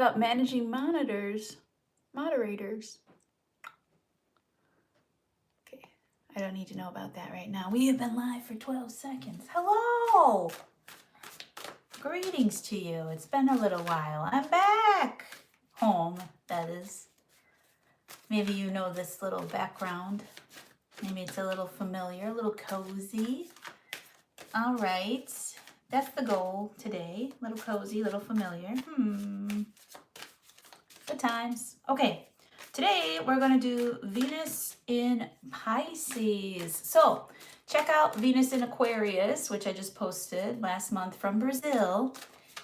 About managing moderators. Okay, I don't need to know about that right now. We have been live for 12 seconds. Hello! Greetings to you. It's been a little while. I'm back. Home, that is. Maybe you know this little background. Maybe it's a little familiar, a little cozy. All right. That's the goal today. Little cozy, little familiar. Good times. Okay. Today we're going to do Venus in Pisces. So check out Venus in Aquarius, which I just posted last month from Brazil.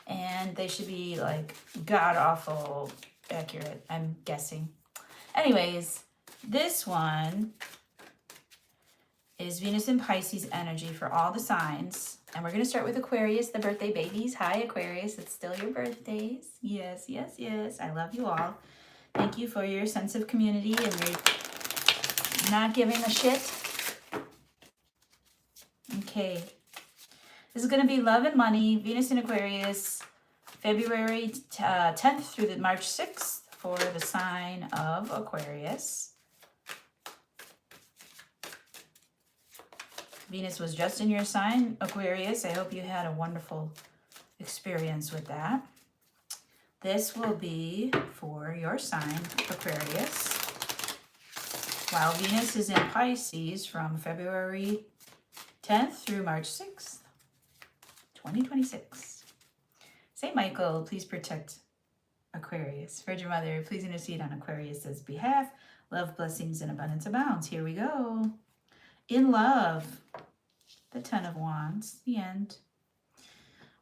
And they should be like god-awful accurate, I'm guessing. Anyways, this one is Venus in Pisces energy for all the signs. And we're going to start with Aquarius, the birthday babies. Hi, Aquarius. It's still your birthdays. Yes, yes, yes. I love you all. Thank you for your sense of community and your not giving a shit. Okay. This is going to be love and money. Venus in Aquarius, February 10th through the March 6th for the sign of Aquarius. Venus was just in your sign, Aquarius. I hope you had a wonderful experience with that. This will be for your sign, Aquarius. While Venus is in Pisces from February 10th through March 6th, 2026. Saint Michael, please protect Aquarius. Virgin Mother, please intercede on Aquarius's behalf. Love, blessings, and abundance abounds. Here we go. In love, the Ten of Wands, the end.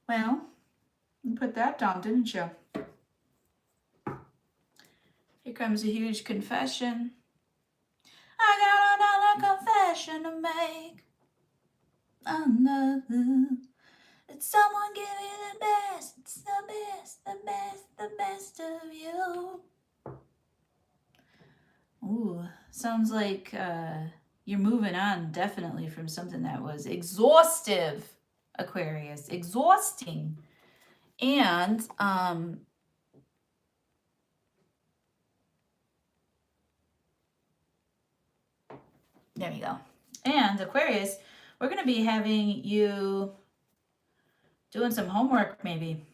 Well, you put that down, didn't you? Here comes a huge confession. I got another confession to make. Another. It's someone give you the best. It's the best, the best, the best of you. Ooh, sounds like you're moving on definitely from something that was exhaustive, Aquarius. Exhausting. And there you go. And Aquarius, we're going to be having you doing some homework maybe.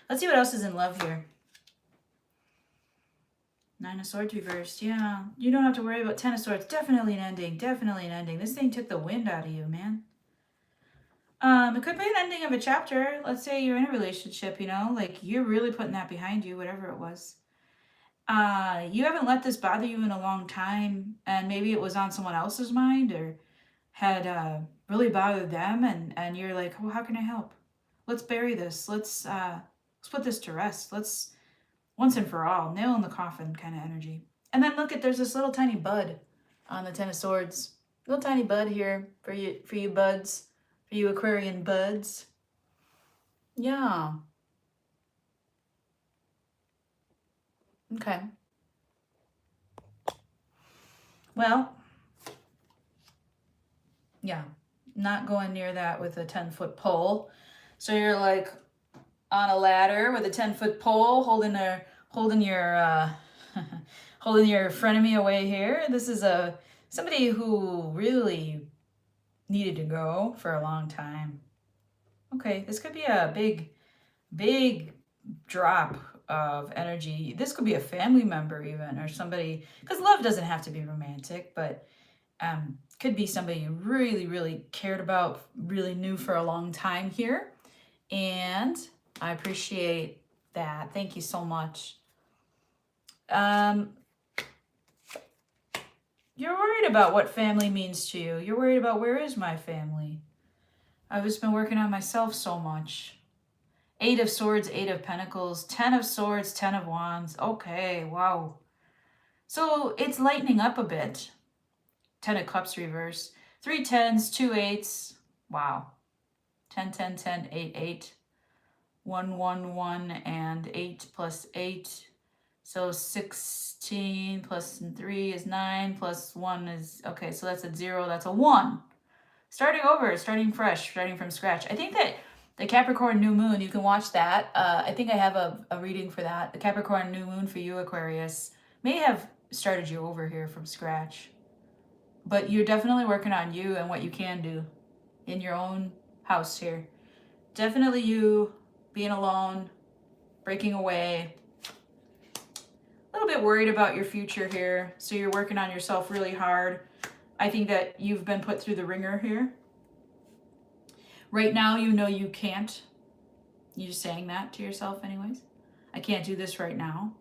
Let's see what else is in love here. Nine of Swords reversed. Yeah, you don't have to worry about Ten of Swords. Definitely an ending. Definitely an ending. This thing took the wind out of you, man. It could be an ending of a chapter. Let's say you're in a relationship, you know, like you're really putting that behind you, whatever it was. You haven't let this bother you in a long time, and maybe it was on someone else's mind or had really bothered them, and you're like, well, how can I help? Let's bury this. Let's put this to rest. Let's once and for all, nail in the coffin kind of energy. And then look at, there's this little tiny bud on the Ten of Swords. Little tiny bud here for you buds, for you Aquarian buds. Yeah. Okay. Well, yeah, not going near that with a 10-foot pole. So you're like on a ladder with a 10-foot pole holding your frenemy away here. This is somebody who really needed to go for a long time. Okay, this could be a big drop of energy. This could be a family member even, or somebody, because love doesn't have to be romantic, but could be somebody you really cared about, really knew for a long time here. And I appreciate that. Thank you so much. You're worried about what family means to you. You're worried about, where is my family? I've just been working on myself so much. 8 of Swords, 8 of Pentacles, 10 of Swords, 10 of Wands. Okay, wow. So it's lightening up a bit. 10 of Cups reverse. 3 10s, 2 8s. Wow. 10, 10, 10, 8, 8. 1, 1, 1, and 8 plus 8. So 16 plus 3 is 9, plus 1 is, okay, so that's a 0, that's a 1. Starting over, starting fresh, starting from scratch. I think that The Capricorn new moon, you can watch that. I think I have a reading for that. The Capricorn new moon for you, Aquarius, may have started you over here from scratch. But you're definitely working on you and what you can do in your own house here. Definitely you being alone, breaking away. A little bit worried about your future here. So you're working on yourself really hard. I think that you've been put through the ringer here. Right now, you know you can't. You're saying that to yourself anyways. I can't do this right now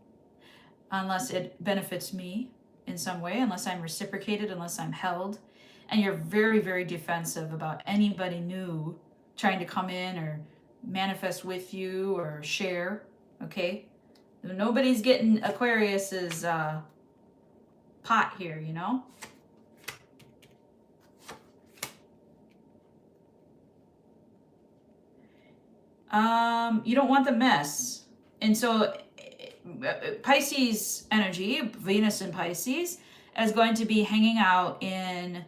unless it benefits me in some way, unless I'm reciprocated, unless I'm held. And you're very, very defensive about anybody new trying to come in or manifest with you or share, okay? Nobody's getting Aquarius's pot here, you know? You don't want the mess. And so Pisces energy, Venus in Pisces, is going to be hanging out in,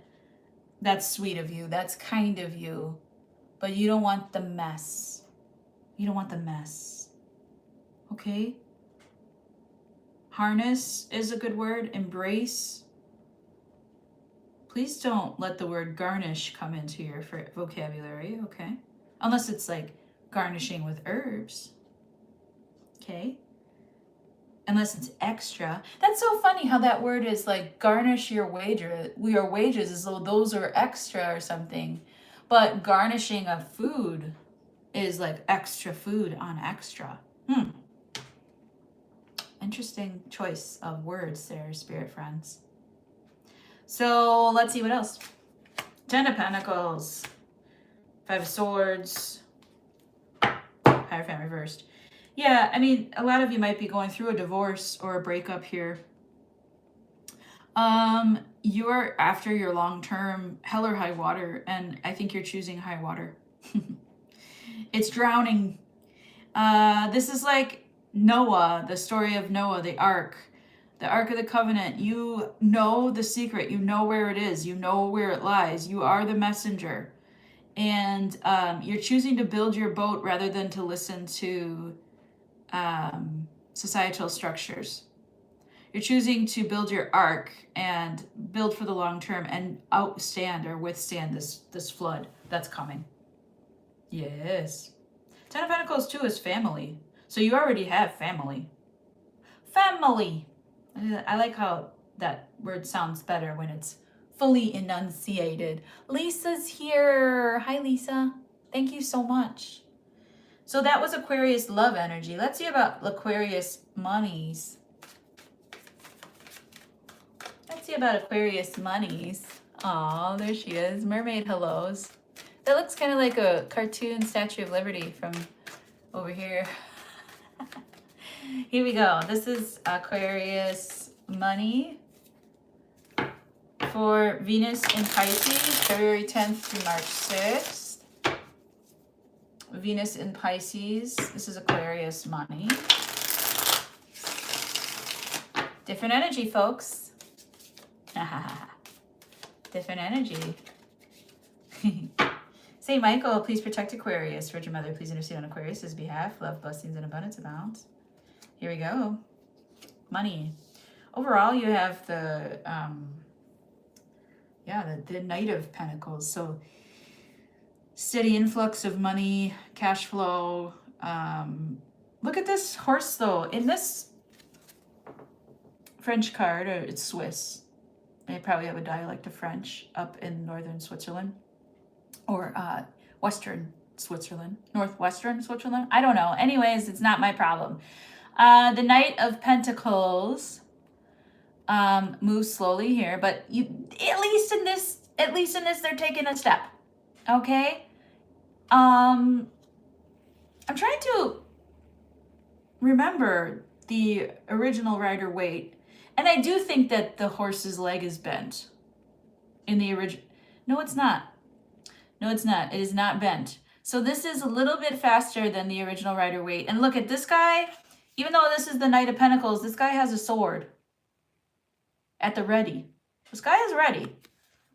that's sweet of you, that's kind of you, but you don't want the mess. You don't want the mess. Okay? Harness is a good word. Embrace. Please don't let the word garnish come into your vocabulary, okay? Unless it's like garnishing with herbs. Okay? Unless it's extra. That's so funny how that word is like garnish your wages as though those are extra or something. But garnishing of food is like extra food on extra. Interesting choice of words there, spirit friends. So let's see what else. 10 of Pentacles. 5 of Swords. Hierophant reversed. Yeah, I mean, a lot of you might be going through a divorce or a breakup here. You're after your long-term hell or high water, and I think you're choosing high water. It's drowning. This is like Noah, the story of Noah, the Ark of the Covenant. You know the secret. You know where it is. You know where it lies. You are the messenger. And you're choosing to build your boat rather than to listen to societal structures. You're choosing to build your ark and build for the long term and outstand or withstand this flood that's coming. Yes. 10 of Pentacles too is family. So you already have family. Family. I like how that word sounds better when it's fully enunciated. Lisa's here. Hi, Lisa. Thank you so much. So that was Aquarius love energy. Let's see about Aquarius monies. Let's see about Aquarius monies. Oh, there she is. Mermaid hellos. That looks kind of like a cartoon Statue of Liberty from over here. Here we go. This is Aquarius money for Venus in Pisces, February 10th through March 6th. Venus in Pisces. This is Aquarius money. Different energy, folks. Different energy. Saint Michael, please protect Aquarius. Virgin Mother, please intercede on Aquarius' behalf. Love, blessings, and abundance abound. Here we go. Money. Overall, you have the Knight of Pentacles. So steady influx of money, cash flow. Look at this horse, though. In this French card, or it's Swiss. They probably have a dialect of French up in northern Switzerland. Or Western Switzerland. Northwestern Switzerland? I don't know. Anyways, it's not my problem. The Knight of Pentacles moves slowly here, but at least in this, they're taking a step. Okay? I'm trying to remember the original Rider-Waite, and I do think that the horse's leg is bent in the original. No, it's not. No, it's not. It is not bent. So this is a little bit faster than the original Rider-Waite. And look at this guy. Even though this is the Knight of Pentacles, this guy has a sword at the ready. This guy is ready.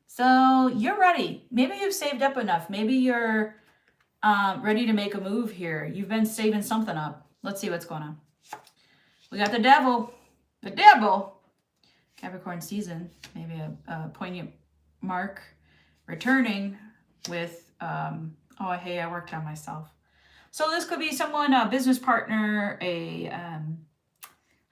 So you're ready. Maybe you've saved up enough. Maybe you're ready to make a move here. You've been saving something up. Let's see what's going on. We got the devil. The devil. Capricorn season. Maybe a poignant mark. Returning with, oh, hey, I worked on myself. So this could be someone, a business partner, I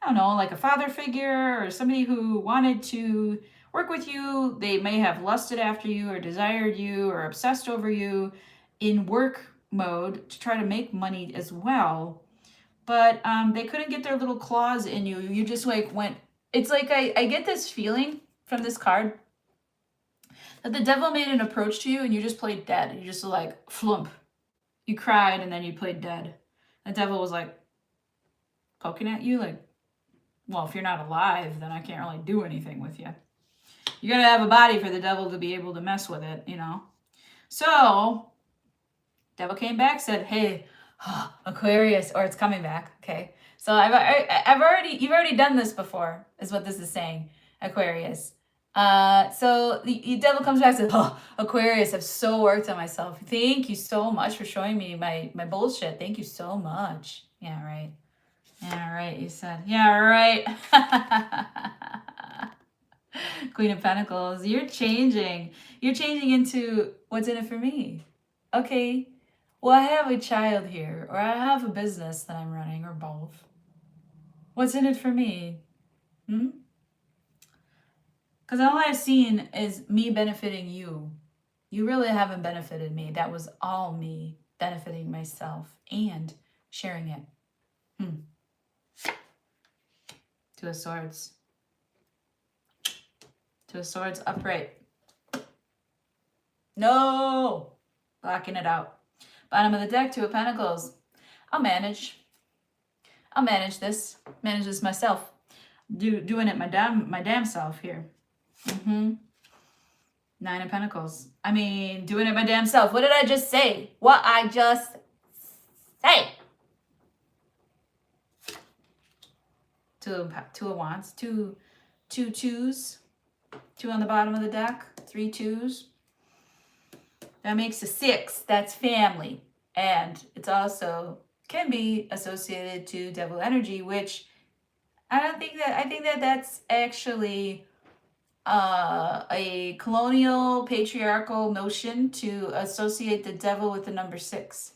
don't know, like a father figure or somebody who wanted to work with you. They may have lusted after you or desired you or obsessed over you in work mode to try to make money as well. But they couldn't get their little claws in you. You just like went, it's like I get this feeling from this card that the devil made an approach to you and you just played dead. You just like flump. You cried and then you played dead. The devil was like poking at you like, well, if you're not alive, then I can't really do anything with you. You gotta have a body for the devil to be able to mess with it, you know? So, devil came back, said, hey, Aquarius, or it's coming back, okay? So you've already done this before, is what this is saying, Aquarius. So the devil comes back and says, oh, Aquarius, I've so worked on myself. Thank you so much for showing me my bullshit. Thank you so much. Yeah, right. Yeah, right, you said. Yeah, right. Queen of Pentacles, you're changing. You're changing into what's in it for me. Okay, well, I have a child here, or I have a business that I'm running, or both. What's in it for me? Because all I've seen is me benefiting you. You really haven't benefited me. That was all me benefiting myself and sharing it. Two of Swords. Two of Swords upright. No! Blocking it out. Bottom of the deck, Two of Pentacles. I'll manage this. Manage this myself. Doing it my damn self here. Nine of Pentacles. I mean, doing it my damn self. What did I just say? What I just say? Two of Wands. Two twos. Two on the bottom of the deck. 3 twos. That makes a 6. That's family. And it's also can be associated to devil energy, which I think that that's actually a colonial patriarchal notion to associate the devil with the number 6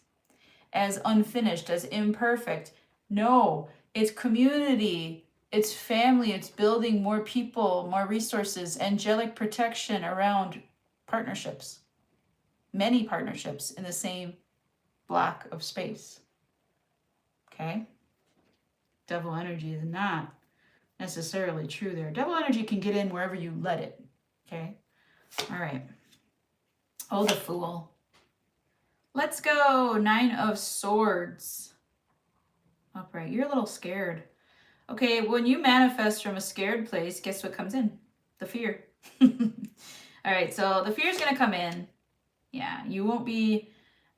as unfinished, as imperfect. No, it's community, it's family, it's building more people, more resources, angelic protection around partnerships. Many partnerships in the same block of space. Okay? Devil energy is not necessarily true there. Devil energy can get in wherever you let it. Okay? All right. Oh, the Fool. Let's go. 9 of Swords. Upright. You're a little scared. Okay, when you manifest from a scared place, guess what comes in? The fear. All right, so the fear is going to come in. Yeah, you won't be,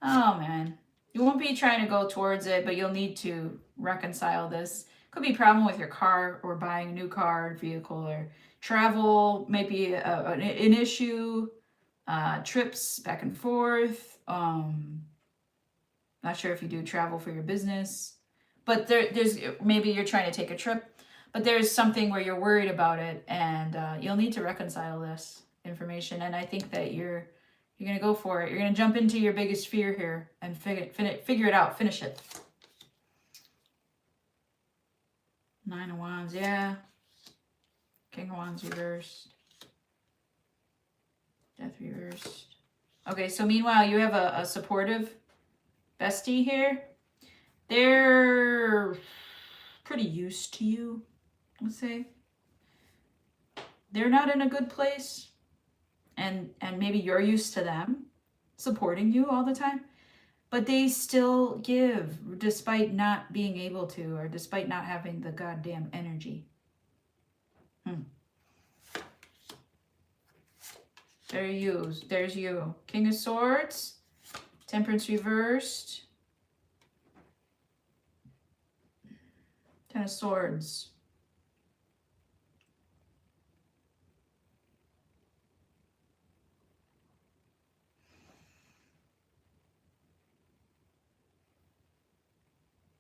oh man, you won't be trying to go towards it, but you'll need to reconcile this. Could be a problem with your car or buying a new car, vehicle, or travel, maybe an issue, trips back and forth. Not sure if you do travel for your business, but there's maybe you're trying to take a trip, but there's something where you're worried about it, and you'll need to reconcile this information. And I think that you're going to go for it. You're going to jump into your biggest fear here and figure it out. Finish it. 9 of Wands, yeah. King of Wands reversed. Death reversed. Okay, so meanwhile, you have a supportive bestie here. They're pretty used to you, let's say. They're not in a good place. And maybe you're used to them supporting you all the time, but they still give despite not being able to, or despite not having the goddamn energy. There's you. King of Swords, Temperance reversed, 10 of Swords.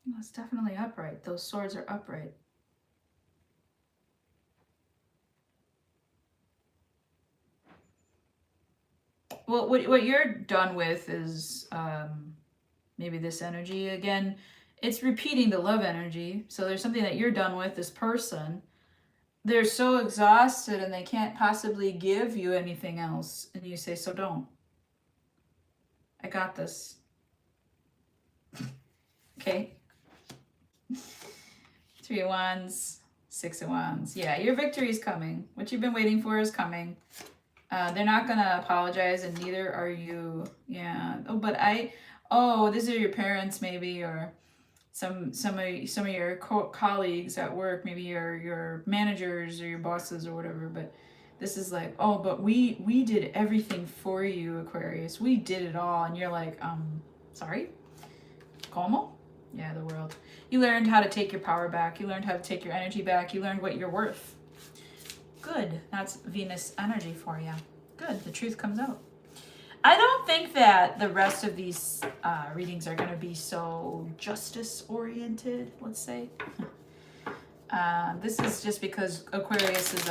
Well, it's definitely upright. Those swords are upright. Well, what you're done with is maybe this energy again. It's repeating the love energy. So there's something that you're done with. This person, they're so exhausted and they can't possibly give you anything else, and you say, "So don't. I got this." Okay. 3 of Wands, 6 of Wands. Yeah, your victory is coming. What you've been waiting for is coming. They're not gonna apologize, and neither are you. Yeah. Oh, but these are your parents, maybe, or some of your colleagues at work, maybe your managers or your bosses or whatever. But this is like, oh, but we did everything for you, Aquarius. We did it all, and you're like, sorry, como? Yeah, the world. You learned how to take your power back. You learned how to take your energy back. You learned what you're worth. Good. That's Venus energy for you. Good. The truth comes out. I don't think that the rest of these readings are going to be so justice oriented, let's say. This is just because Aquarius is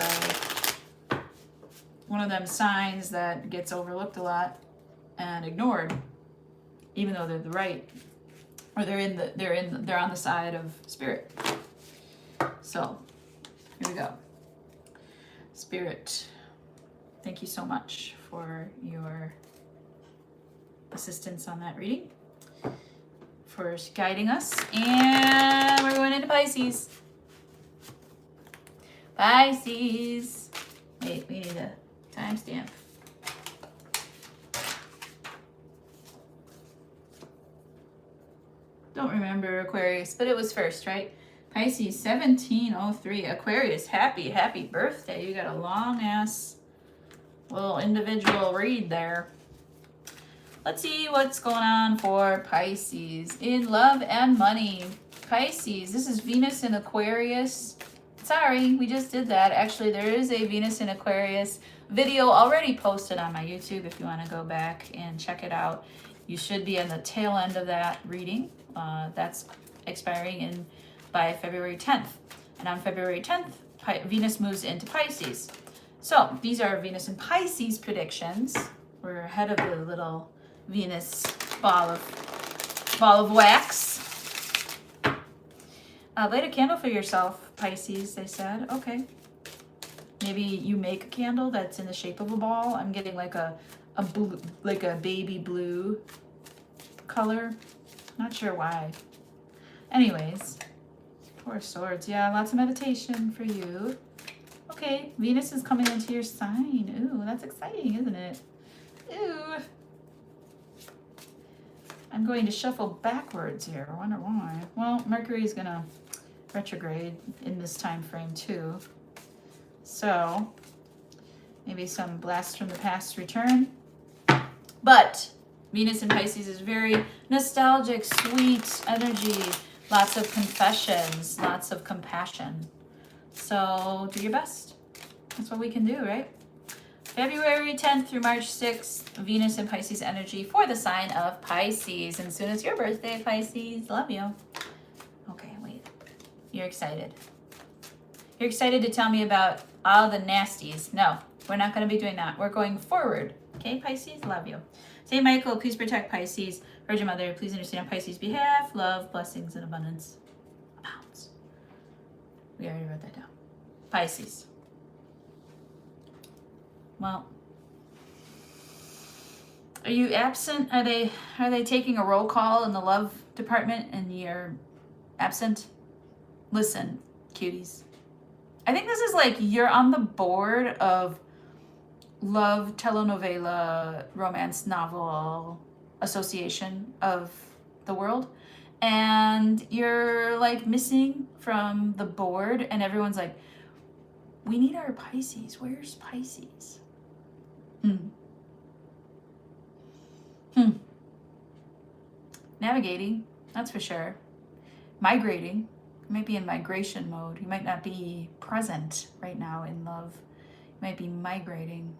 one of them signs that gets overlooked a lot and ignored, even though they're the right, or they're on the side of spirit. So here we go. Spirit, thank you so much for your assistance on that reading, for guiding us. And we're going into Pisces. Pisces. Wait, we need a timestamp. Don't remember Aquarius, but it was first, right? Pisces 1703. Aquarius, happy birthday. You got a long ass little individual read there. Let's see what's going on for Pisces in love and money. Pisces, this is Venus in Aquarius. Sorry, we just did that. Actually, there is a Venus in Aquarius video already posted on my YouTube if you want to go back and check it out. You should be in the tail end of that reading. That's expiring by February 10th. And on February 10th, Venus moves into Pisces. So these are Venus and Pisces predictions. We're ahead of the little Venus ball of wax. Light a candle for yourself, Pisces, they said. Okay. Maybe you make a candle that's in the shape of a ball. I'm getting like a blue, like a baby blue color. Not sure why. Anyways, 4 of Swords. Yeah, lots of meditation for you. Okay, Venus is coming into your sign. Ooh, that's exciting, isn't it? Ooh. I'm going to shuffle backwards here. I wonder why. Well, Mercury is going to retrograde in this time frame too. So, maybe some blasts from the past return. But Venus in Pisces is very nostalgic, sweet energy, lots of confessions, lots of compassion. So do your best. That's what we can do, right? February 10th through March 6th, Venus in Pisces energy for the sign of Pisces. And soon as your birthday, Pisces. Love you. Okay, wait. You're excited. You're excited to tell me about all the nasties. No, we're not going to be doing that. We're going forward. Okay, Pisces? Love you. Saint Michael, please protect Pisces. Virgin Mother, please intercede on Pisces' behalf. Love, blessings, and abundance abounds. We already wrote that down. Pisces. Well, are you absent? Are they taking a roll call in the love department and you're absent? Listen, cuties. I think this is like you're on the board of love telenovela romance novel association of the world, and you're like missing from the board, and everyone's like, we need our Pisces. Where's Pisces? Navigating, that's for sure. Migrating. You might be in migration mode. You might not be present right now in love. You might be migrating.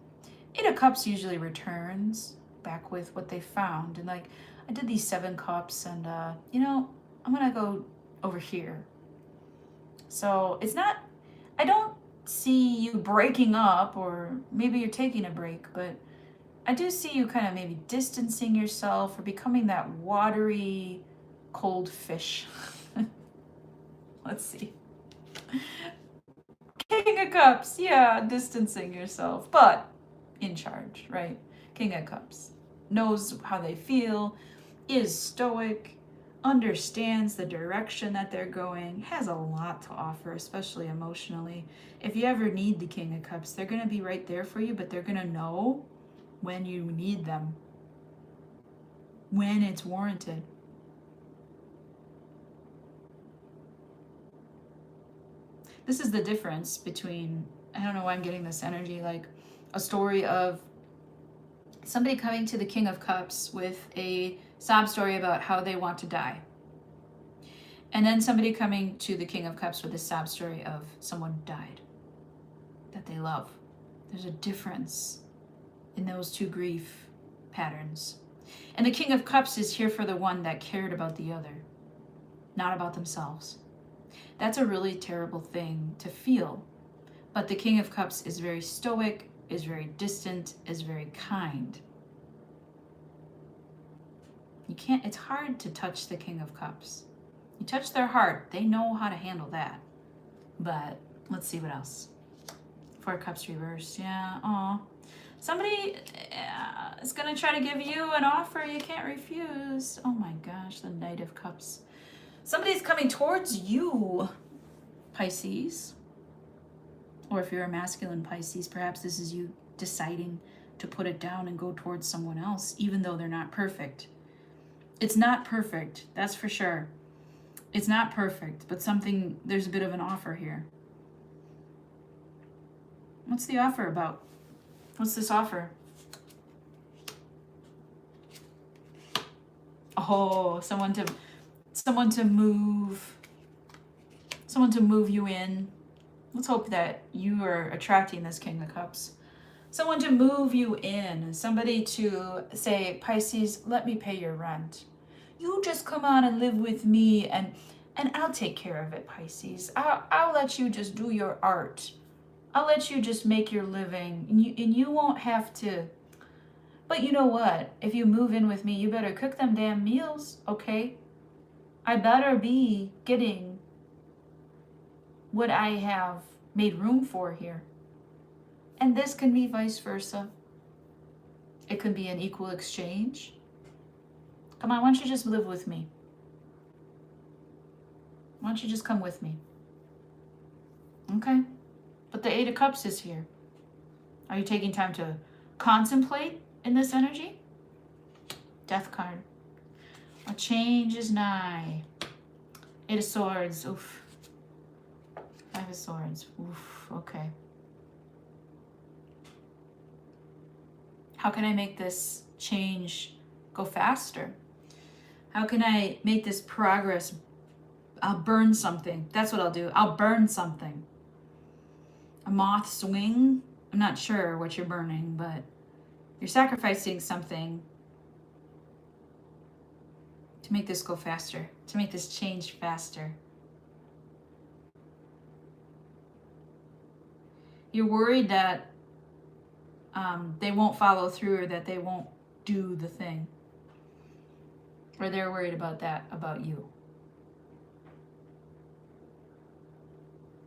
8 of Cups usually returns back with what they found. And like, I did these 7 Cups and, I'm going to go over here. So it's not, I don't see you breaking up, or maybe you're taking a break, but I do see you kind of maybe distancing yourself or becoming that watery, cold fish. Let's see. King of Cups, yeah, distancing yourself, but in charge, right? King of Cups knows how they feel, is stoic, understands the direction that they're going, has a lot to offer, especially emotionally. If you ever need the King of Cups, they're going to be right there for you, but they're going to know when you need them, when it's warranted. This is the difference between, I don't know why I'm getting this energy, like a story of somebody coming to the King of Cups with a sob story about how they want to die. And then somebody coming to the King of Cups with a sob story of someone died that they love. There's a difference in those two grief patterns. And the King of Cups is here for the one that cared about the other, not about themselves. That's a really terrible thing to feel. But the King of Cups is very stoic, is very distant, is very kind. You can't, it's hard to touch the King of Cups. You touch their heart, they know how to handle that. But let's see what else. Four of Cups reversed, yeah, aw. Somebody is gonna try to give you an offer you can't refuse. Oh my gosh, the Knight of Cups. Somebody's coming towards you, Pisces. Or if you're a masculine Pisces, perhaps this is you deciding to put it down and go towards someone else, even though they're not perfect. It's not perfect, that's for sure. It's not perfect, but something, there's a bit of an offer here. What's the offer about? What's this offer? Oh, someone to move you in. Let's hope that you are attracting this King of Cups. Someone to move you in. Somebody to say, Pisces, let me pay your rent. You just come on and live with me, and I'll take care of it, Pisces. I'll let you just do your art. I'll let you just make your living, and you won't have to. But you know what? If you move in with me, you better cook them damn meals, okay? I better be getting what I have made room for here. And this can be vice versa. It can be an equal exchange. Come on, why don't you just live with me? Why don't you just come with me? Okay? But the Eight of Cups is here. Are you taking time to contemplate in this energy? Death card. A change is nigh. Eight of Swords. Oof. Five of Swords. Oof. Okay. How can I make this change go faster? How can I make this progress? I'll burn something. That's what I'll do. I'll burn something. A moth's wing. I'm not sure what you're burning, but you're sacrificing something to make this go faster, to make this change faster. You're worried that they won't follow through, or that they won't do the thing. Or they're worried about that, about you.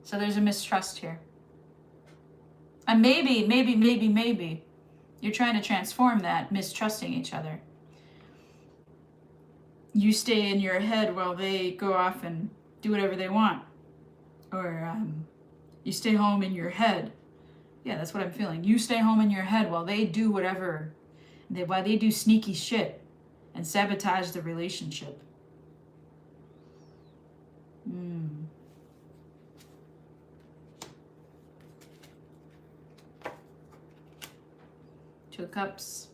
So there's a mistrust here. And maybe, you're trying to transform that mistrusting each other. You stay in your head while they go off and do whatever they want. Or you stay home in your head. Yeah, that's what I'm feeling. You stay home in your head while they do whatever, while they do sneaky shit and sabotage the relationship. Two of Cups.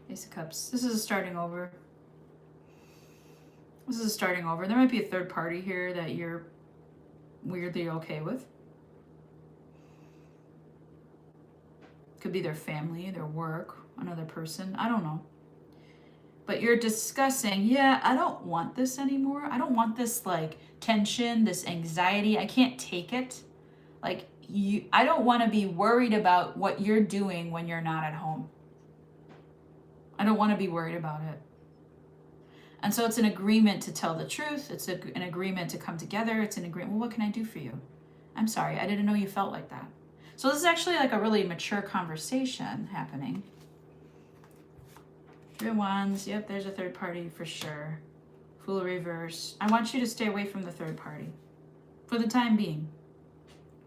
Ace of Cups. This is a starting over. This is a starting over. There might be a third party here that you're weirdly okay with. Could be their family, their work, another person. I don't know. But you're discussing, yeah, I don't want this anymore. I don't want this like tension, this anxiety. I can't take it. Like I don't want to be worried about what you're doing when you're not at home. I don't want to be worried about it. And so it's an agreement to tell the truth. It's an agreement to come together. It's an agreement. Well, what can I do for you? I'm sorry, I didn't know you felt like that. So this is actually like a really mature conversation happening. Three of Wands. Yep, there's a third party for sure. Fool reverse. I want you to stay away from the third party for the time being.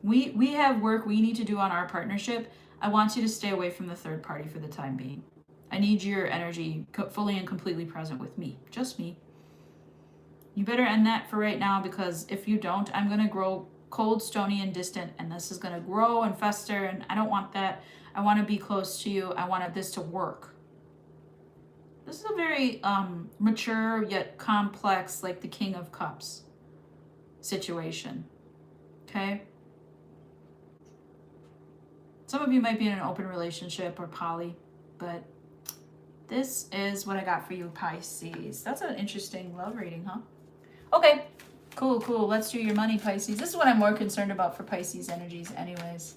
We have work we need to do on our partnership. I want you to stay away from the third party for the time being. I need your energy fully and completely present with me. Just me. You better end that for right now, because if you don't, I'm going to grow cold, stony, and distant, and this is going to grow and fester, and I don't want that. I want to be close to you. I wanted this to work. This is a very mature yet complex, like the King of Cups situation. Okay? Some of you might be in an open relationship or poly, but this is what I got for you, Pisces. That's an interesting love reading, huh? Okay, cool. Let's do your money, Pisces. This is what I'm more concerned about for Pisces energies anyways.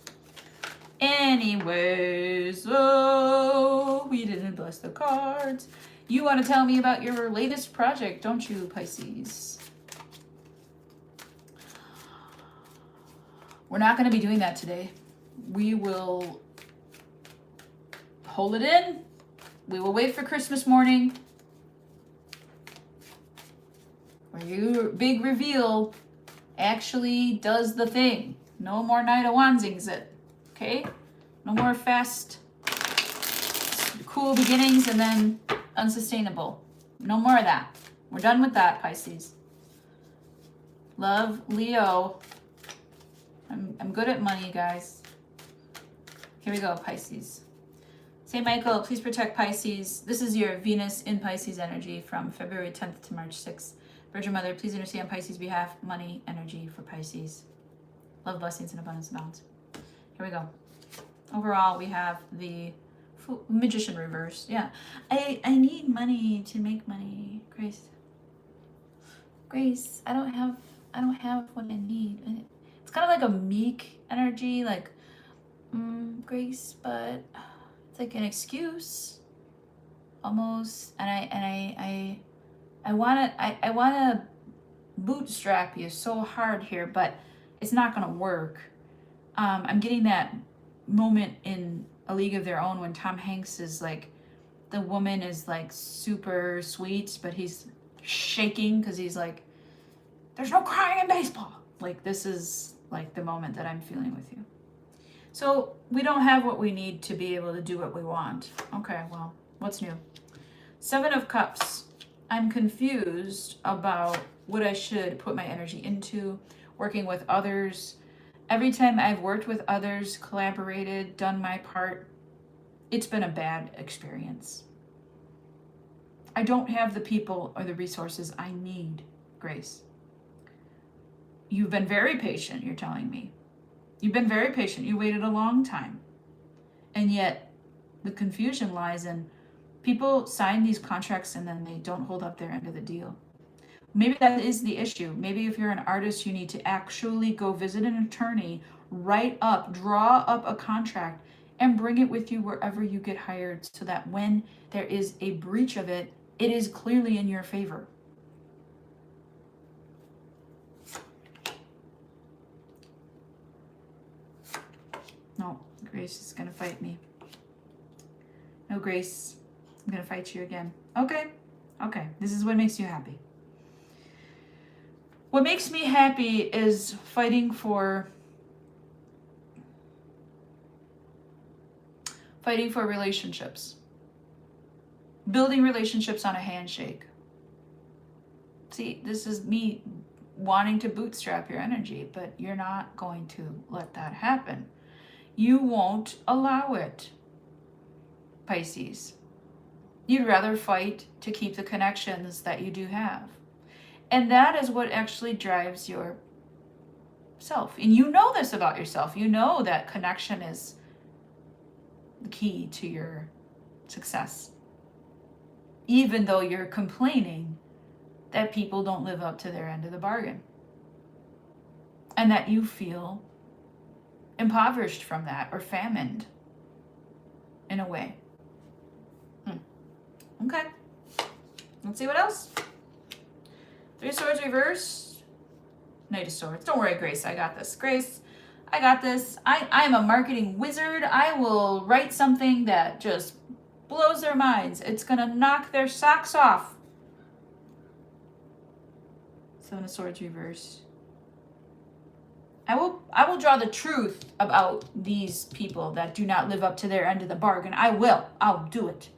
Oh, we didn't bless the cards. You want to tell me about your latest project, don't you, Pisces? We're not going to be doing that today. We will hold it in. We will wait for Christmas morning, where your big reveal actually does the thing. No more Knight of Wandsings it. Okay? No more fast, cool beginnings and then unsustainable. No more of that. We're done with that, Pisces. Love, Leo. I'm good at money, guys. Here we go, Pisces. St. Michael, please protect Pisces. This is your Venus in Pisces energy from February 10th to March 6th. Virgin Mother, please intercede on Pisces' behalf. Money, energy for Pisces. Love, blessings, and abundance and balance. Here we go. Overall, we have the Magician reverse. Yeah. I need money to make money. Grace, I don't have what I need. It's kind of like a meek energy, like Grace, but it's like an excuse almost. And I want to bootstrap you so hard here, but it's not going to work. I'm getting that moment in A League of Their Own when Tom Hanks is like, the woman is like super sweet, but he's shaking because he's like, there's no crying in baseball. Like, this is like the moment that I'm feeling with you. So we don't have what we need to be able to do what we want. Okay, well, what's new? Seven of Cups. I'm confused about what I should put my energy into, working with others. Every time I've worked with others, collaborated, done my part, it's been a bad experience. I don't have the people or the resources I need, Grace. You've been very patient, you're telling me. You've been very patient. You waited a long time. And yet the confusion lies in people sign these contracts and then they don't hold up their end of the deal. Maybe that is the issue. Maybe if you're an artist, you need to actually go visit an attorney, draw up a contract, and bring it with you wherever you get hired, so that when there is a breach of it, it is clearly in your favor. No, Grace is going to fight me. No, Grace, I'm going to fight you again. Okay, this is what makes you happy. What makes me happy is fighting for relationships. Building relationships on a handshake. See, this is me wanting to bootstrap your energy, but you're not going to let that happen. You won't allow it, Pisces. You'd rather fight to keep the connections that you do have. And that is what actually drives your self. And you know this about yourself. You know that connection is the key to your success. even though you're complaining that people don't live up to their end of the bargain and that you feel impoverished from that or famined in a way. Okay. Let's see what else. Three of Swords reversed. Knight of Swords. Don't worry, Grace. I got this. Grace, I got this. I'm a marketing wizard. I will write something that just blows their minds. It's going to knock their socks off. Seven of Swords reversed. I will draw the truth about these people that do not live up to their end of the bargain. I will. I'll do it.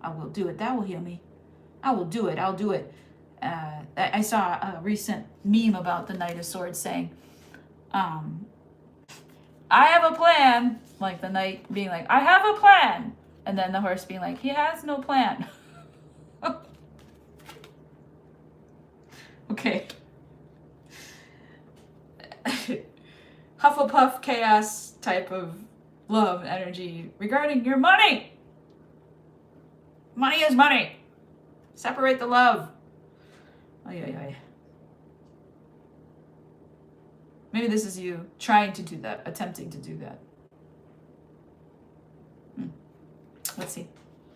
I will do it. That will heal me. I will do it. I'll do it. I saw a recent meme about the Knight of Swords saying, I have a plan. Like the knight being like, I have a plan. And then the horse being like, he has no plan. Okay. Hufflepuff chaos type of love energy regarding your money. Money is money. Separate the love. Ay, ay, ay. Maybe this is you trying to do that, attempting to do that. Let's see.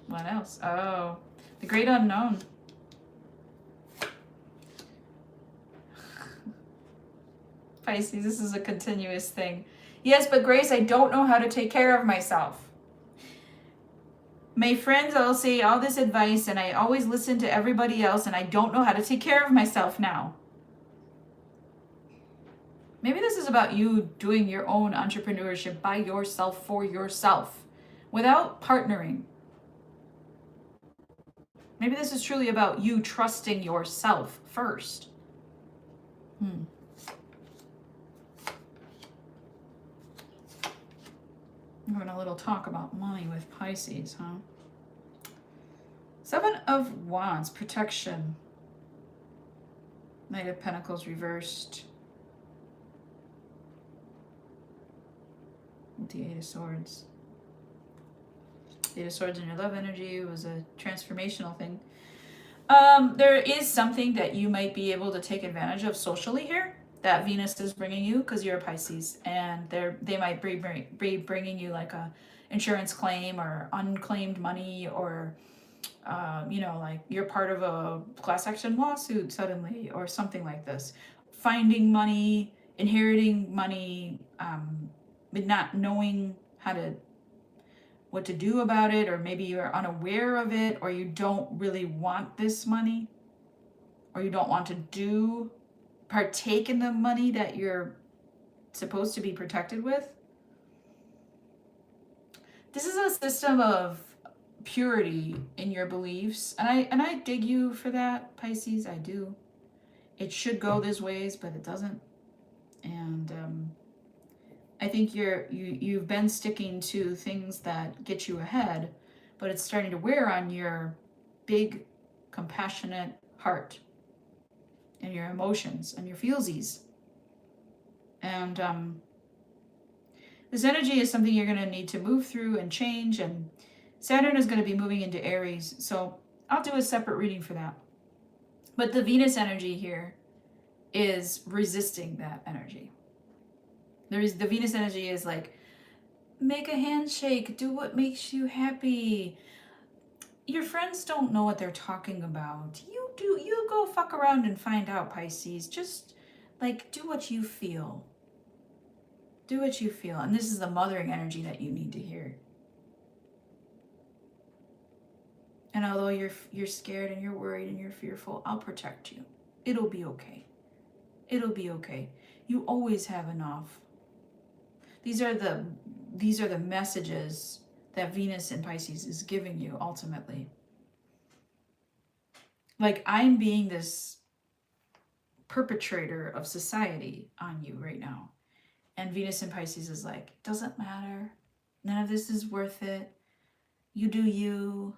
What else? Oh, the great unknown. Pisces, this is a continuous thing. Yes, but Grace, I don't know how to take care of myself. My friends all say all this advice and I always listen to everybody else and I don't know how to take care of myself now. Maybe this is about you doing your own entrepreneurship by yourself for yourself without partnering. Maybe this is truly about you trusting yourself first. I'm having a little talk about money with Pisces, huh? Seven of Wands, protection. Knight of Pentacles reversed. With the Eight of Swords. Eight of Swords in your love energy was a transformational thing. There is something that you might be able to take advantage of socially here that Venus is bringing you because you're a Pisces, and they might be bringing you like a insurance claim or unclaimed money, or like you're part of a class action lawsuit suddenly or something like this. Finding money, inheriting money, but not knowing what to do about it, or maybe you're unaware of it, or you don't really want this money, or you don't want to partake in the money that you're supposed to be protected with. This is a system of purity in your beliefs, and I dig you for that, Pisces. I do. It should go this ways, but it doesn't. And I think you've been sticking to things that get you ahead, but it's starting to wear on your big, compassionate heart and your emotions and your feelsies. And this energy is something you're going to need to move through and change, and Saturn is going to be moving into Aries, so I'll do a separate reading for that. But the Venus energy here is resisting that energy. The Venus energy is like, make a handshake, do what makes you happy. Your friends don't know what they're talking about. You do. You go fuck around and find out, Pisces. Just like do what you feel. Do what you feel. And this is the mothering energy that you need to hear. And although you're scared and you're worried and you're fearful, I'll protect you. It'll be okay. It'll be okay. You always have enough. These are the messages that Venus in Pisces is giving you ultimately. Like, I'm being this perpetrator of society on you right now. And Venus in Pisces is like, doesn't matter. None of this is worth it. You do you.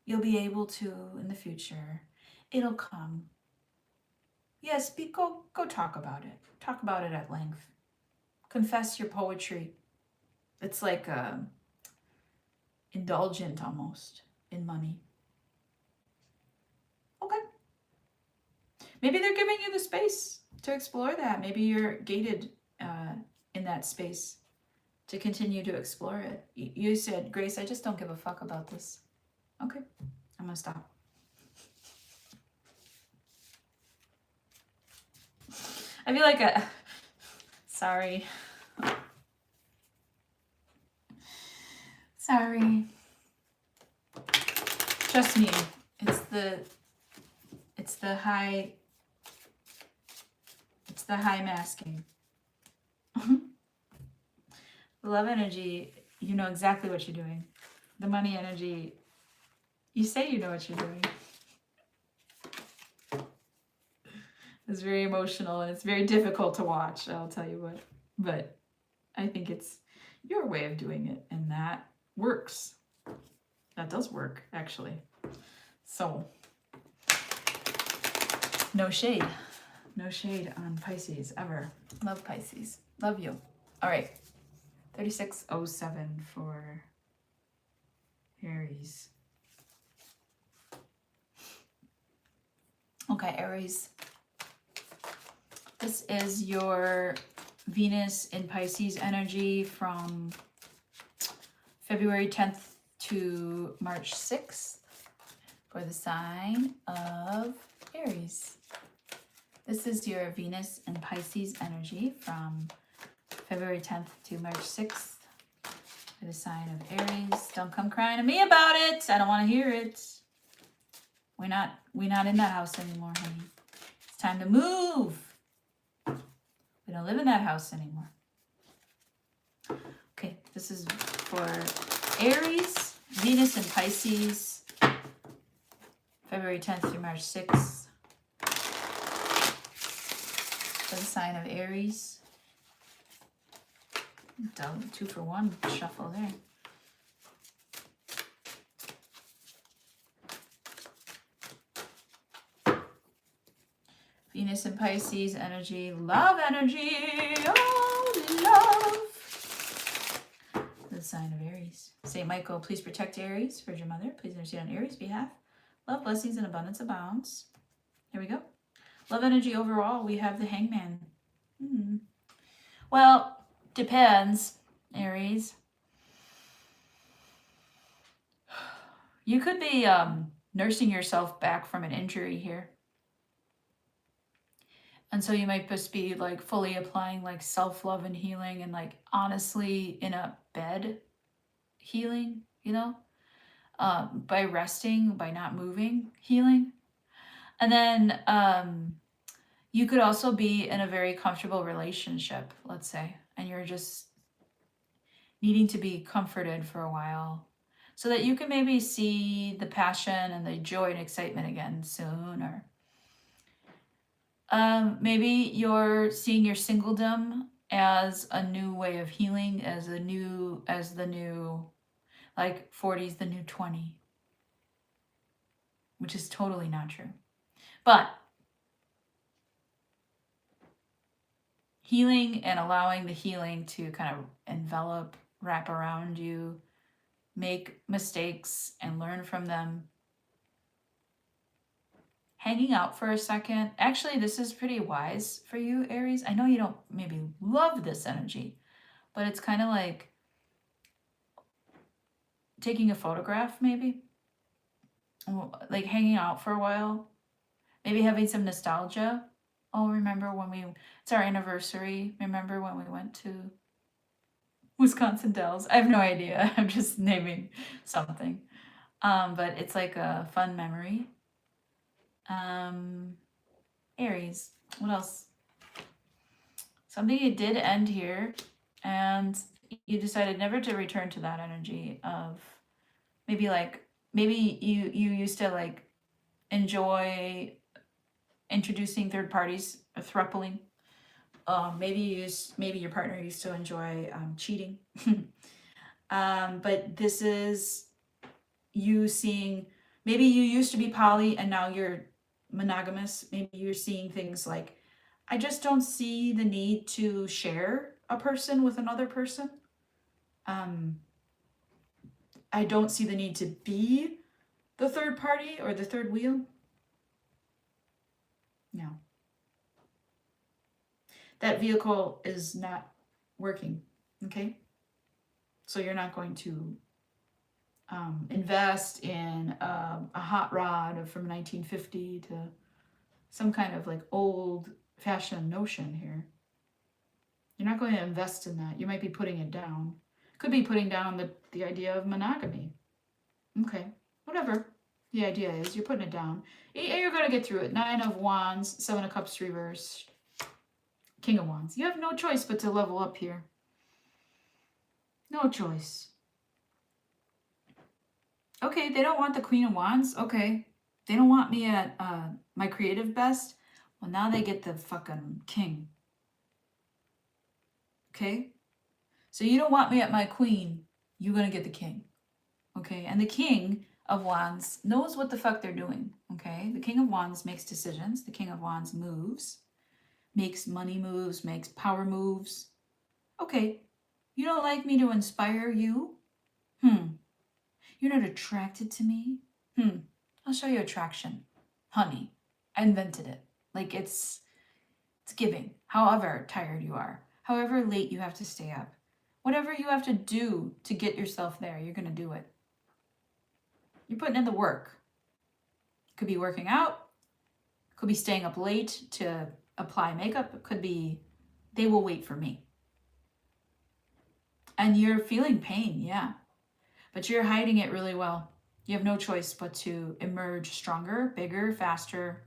You'll be able to in the future. It'll come. Yes, go talk about it. Talk about it at length. Confess your poetry. It's like indulgent almost in money. Maybe they're giving you the space to explore that. Maybe you're gated in that space to continue to explore it. You said, Grace, I just don't give a fuck about this. Okay, I'm gonna stop. I feel like a sorry. Sorry. Trust me, it's the high masking. The love energy, you know exactly what you're doing. The money energy, you say you know what you're doing. It's very emotional and it's very difficult to watch, I'll tell you what. But I think it's your way of doing it, and that works. That does work, actually. So, no shade. No shade on Pisces, ever. Love Pisces. Love you. All right. 3607 for Aries. Okay, Aries. This is your Venus in Pisces energy from February 10th to March 6th for the sign of Aries. This is your Venus in Pisces energy from February 10th to March 6th for the sign of Aries. Don't come crying to me about it. I don't want to hear it. We're not in that house anymore, honey. It's time to move. We don't live in that house anymore. Okay, this is for Aries, Venus in Pisces, February 10th through March 6th. For the sign of Aries. 2-for-1 shuffle there. Venus in Pisces energy, love energy, oh, love. The sign of Aries. St. Michael, please protect Aries, Virgin Mother. Please intercede on Aries' behalf. Love, blessings, and abundance abounds. Here we go. Love energy overall, we have the Hangman. Well, depends, Aries. You could be nursing yourself back from an injury here. And so you might just be like fully applying like self-love and healing and like honestly in a bed healing, you know, by resting, by not moving, healing. And then you could also be in a very comfortable relationship, let's say, and you're just needing to be comforted for a while so that you can maybe see the passion and the joy and excitement again soon. Or maybe you're seeing your singledom as a new way of healing, as the new, like 40 is the new 20, which is totally not true. But healing and allowing the healing to kind of envelop, wrap around you, make mistakes and learn from them. Hanging out for a second. Actually, this is pretty wise for you, Aries. I know you don't maybe love this energy, but it's kind of like taking a photograph, maybe. Like hanging out for a while. Maybe having some nostalgia. Oh, remember when it's our anniversary. Remember when we went to Wisconsin Dells? I have no idea. I'm just naming something. But it's like a fun memory. Aries, what else? Something you did end here, and you decided never to return to that energy of maybe you used to like enjoy introducing third parties, thruppling. Maybe your partner used to enjoy cheating. But this is you seeing, maybe you used to be poly and now you're monogamous. Maybe you're seeing things like, I just don't see the need to share a person with another person. I don't see the need to be the third party or the third wheel. No. That vehicle is not working, okay? So you're not going to invest in a hot rod from 1950 to some kind of like old fashioned notion here. You're not going to invest in that. You might be putting it down. Could be putting down the idea of monogamy. Okay, whatever the idea is, you're putting it down. You're going to get through it. 9 of Wands, 7 of Cups reversed, King of Wands. You have no choice but to level up here. No choice. Okay, they don't want the Queen of Wands. Okay, they don't want me at my creative best. Well, now they get the fucking King. Okay? So you don't want me at my Queen. You're going to get the King. Okay? And the King of Wands knows what the fuck they're doing. Okay? The King of Wands makes decisions. The King of Wands moves. Makes money moves. Makes power moves. Okay. You don't like me to inspire you? You're not attracted to me? I'll show you attraction. Honey, I invented it. Like it's giving. However tired you are. However late you have to stay up. Whatever you have to do to get yourself there, you're going to do it. You're putting in the work. Could be working out. Could be staying up late to apply makeup. It could be they will wait for me. And you're feeling pain, yeah. But you're hiding it really well. You have no choice but to emerge stronger, bigger, faster.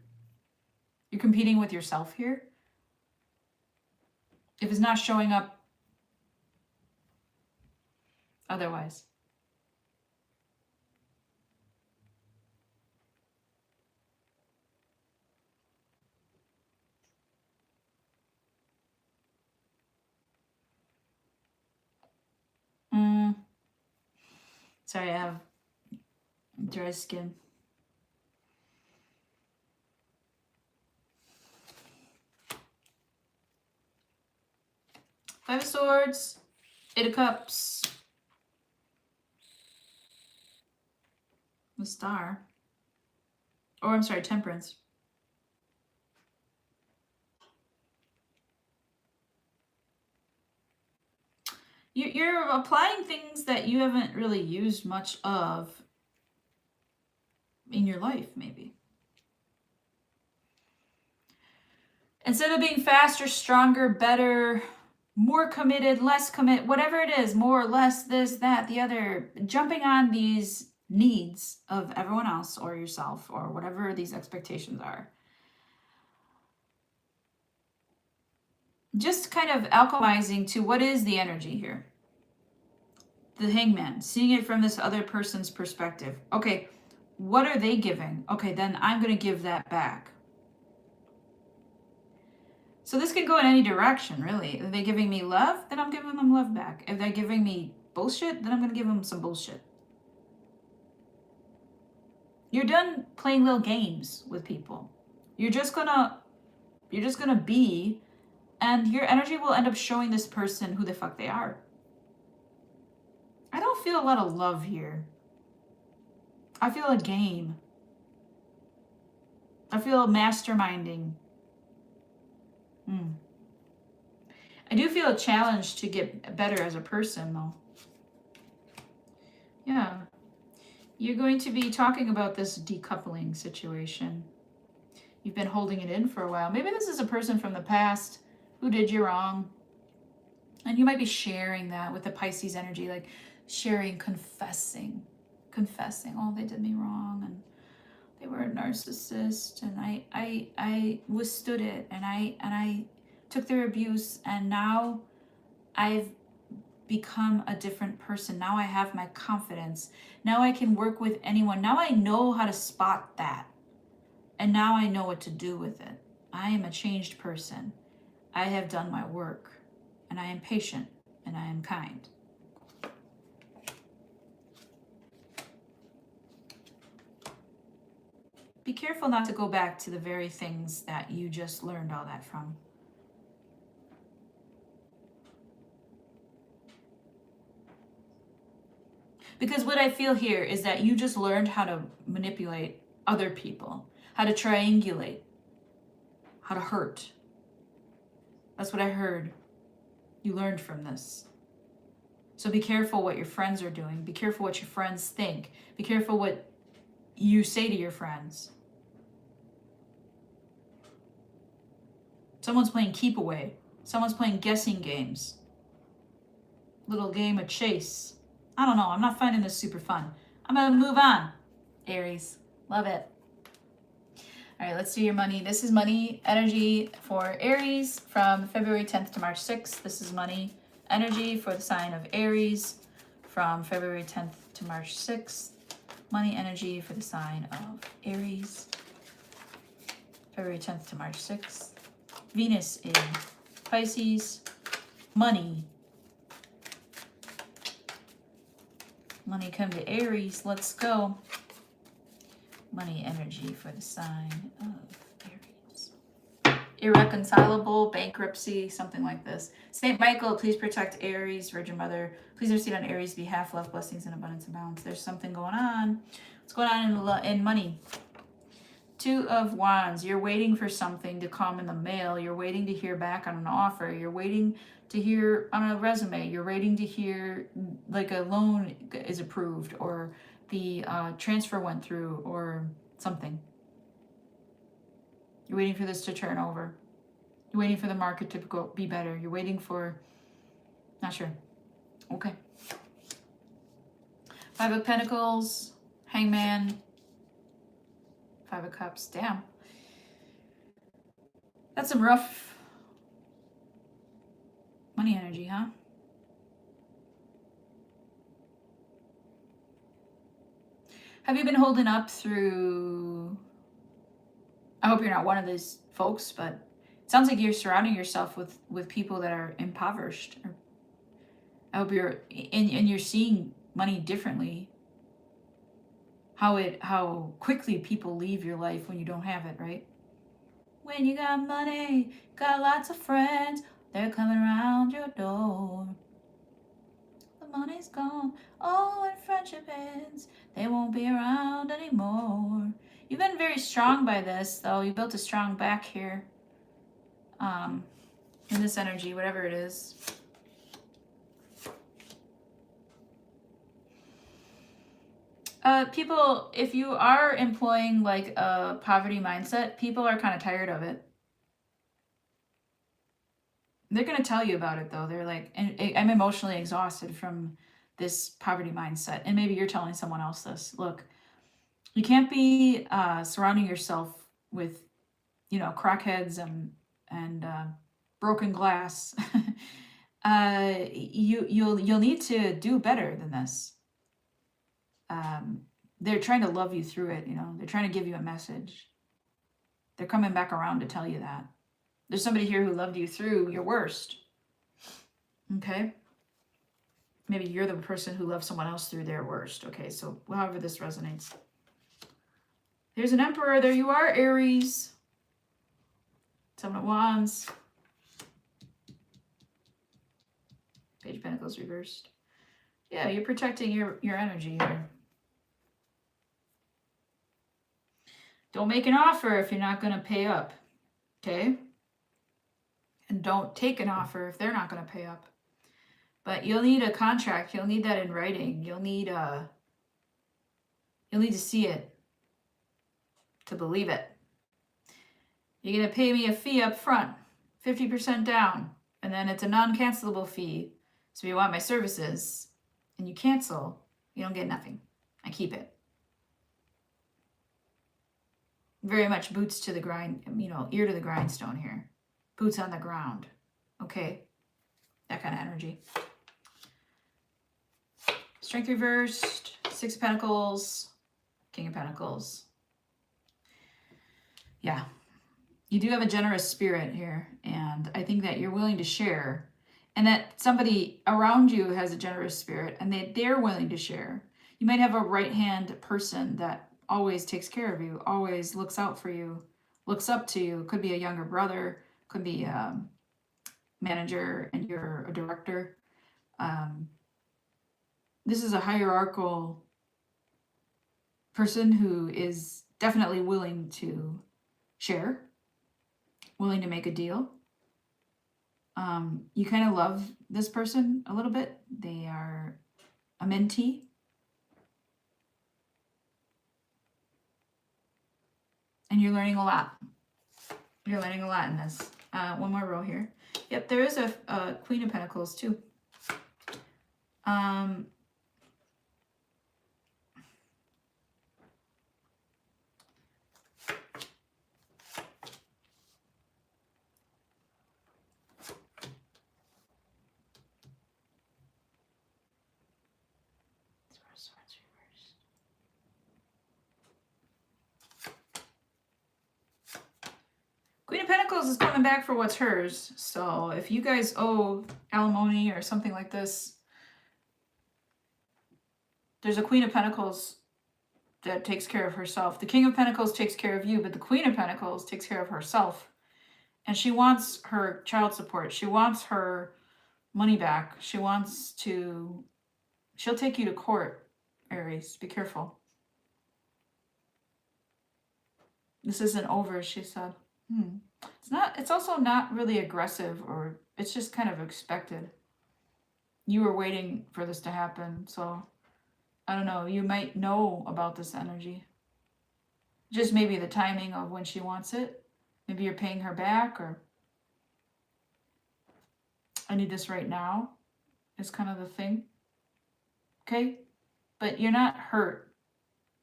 You're competing with yourself here. If it's not showing up otherwise. Sorry, I have dry skin. Five of Swords, 8 of Cups, the Star. Or I'm sorry, Temperance. You're applying things that you haven't really used much of in your life, maybe. Instead of being faster, stronger, better, more committed, less commit, whatever it is, more or less, this, that, the other, jumping on these needs of everyone else or yourself or whatever these expectations are. Just kind of alchemizing to what is the energy here. The Hangman, seeing it from this other person's perspective. Okay, what are they giving? Okay, then I'm going to give that back. So this can go in any direction, really. If they're giving me love, then I'm giving them love back. If they're giving me bullshit, then I'm going to give them some bullshit. You're done playing little games with people. You're just gonna be, and your energy will end up showing this person who the fuck they are. I don't feel a lot of love here. I feel a game. I feel masterminding. I do feel a challenge to get better as a person, though. Yeah. You're going to be talking about this decoupling situation. You've been holding it in for a while. Maybe this is a person from the past who did you wrong. And you might be sharing that with the Pisces energy, like sharing, confessing. Oh, they did me wrong, and they were a narcissist, and I withstood it, and I took their abuse, and now I've become a different person. Now I have my confidence. Now I can work with anyone. Now I know how to spot that. And now I know what to do with it. I am a changed person. I have done my work, and I am patient, and I am kind. Be careful not to go back to the very things that you just learned all that from. Because what I feel here is that you just learned how to manipulate other people, how to triangulate. how to hurt. That's what I heard. You learned from this. So be careful what your friends are doing. Be careful what your friends think. Be careful what you say to your friends. Someone's playing keep away. Someone's playing guessing games. Little game of chase. I don't know. I'm not finding this super fun. I'm going to move on. Aries. Love it. All right, let's do your money. This is money energy for Aries from February 10th to March 6th. This is money energy for the sign of Aries from February 10th to March 6th. Money energy for the sign of Aries, February 10th to March 6th. Venus in Pisces. Money. Money come to Aries. Let's go. Money energy for the sign of Aries. Irreconcilable, bankruptcy, something like this. Saint Michael, please protect Aries. Virgin Mother, please intercede on Aries' behalf. Love, blessings, and abundance and balance. There's something going on. What's going on in money? Two of Wands. You're waiting for something to come in the mail. You're waiting to hear back on an offer. You're waiting to hear on a resume. You're waiting to hear like a loan is approved, or the transfer went through, or something. You're waiting for this to turn over. You're waiting for the market to be better. You're waiting for, not sure. Okay. Five of Pentacles, Hangman, Five of Cups. Damn. That's some rough money energy, huh? Have you been holding up through... I hope you're not one of these folks, but it sounds like you're surrounding yourself with people that are impoverished. Or I hope you're... And you're seeing money differently. How quickly people leave your life when you don't have it, right? When you got money, got lots of friends, they're coming around your door. The money's gone, oh, and friendship ends, they won't be around anymore. You've been very strong by this, though. You built a strong back here. In this energy, whatever it is. People, if you are employing like a poverty mindset, people are kind of tired of it. They're going to tell you about it, though. They're like, I'm emotionally exhausted from this poverty mindset. And maybe you're telling someone else this. Look, you can't be surrounding yourself with, crackheads and broken glass. You'll need to do better than this. They're trying to love you through it, They're trying to give you a message. They're coming back around to tell you that. There's somebody here who loved you through your worst. Okay? Maybe you're the person who loved someone else through their worst. Okay, so however this resonates. There's an Emperor. There you are, Aries. Seven of Wands. Page of Pentacles reversed. Yeah, you're protecting your energy here. Don't make an offer if you're not going to pay up. Okay? And don't take an offer if they're not going to pay up. But you'll need a contract. You'll need that in writing. You'll need to see it to believe it. You're going to pay me a fee up front, 50% down, and then it's a non-cancelable fee. So if you want my services and you cancel, you don't get nothing. I keep it. Very much boots to the grind, ear to the grindstone here. Boots on the ground. Okay? That kind of energy. Strength reversed. Six of Pentacles. King of Pentacles. Yeah. You do have a generous spirit here. And I think that you're willing to share. And that somebody around you has a generous spirit. And they're willing to share. You might have a right-hand person that always takes care of you, always looks out for you, looks up to you. Could be a younger brother, could be a manager and you're a director. This is a hierarchical person who is definitely willing to share, willing to make a deal. You kind of love this person a little bit. They are a mentee. And you're learning a lot. You're learning a lot in this. One more row here. Yep, there is a Queen of Pentacles too. Queen of Pentacles is coming back for what's hers. So if you guys owe alimony or something like this, there's a Queen of Pentacles that takes care of herself. The King of Pentacles takes care of you, but the Queen of Pentacles takes care of herself. And she wants her child support. She wants her money back. She'll take you to court, Aries. Be careful. This isn't over, she said. It's also not really aggressive, or it's just kind of expected. You were waiting for this to happen, so I don't know. You might know about this energy. Just maybe the timing of when she wants it. Maybe you're paying her back, or I need this right now is kind of the thing. Okay? But you're not hurt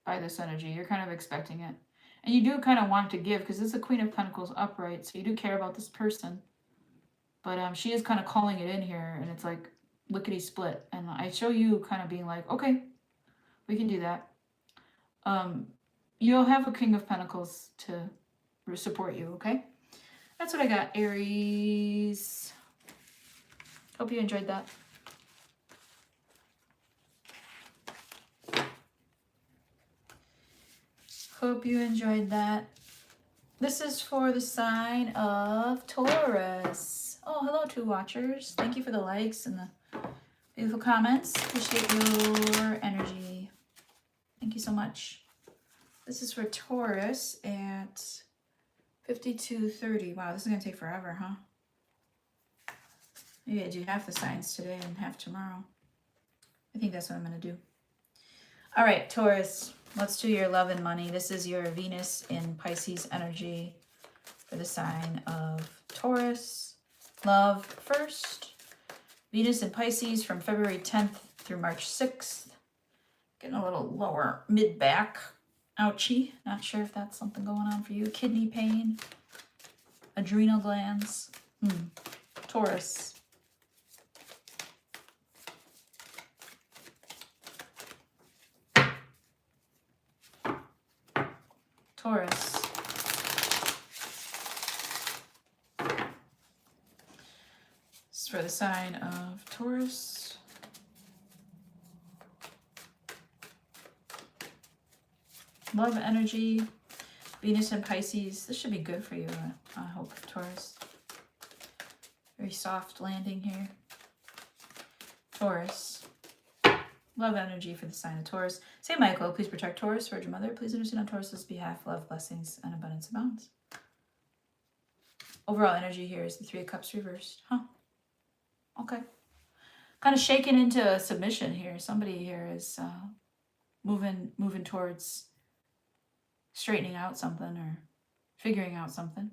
by this energy. You're kind of expecting it. And you do kind of want to give, because this is a Queen of Pentacles upright, so you do care about this person. But she is kind of calling it in here, and it's like lickety split. And I show you kind of being like, okay, we can do that. You'll have a King of Pentacles to support you, okay? That's what I got, Aries. Hope you enjoyed that. Hope you enjoyed that. This is for the sign of Taurus. Oh, hello, 2 watchers. Thank you for the likes and the beautiful comments. Appreciate your energy. Thank you so much. This is for Taurus at 52:30. Wow, this is going to take forever, huh? Maybe I do half the signs today and half tomorrow. I think that's what I'm going to do. All right, Taurus. Let's do your love and money. This is your Venus in Pisces energy for the sign of Taurus. Love first. Venus in Pisces from February 10th through March 6th. Getting a little lower mid-back. Ouchie. Not sure if that's something going on for you. Kidney pain. Adrenal glands. Taurus. Taurus. This is for the sign of Taurus. Love energy. Venus and Pisces. This should be good for you, I hope, Taurus. Very soft landing here. Taurus. Love energy for the sign of Taurus. Saint Michael, please protect Taurus. Virgin Mother, please intercede on Taurus's behalf. Love, blessings, and abundance abounds. Overall energy here is the 3 of Cups reversed. Huh. Okay. Kind of shaken into submission here. Somebody here is moving towards straightening out something or figuring out something.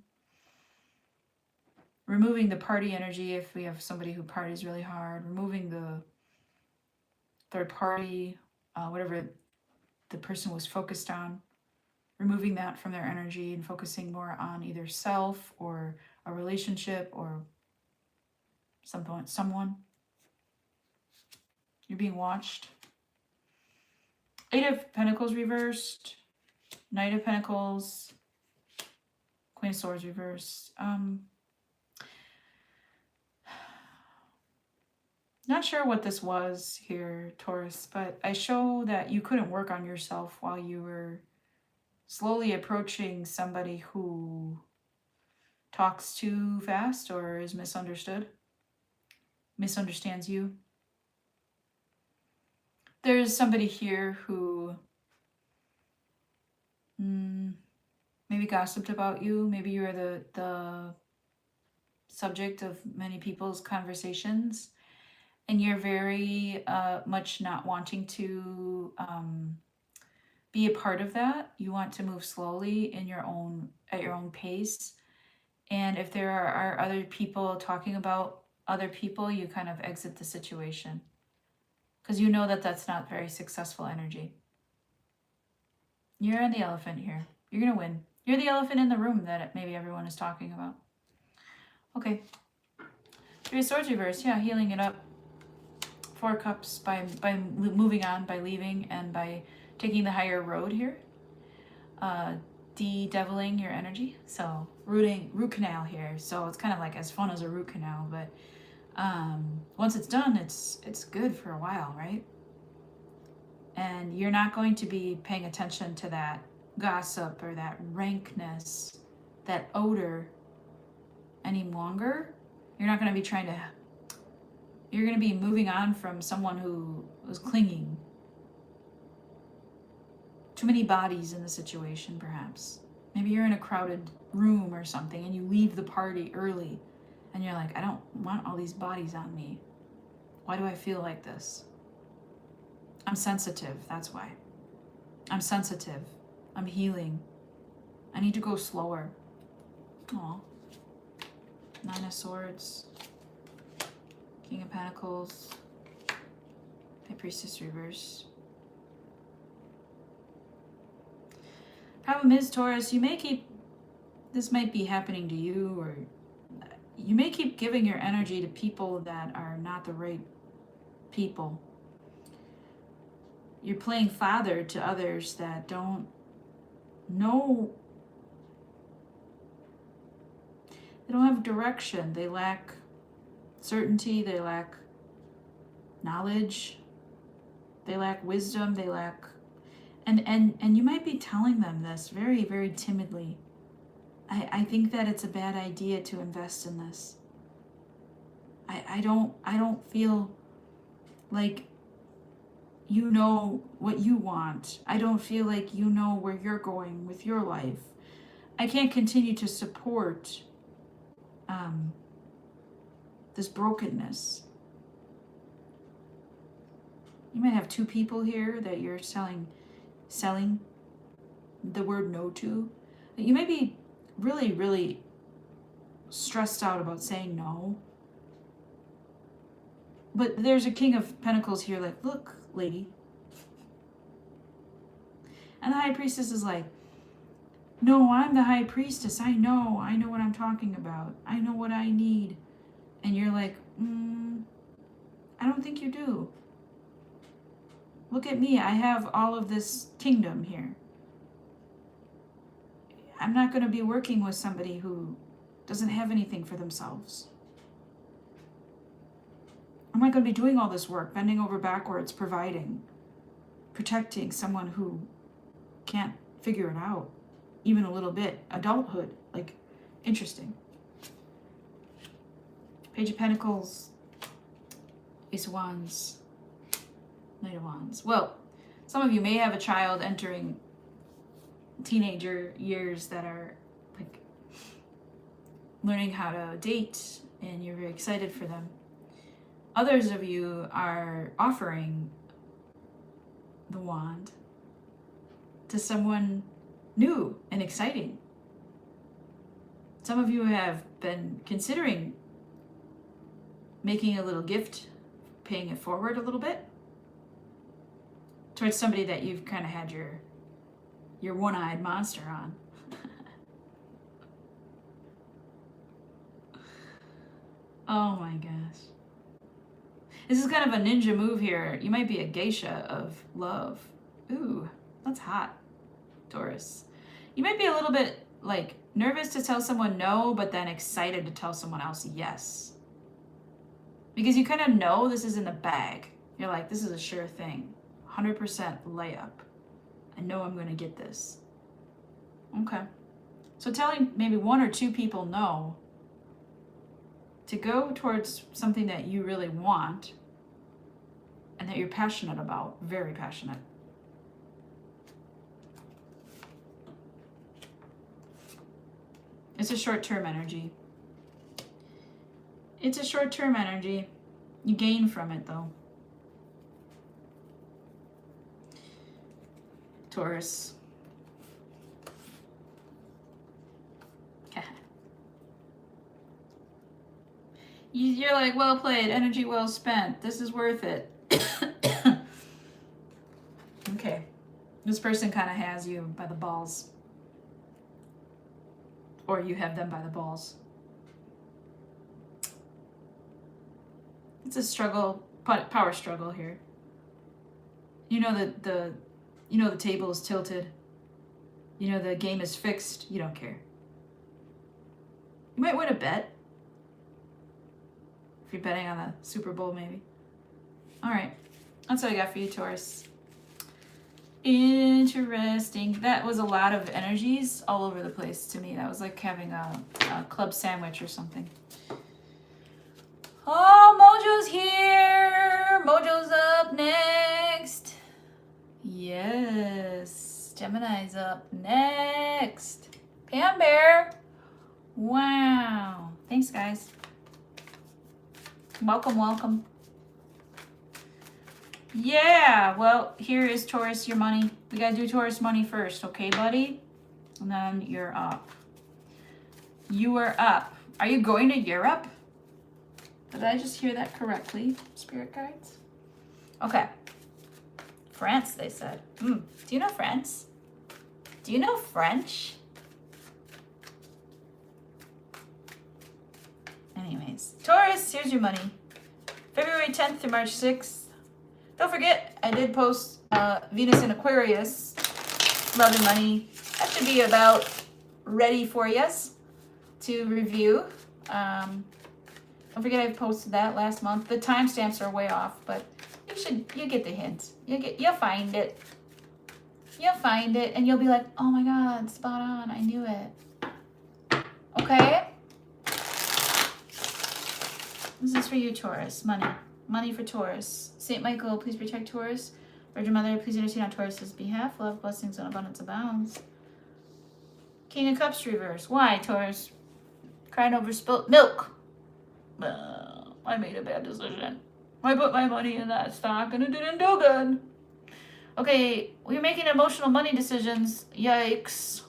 Removing the party energy if we have somebody who parties really hard. Removing the third party, whatever the person was focused on, removing that from their energy and focusing more on either self or a relationship or someone. You're being watched. 8 of Pentacles reversed, Knight of Pentacles, Queen of Swords reversed. Not sure what this was here, Taurus, but I show that you couldn't work on yourself while you were slowly approaching somebody who talks too fast or is misunderstood, misunderstands you. There's somebody here who maybe maybe gossiped about you. Maybe you're the subject of many people's conversations, and you're very much not wanting to be a part of that. You want to move slowly in your own at your own pace. And if there are other people talking about other people, you kind of exit the situation because you know that that's not very successful energy. You're the elephant here. You're gonna win. You're the elephant in the room that maybe everyone is talking about. Okay. Three of Swords reversed. Yeah, healing it up. Four of Cups by moving on, by leaving, and by taking the higher road here. De-deviling your energy. So root canal here. So it's kind of like as fun as a root canal, but once it's done, it's good for a while, right? And you're not going to be paying attention to that gossip or that rankness, that odor any longer. You're not going to be trying to, you're going to be moving on from someone who was clinging. Too many bodies in the situation, perhaps. Maybe you're in a crowded room or something and you leave the party early and you're like, I don't want all these bodies on me. Why do I feel like this? I'm sensitive, that's why. I'm sensitive. I'm healing. I need to go slower. Aw. Nine of Swords. King of Pentacles. High Priestess reverse. Problem is, Taurus, you may keep, this might be happening to you, or you may keep giving your energy to people that are not the right people. You're playing father to others that don't know, they don't have direction. They lack certainty, they lack knowledge, they lack wisdom, they lack, and you might be telling them this very, very timidly. I think that it's a bad idea to invest in this. I don't feel like you know what you want. I don't feel like you know where you're going with your life. I can't continue to support this brokenness. You might have two people here that you're selling the word no to. You may be really, really stressed out about saying no. But there's a King of Pentacles here like, look, lady. And the High Priestess is like, no, I'm the High Priestess. I know what I'm talking about. I know what I need. And you're like, I don't think you do. Look at me. I have all of this kingdom here. I'm not going to be working with somebody who doesn't have anything for themselves. I'm not going to be doing all this work, bending over backwards, providing, protecting someone who can't figure it out, even a little bit. Adulthood, like, interesting. Page of Pentacles, Ace of Wands, Knight of Wands. Well, some of you may have a child entering teenager years that are like learning how to date, and you're very excited for them. Others of you are offering the wand to someone new and exciting. Some of you have been considering making a little gift, paying it forward a little bit towards somebody that you've kind of had your one-eyed monster on. Oh my gosh. This is kind of a ninja move here. You might be a geisha of love. Ooh, that's hot, Taurus. You might be a little bit like nervous to tell someone no, but then excited to tell someone else yes. Because you kind of know this is in the bag. You're like, this is a sure thing. 100% layup. I know I'm going to get this. Okay. So telling maybe one or two people no to go towards something that you really want and that you're passionate about, very passionate. It's a short-term energy. It's a short-term energy. You gain from it, though. Taurus. You're like, well played, energy well spent. This is worth it. Okay. This person kind of has you by the balls. Or you have them by the balls. It's a struggle, power struggle here. You know that the table is tilted. You know the game is fixed. You don't care. You might win a bet. If you're betting on the Super Bowl, maybe. All right. That's what I got for you, Taurus. Interesting. That was a lot of energies all over the place to me. That was like having a club sandwich or something. Oh, Mojo's here. Mojo's up next. Yes. Gemini's up next. Pam Bear. Wow. Thanks, guys. Welcome, welcome. Yeah, well, here is Taurus, your money. We gotta do Taurus money first, okay, buddy? And then you're up. You are up. Are you going to Europe? Did I just hear that correctly, spirit guides? Okay. France, they said. Do you know France? Do you know French? Anyways, Taurus, here's your money. February 10th through March 6th. Don't forget, I did post Venus in Aquarius, love and money. That should be about ready for us to review. Don't forget I posted that last month. The timestamps are way off, but you get the hint. You'll find it. You'll find it, and you'll be like, oh my God, spot on, I knew it. Okay? This is for you, Taurus. Money. Money for Taurus. Saint Michael, please protect Taurus. Virgin Mother, please intercede on Taurus's behalf. Love, blessings, and abundance abounds. King of Cups reverse. Why, Taurus? Crying over spilt milk. I made a bad decision. I put my money in that stock and it didn't do good. Okay, we're making emotional money decisions. Yikes.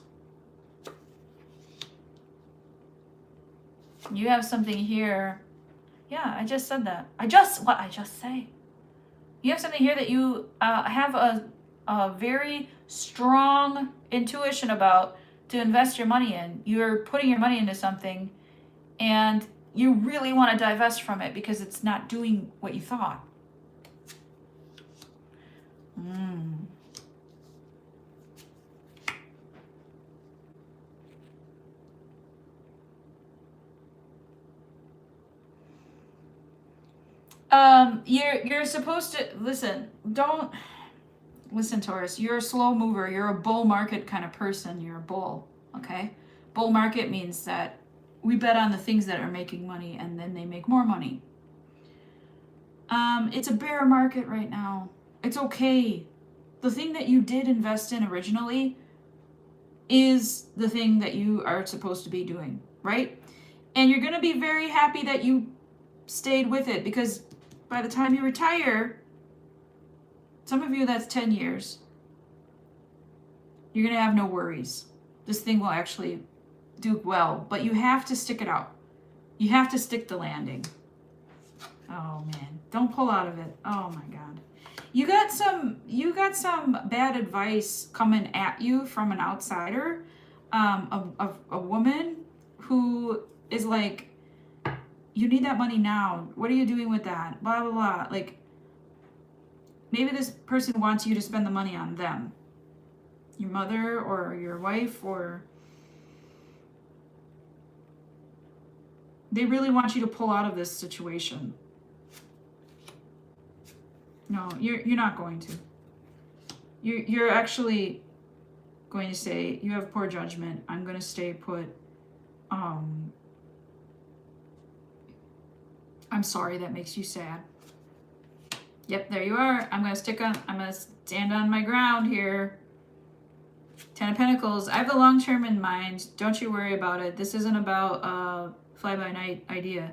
You have something here. Yeah, I just said that. What I just say? You have something here that you have a very strong intuition about to invest your money in. You're putting your money into something and you really want to divest from it because it's not doing what you thought. You're supposed to listen. Don't listen, Taurus. You're a slow mover. You're a bull market kind of person. You're a bull. Okay, bull market means that we bet on the things that are making money, and then they make more money. It's a bear market right now. It's okay. The thing that you did invest in originally is the thing that you are supposed to be doing, right? And you're gonna be very happy that you stayed with it because by the time you retire, some of you that's 10 years, you're going to have no worries. This thing will actually do well, but you have to stick it out. You have to stick the landing. Oh man, don't pull out of it. Oh my God. You got some bad advice coming at you from an outsider, a woman who is like, you need that money now. What are you doing with that? Blah, blah, blah. Like, maybe this person wants you to spend the money on them. Your mother or your wife, or they really want you to pull out of this situation. No, you're not going to. You're actually going to say, you have poor judgment. I'm going to stay put. I'm sorry that makes you sad. Yep, there you are. I'm going to stand on my ground here. Ten of Pentacles. I have the long term in mind. Don't you worry about it. This isn't about a fly-by-night idea.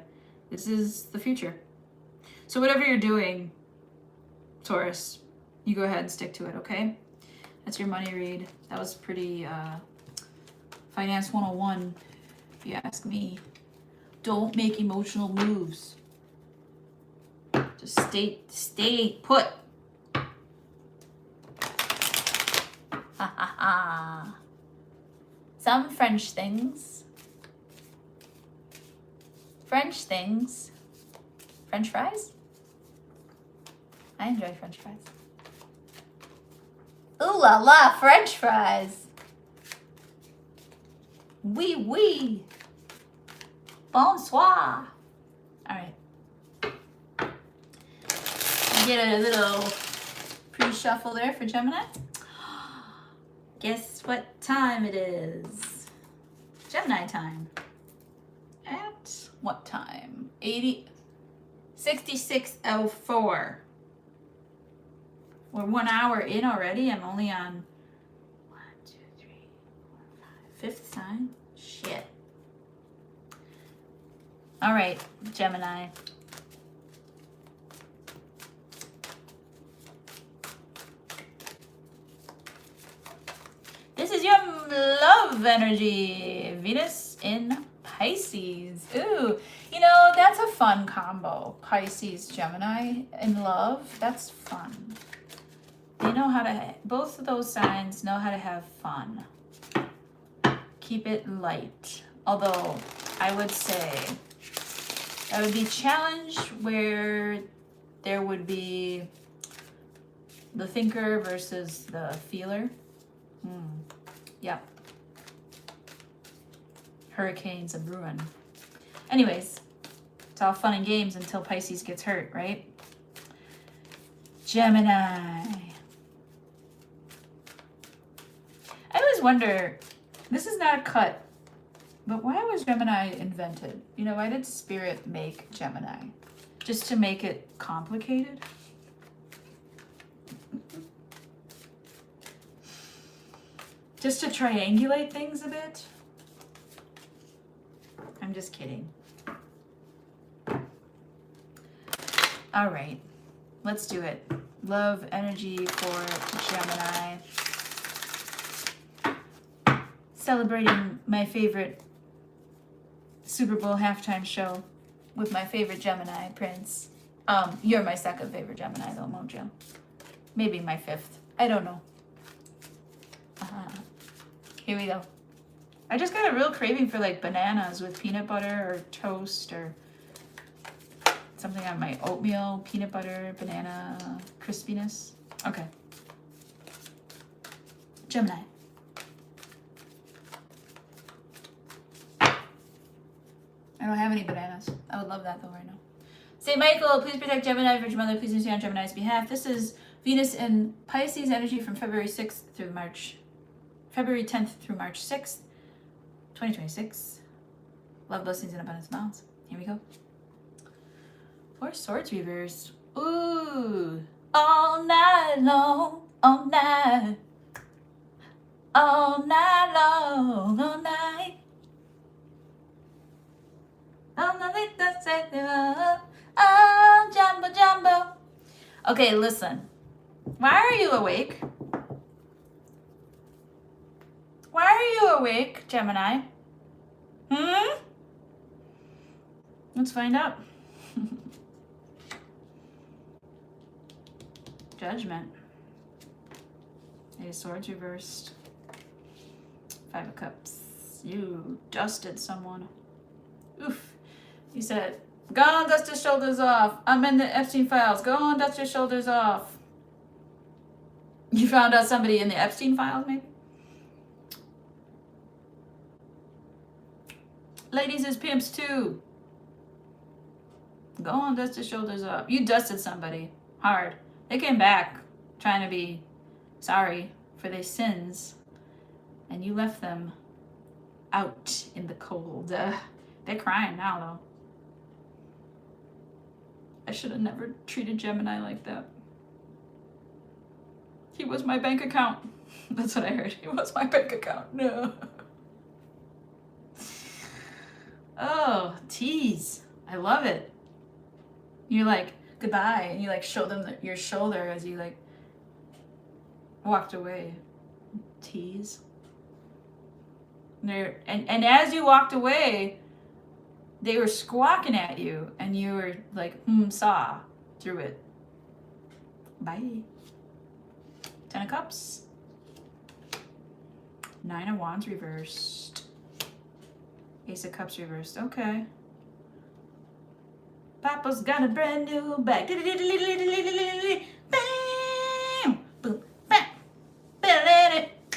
This is the future. So whatever you're doing, Taurus, you go ahead and stick to it, okay? That's your money read. That was pretty Finance 101, if you ask me. Don't make emotional moves. Just stay put. Ha ha ha. Some French things. French things. French fries? I enjoy French fries. Ooh la la, French fries. Oui, oui. Bonsoir. All right. Get a little pre-shuffle there for Gemini. Guess what time it is? Gemini time. At what time? 66:04. We're 1 hour in already. I'm only on 1, 2, 3, 4, 5, 5th sign. Shit. All right, Gemini. This is your love energy. Venus in Pisces. Ooh, you know, that's a fun combo. Pisces, Gemini in love. That's fun. They know how to, both of those signs know how to have fun. Keep it light. Although I would say that would be challenge where there would be the thinker versus the feeler. Yep. Hurricanes of ruin. Anyways, it's all fun and games until Pisces gets hurt, right? Gemini. I always wonder, this is not a cut, but why was Gemini invented? You know, why did Spirit make Gemini? Just to make it complicated? Just to triangulate things a bit? I'm just kidding. All right, let's do it. Love energy for Gemini. Celebrating my favorite Super Bowl halftime show with my favorite Gemini, Prince. You're my second favorite Gemini though, Mojo. Maybe my fifth. I don't know. Here we go. I just got a real craving for like bananas with peanut butter or toast or something on my oatmeal, peanut butter, banana, crispiness. Okay. Gemini. I don't have any bananas. I would love that though right now. St. Michael, please protect Gemini. Virgin Mother, please intercede on Gemini's behalf. This is Venus in Pisces energy from February 6th through February 10th through March 6th, 2026. Love, blessings, and abundance smiles. Here we go. 4 Swords reversed. Ooh. All night long, all night. All night long, all night. All night, oh, jumbo, jumbo. Okay, listen. Why are you awake? Why are you awake, Gemini? Let's find out. Judgment. 8 of Swords reversed. 5 of Cups. You dusted someone. Oof. You said, go on, dust your shoulders off. I'm in the Epstein files. Go on, dust your shoulders off. You found out somebody in the Epstein files, maybe? Ladies is pimps too. Go on, dust your shoulders off. You dusted somebody hard. They came back trying to be sorry for their sins. And you left them out in the cold. They're crying now, though. I should have never treated Gemini like that. He was my bank account. That's what I heard. He was my bank account. No. Oh, tease. I love it. You're like, goodbye. And you like show them your shoulder as you like walked away. Tease. And as you walked away, they were squawking at you and you were like, saw through it. Bye. 10 of Cups. 9 of Wands reversed. Ace of Cups reversed. Okay. Papa's got a brand new bag. Bam! Boom! Bam!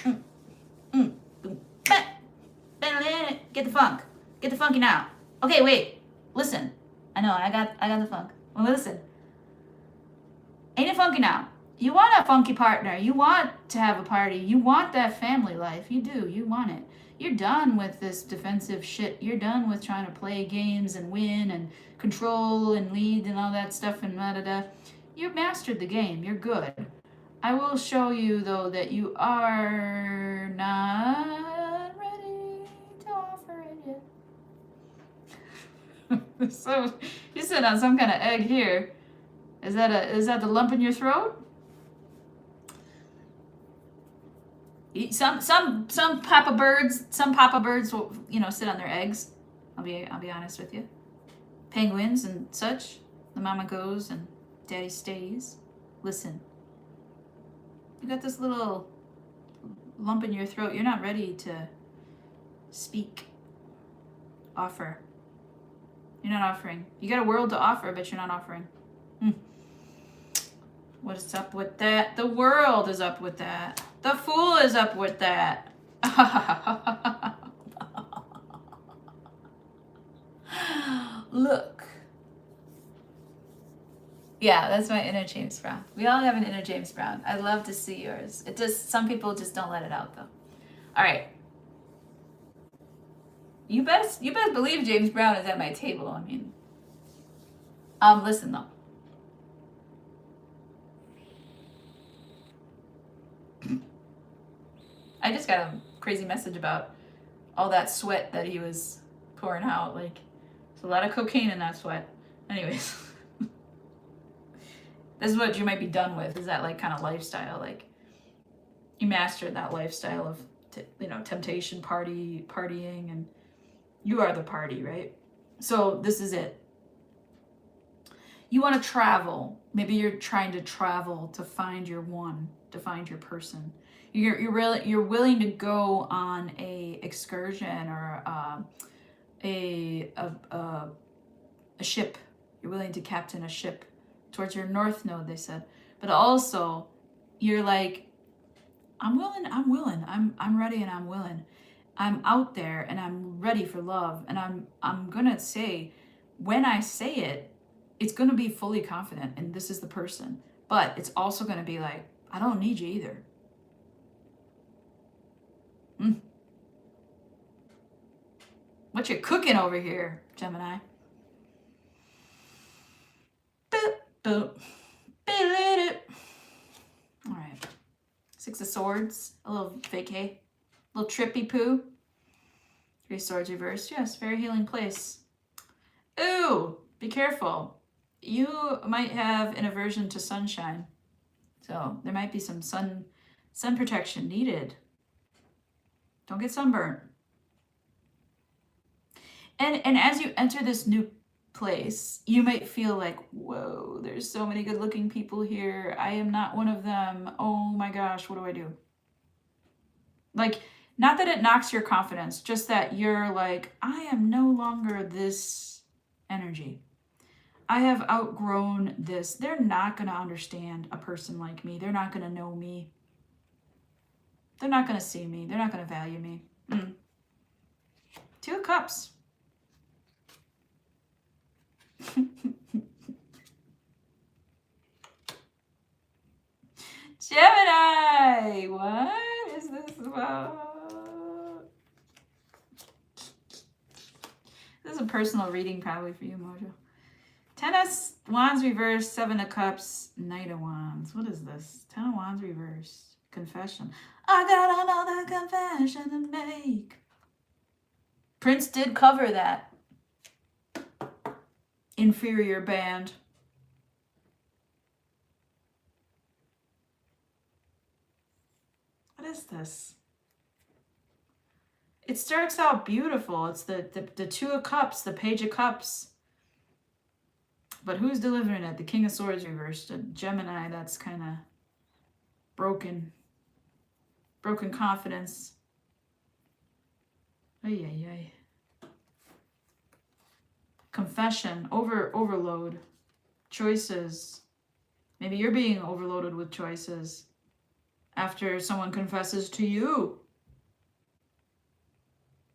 Boom! Bam! Get the funk. Get the funky now. Okay, wait. Listen. I know. I got the funk. Well, listen. Ain't it funky now? You want a funky partner. You want to have a party. You want that family life. You do. You want it. You're done with this defensive shit. You're done with trying to play games and win and control and lead and all that stuff and da-da-da. You've mastered the game. You're good. I will show you, though, that you are not ready to offer it yet. So, you sit on some kind of egg here. Is that the lump in your throat? Some papa birds will, sit on their eggs. I'll be honest with you. Penguins and such. The mama goes and daddy stays. Listen. You got this little lump in your throat. You're not ready to speak. Offer. You're not offering. You got a world to offer, but you're not offering. What is up with that? The world is up with that. The Fool is up with that. Look. Yeah, that's my inner James Brown. We all have an inner James Brown. I'd love to see yours. Some people just don't let it out though. All right. You best believe James Brown is at my table. I mean, listen though. I just got a crazy message about all that sweat that he was pouring out. Like, there's a lot of cocaine in that sweat. Anyways, this is what you might be done with, is that like kind of lifestyle. Like, you mastered that lifestyle of, temptation, partying, and you are the party, right? So this is it. You want to travel. Maybe you're trying to travel to find your one, to find your person. You're willing to go on a excursion or a ship. You're willing to captain a ship towards your north node, they said. But also, you're like, I'm willing, I'm ready and I'm willing. I'm out there and I'm ready for love. And I'm gonna say, when I say it, it's gonna be fully confident and this is the person. But it's also gonna be like, I don't need you either. What you cooking over here, Gemini? All right. 6 of Swords, a little vacay, a little trippy poo. 3 of Swords reversed. Yes, very healing place. Ooh, be careful. You might have an aversion to sunshine. So there might be some sun protection needed. Don't get sunburned. And as you enter this new place, you might feel like, whoa, there's so many good looking people here. I am not one of them. Oh my gosh, what do I do? Like, not that it knocks your confidence, just that you're like, I am no longer this energy. I have outgrown this. They're not going to understand a person like me. They're not going to know me. They're not going to see me. They're not going to value me. 2 of Cups. Gemini! What is this about? This is a personal reading probably for you, Mojo. 10 Wands reversed, 7 of Cups, Knight of Wands. What is this? 10 of Wands reversed. Confession. I got another confession to make. Prince did cover that. Inferior band. What is this? It starts out beautiful. It's the 2 of Cups, the Page of Cups. But who's delivering it? The King of Swords reversed. A Gemini that's kind of broken. Broken confidence. Ay, ay, ay. Confession. Overload. Choices. Maybe you're being overloaded with choices after someone confesses to you.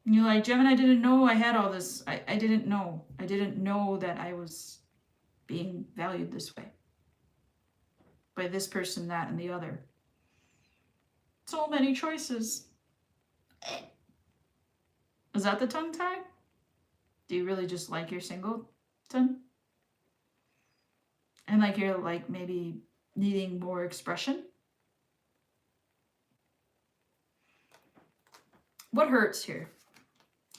And you're like, Gemini, I didn't know I had all this. I didn't know. I didn't know that I was being valued this way. By this person, that, and the other. So many choices. Is that the tongue tie? Do you really just like your singleton? And like you're like maybe needing more expression? What hurts here?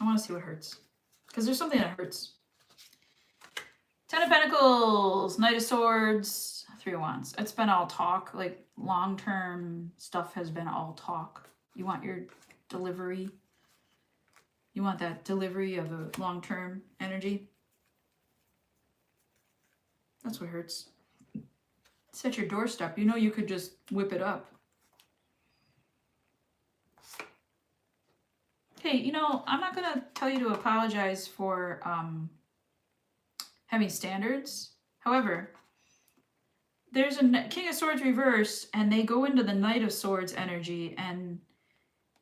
I want to see what hurts. Because there's something that hurts. 10 of Pentacles, Knight of Swords, 3 of Wands. It's been all talk. Like long-term stuff has been all talk. You want your delivery. You want that delivery of a long-term energy. That's what hurts. It's at your doorstep. You know you could just whip it up. Hey, you know, I'm not going to tell you to apologize for having standards. However, there's a King of Swords reversed, and they go into the Knight of Swords energy, and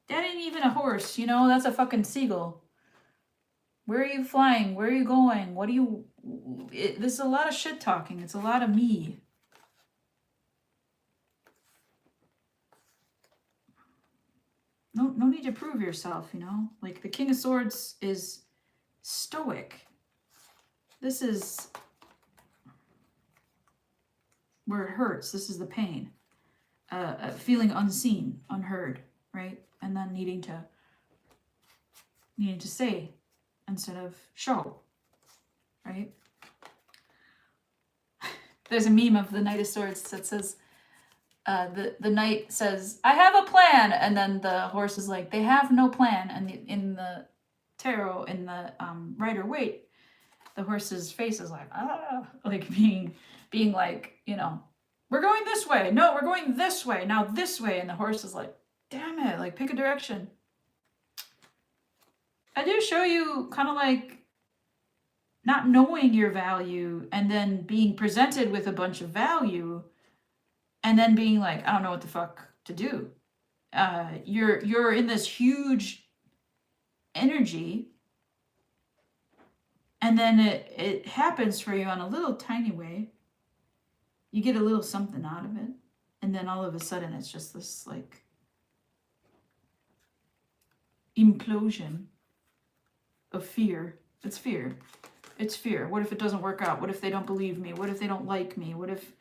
that ain't even a horse, you know? That's a fucking seagull. Where are you flying? Where are you going? What do you... This is a lot of shit talking. It's a lot of me. No need to prove yourself, you know? Like, the King of Swords is stoic. This is where it hurts. This is the pain. Feeling unseen, unheard, right? And then needing to say instead of show, right? There's a meme of the Knight of Swords that says, the knight says, I have a plan, and then the horse is like, they have no plan. And in the tarot, in the Rider-Waite, the horse's face is like, like being like, you know, we're going this way. No, we're going this way. Now this way. And the horse is like, damn it, like pick a direction. I do show you kind of like not knowing your value and then being presented with a bunch of value and then being like, I don't know what the fuck to do. You're in this huge energy, and then it happens for you on a little tiny way. You get a little something out of it, and then all of a sudden it's just this like implosion of fear. It's fear. It's fear. What if it doesn't work out? What if they don't believe me? What if they don't like me? What if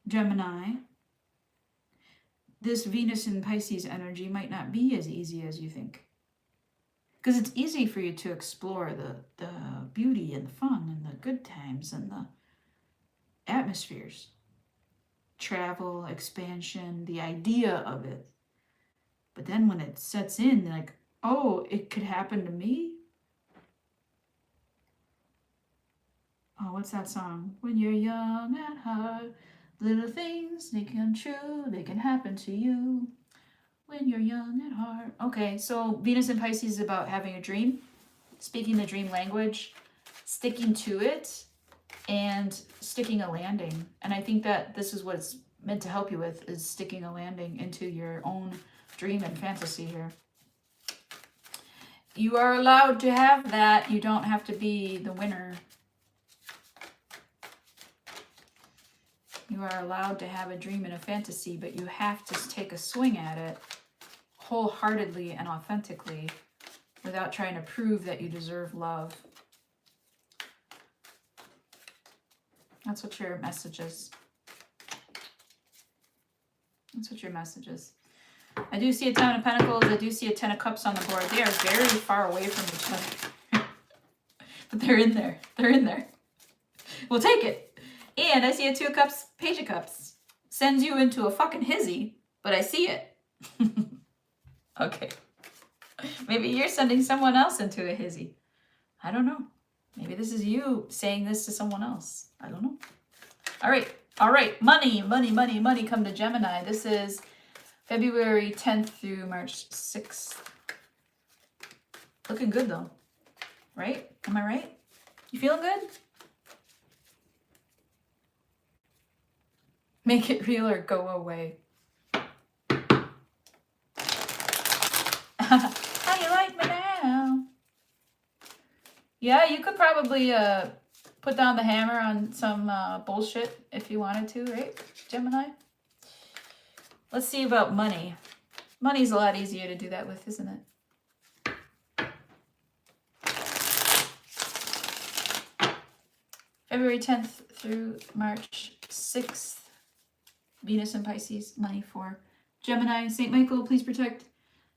Gemini, this Venus in Pisces energy might not be as easy as you think. Because it's easy for you to explore the beauty and the fun and the good times and the atmospheres. Travel, expansion, the idea of it. But then when it sets in, like, oh, it could happen to me? Oh, what's that song? When you're young at heart, little things, they come true, they can happen to you. When you're young at heart. Okay, so Venus in Pisces is about having a dream, speaking the dream language, sticking to it, and sticking a landing. And I think that this is what it's meant to help you with, is sticking a landing into your own dream and fantasy here. You are allowed to have that. You don't have to be the winner. You are allowed to have a dream and a fantasy, but you have to take a swing at it wholeheartedly and authentically without trying to prove that you deserve love. That's what your message is. That's what your message is. I do see a 10 of Pentacles. I do see a 10 of Cups on the board. They are very far away from each other. But they're in there. They're in there. We'll take it. And I see a 2 of Cups, Page of Cups. Sends you into a fucking hizzy, but I see it. Okay. Maybe you're sending someone else into a hizzy. I don't know. Maybe this is you saying this to someone else. I don't know. All right. All right. Money, money, money, money come to Gemini. This is February 10th through March 6th. Looking good though. Right? Am I right? You feeling good? Make it real or go away. How do you like me now? Yeah, you could probably put down the hammer on some bullshit if you wanted to, right, Gemini? Let's see about money. Money's a lot easier to do that with, isn't it? February 10th through March 6th. Venus and Pisces, money for Gemini. St. Michael, please protect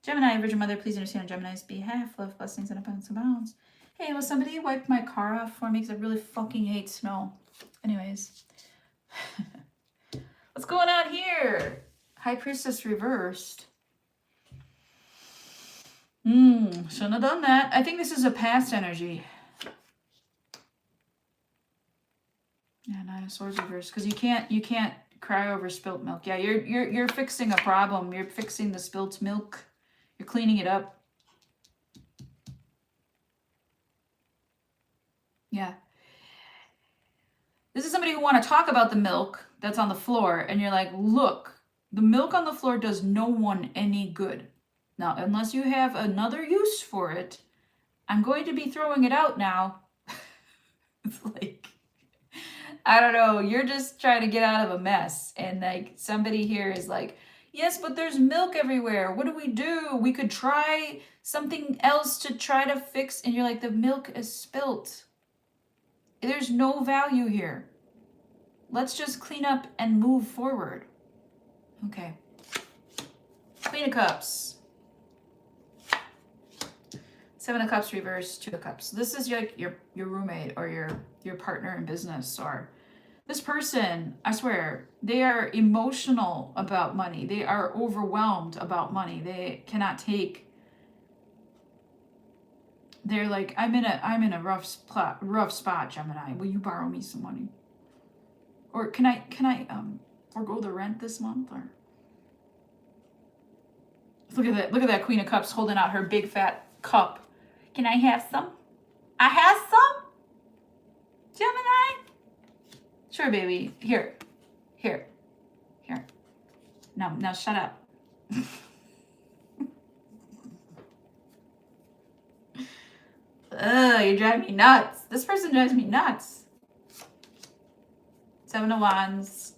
Gemini. Virgin Mother, please understand on Gemini's behalf. Love, blessings, and abundance abounds. Hey, will somebody wipe my car off for me? Because I really fucking hate snow. Anyways. What's going on here? High Priestess reversed. Shouldn't have done that. I think this is a past energy. Yeah, Nine of Swords reversed. Because you can't cry over spilt milk. Yeah, you're fixing a problem. You're fixing the spilt milk. You're cleaning it up. Yeah. This is somebody who want to talk about the milk that's on the floor, and you're like, look, the milk on the floor does no one any good. Now, unless you have another use for it, I'm going to be throwing it out now. It's like, I don't know, you're just trying to get out of a mess. And like somebody here is like, yes, but there's milk everywhere. What do? We could try something else to try to fix. And you're like, the milk is spilt. There's no value here. Let's just clean up and move forward. Okay. Queen of Cups. 7 of Cups reversed, 2 of Cups. This is like your roommate or your partner in business, or this person, I swear, they are emotional about money. They are overwhelmed about money. They cannot take. They're like, I'm in a rough spot, Gemini. Will you borrow me some money? Or can I forgo the rent this month? Or look at that Queen of Cups holding out her big fat cup. Can I have some? I have some? Gemini? Sure, baby. Here. Now shut up. Ugh, you drive me nuts. This person drives me nuts. 7 of Wands,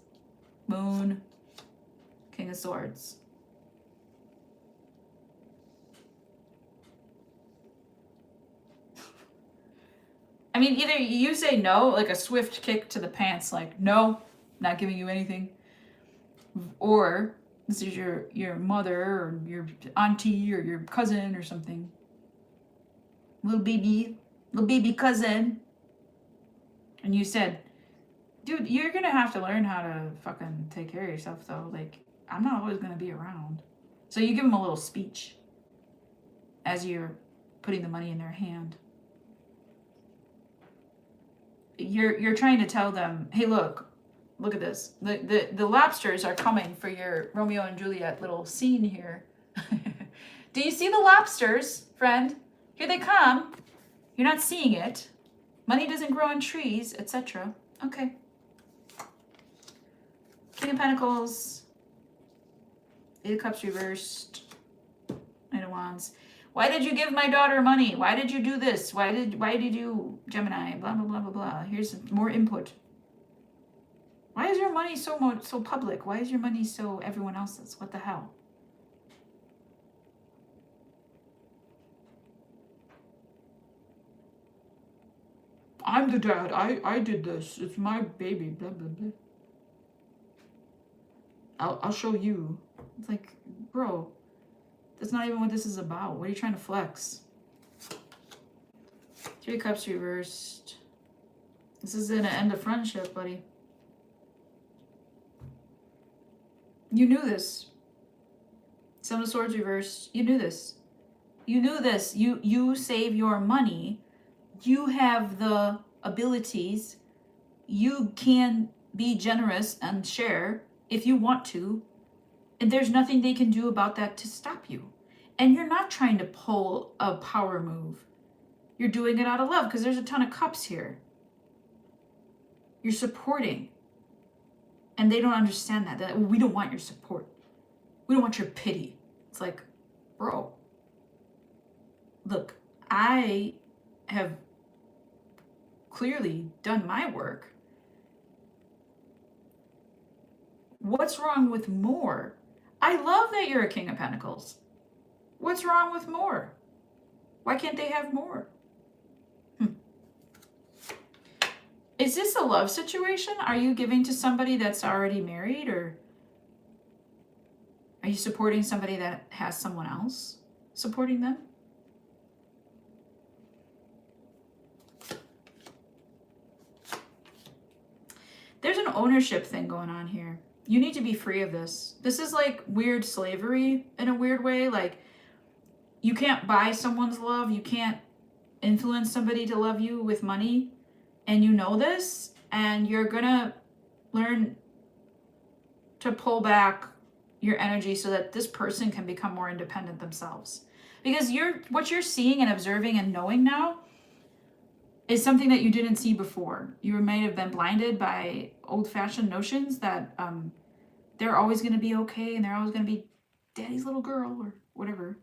Moon, King of Swords. I mean, either you say no, like a swift kick to the pants, like, no, not giving you anything. Or this is your mother or your auntie or your cousin or something. Little baby cousin. And you said, dude, you're going to have to learn how to fucking take care of yourself, though. Like, I'm not always going to be around. So you give them a little speech as you're putting the money in their hand. You're trying to tell them, hey, look at this. The lobsters are coming for your Romeo and Juliet little scene here. Do you see the lobsters, friend? Here they come. You're not seeing it. Money doesn't grow on trees, etc. Okay. King of Pentacles. 8 of Cups reversed. Knight of Wands. Why did you give my daughter money? Why did you do this? Why did you, Gemini? Blah, blah, blah, blah, blah. Here's more input. Why is your money so public? Why is your money so everyone else's? What the hell? I'm the dad. I did this. It's my baby. Blah, blah, blah. I'll show you. It's like, bro, that's not even what this is about. What are you trying to flex? 3 of Cups reversed. This is gonna end a friendship, buddy. You knew this. 7 of Swords reversed. You knew this. You knew this. You save your money. You have the abilities. You can be generous and share if you want to. And there's nothing they can do about that to stop you. And you're not trying to pull a power move. You're doing it out of love because there's a ton of cups here. You're supporting. And they don't understand that we don't want your support. We don't want your pity. It's like, bro, look, I have clearly done my work. What's wrong with more? I love that you're a King of Pentacles. What's wrong with more? Why can't they have more? Is this a love situation? Are you giving to somebody that's already married, or are you supporting somebody that has someone else supporting them? There's an ownership thing going on here. You need to be free of this. This is like weird slavery in a weird way. Like, you can't buy someone's love. You can't influence somebody to love you with money. And you know this, and you're gonna learn to pull back your energy so that this person can become more independent themselves. Because what you're seeing and observing and knowing now is something that you didn't see before. You might have been blinded by old-fashioned notions that they're always going to be okay and they're always going to be daddy's little girl or whatever.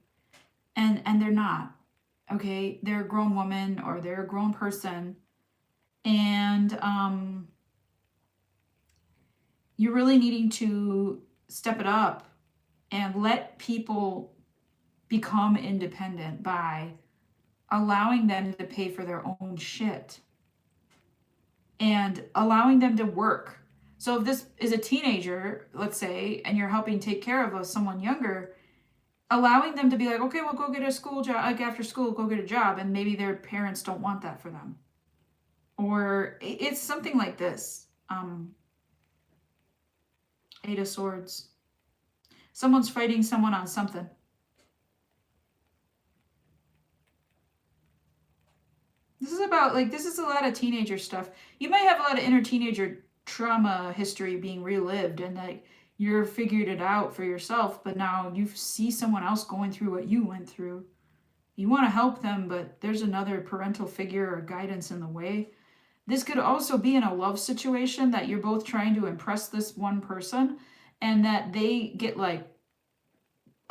And they're not. Okay? They're a grown woman or they're a grown person. And you're really needing to step it up and let people become independent by allowing them to pay for their own shit and allowing them to work. So if this is a teenager, let's say, and you're helping take care of someone younger, allowing them to be like, okay, well, go get a school job, like after school, go get a job. And maybe their parents don't want that for them. Or it's something like this. 8 of Swords. Someone's fighting someone on something. This is about, like, this is a lot of teenager stuff. You might have a lot of inner teenager trauma history being relived and like you're figured it out for yourself, but now you see someone else going through what you went through. You want to help them, but there's another parental figure or guidance in the way. This could also be in a love situation that you're both trying to impress this one person and that they get like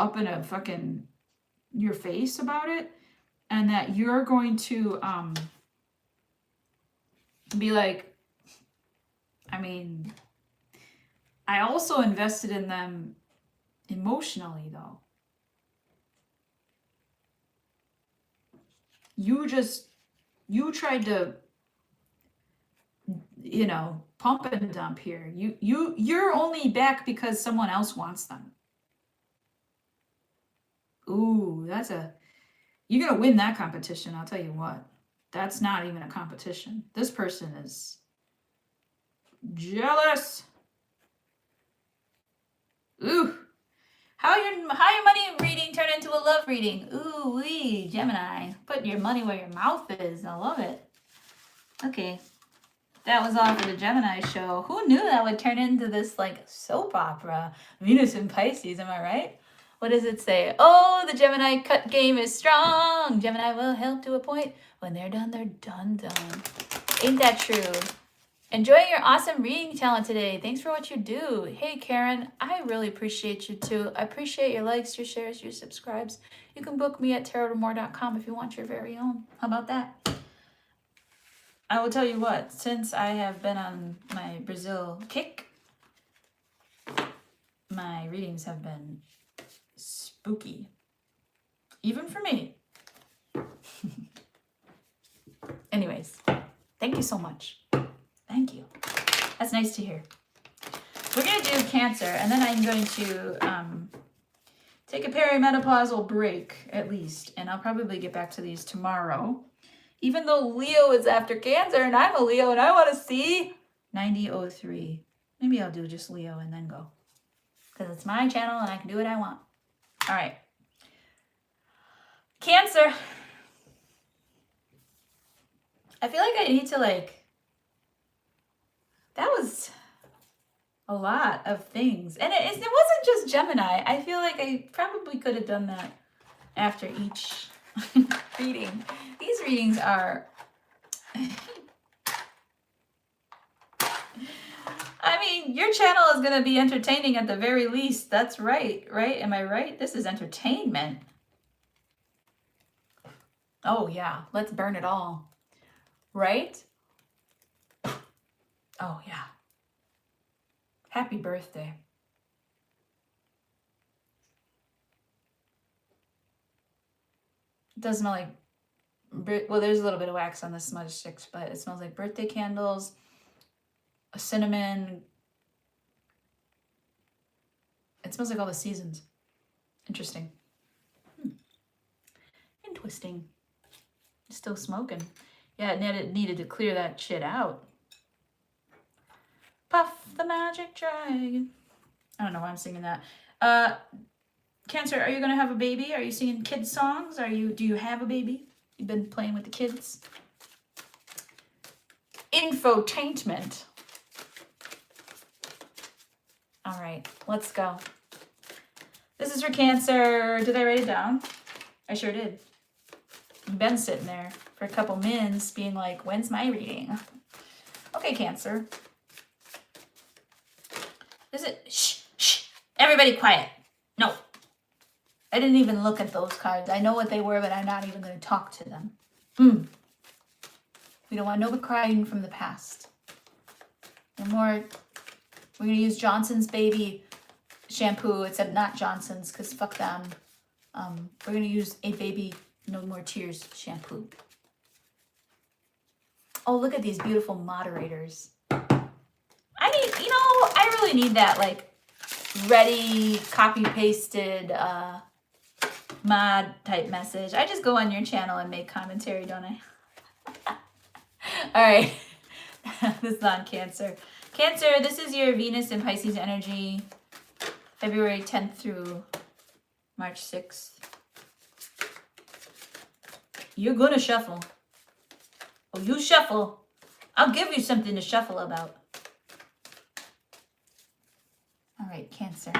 up in a fucking your face about it, and that you're going to be like, I mean, I also invested in them emotionally though. You tried to, you know, pump and dump here. You're only back because someone else wants them. Ooh, you're gonna win that competition, I'll tell you what. That's not even a competition. This person is jealous. Ooh. How your money reading turned into a love reading. Ooh wee, Gemini. Put your money where your mouth is. I love it. Okay. That was all for the Gemini show. Who knew that would turn into this like soap opera? Venus in Pisces, am I right? What does it say? Oh, the Gemini cut game is strong. Gemini will help to a point. When they're done, they're done. Ain't that true? Enjoying your awesome reading talent today. Thanks for what you do. Hey, Karen, I really appreciate you too. I appreciate your likes, your shares, your subscribes. You can book me at tarotmore.com if you want your very own. How about that? I will tell you what, since I have been on my Brazil kick, my readings have been spooky. Even for me. Anyways, Thank you so much. Thank you. That's nice to hear. We're going to do Cancer, and then I'm going to take a perimenopausal break, at least. And I'll probably get back to these tomorrow. Even though Leo is after Cancer, and I'm a Leo, and I want to see 9003. Maybe I'll do just Leo and then go. Because it's my channel, and I can do what I want. All right. Cancer. I feel like I need to, that was a lot of things. And it wasn't just Gemini. I feel like I probably could have done that after each reading. These readings are... I mean, your channel is going to be entertaining at the very least. That's right, right? Am I right? This is entertainment. Oh, yeah. Let's burn it all. Right? Oh, yeah. Happy birthday. It does smell like... Well, there's a little bit of wax on the smudge sticks, but it smells like birthday candles, a cinnamon. It smells like all the seasons. Interesting. Interesting. Still smoking. Yeah, it needed to clear that shit out. Puff the magic dragon. I don't know why I'm singing that. Cancer, are you going to have a baby? Are you singing kids songs? Do you have a baby? You've been playing with the kids? Infotainment. All right, let's go. This is for Cancer. Did I write it down? I sure did. You've been sitting there for a couple minutes being like, when's my reading? Okay, Cancer. Shh. Everybody quiet. No. I didn't even look at those cards. I know what they were, but I'm not even going to talk to them. We don't want no crying from the past. No more. We're going to use Johnson's Baby shampoo, except not Johnson's, because fuck them. We're going to use a Baby No More Tears shampoo. Oh, look at these beautiful moderators. I really need that, ready, copy-pasted mod type message. I just go on your channel and make commentary, don't I? All right. This is on Cancer. Cancer, this is your Venus and Pisces energy, February 10th through March 6th. You're going to shuffle. Oh, you shuffle. I'll give you something to shuffle about. All right, Cancer.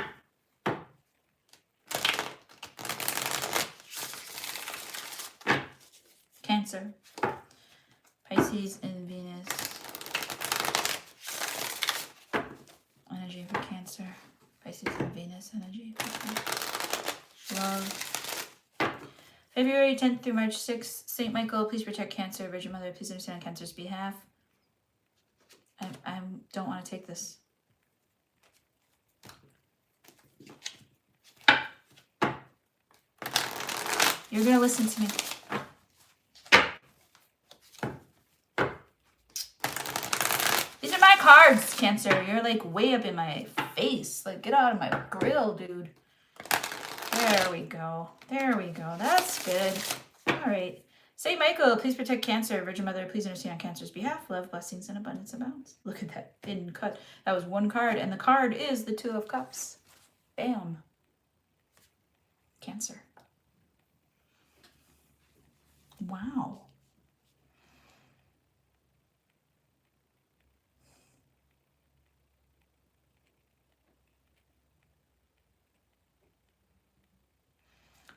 Cancer. Pisces and Venus. Energy for Cancer. Pisces and Venus energy. Love. February 10th through March 6th. St. Michael, please protect Cancer. Virgin Mother, please understand on Cancer's behalf. I don't want to take this. You're going to listen to me. These are my cards, Cancer. You're way up in my face. Get out of my grill, dude. There we go. There we go. That's good. All right. St. Michael, please protect Cancer. Virgin Mother, please understand on Cancer's behalf. Love, blessings, and abundance abounds. Look at that thin cut. That was one card, and the card is the Two of Cups. Bam. Cancer. Wow.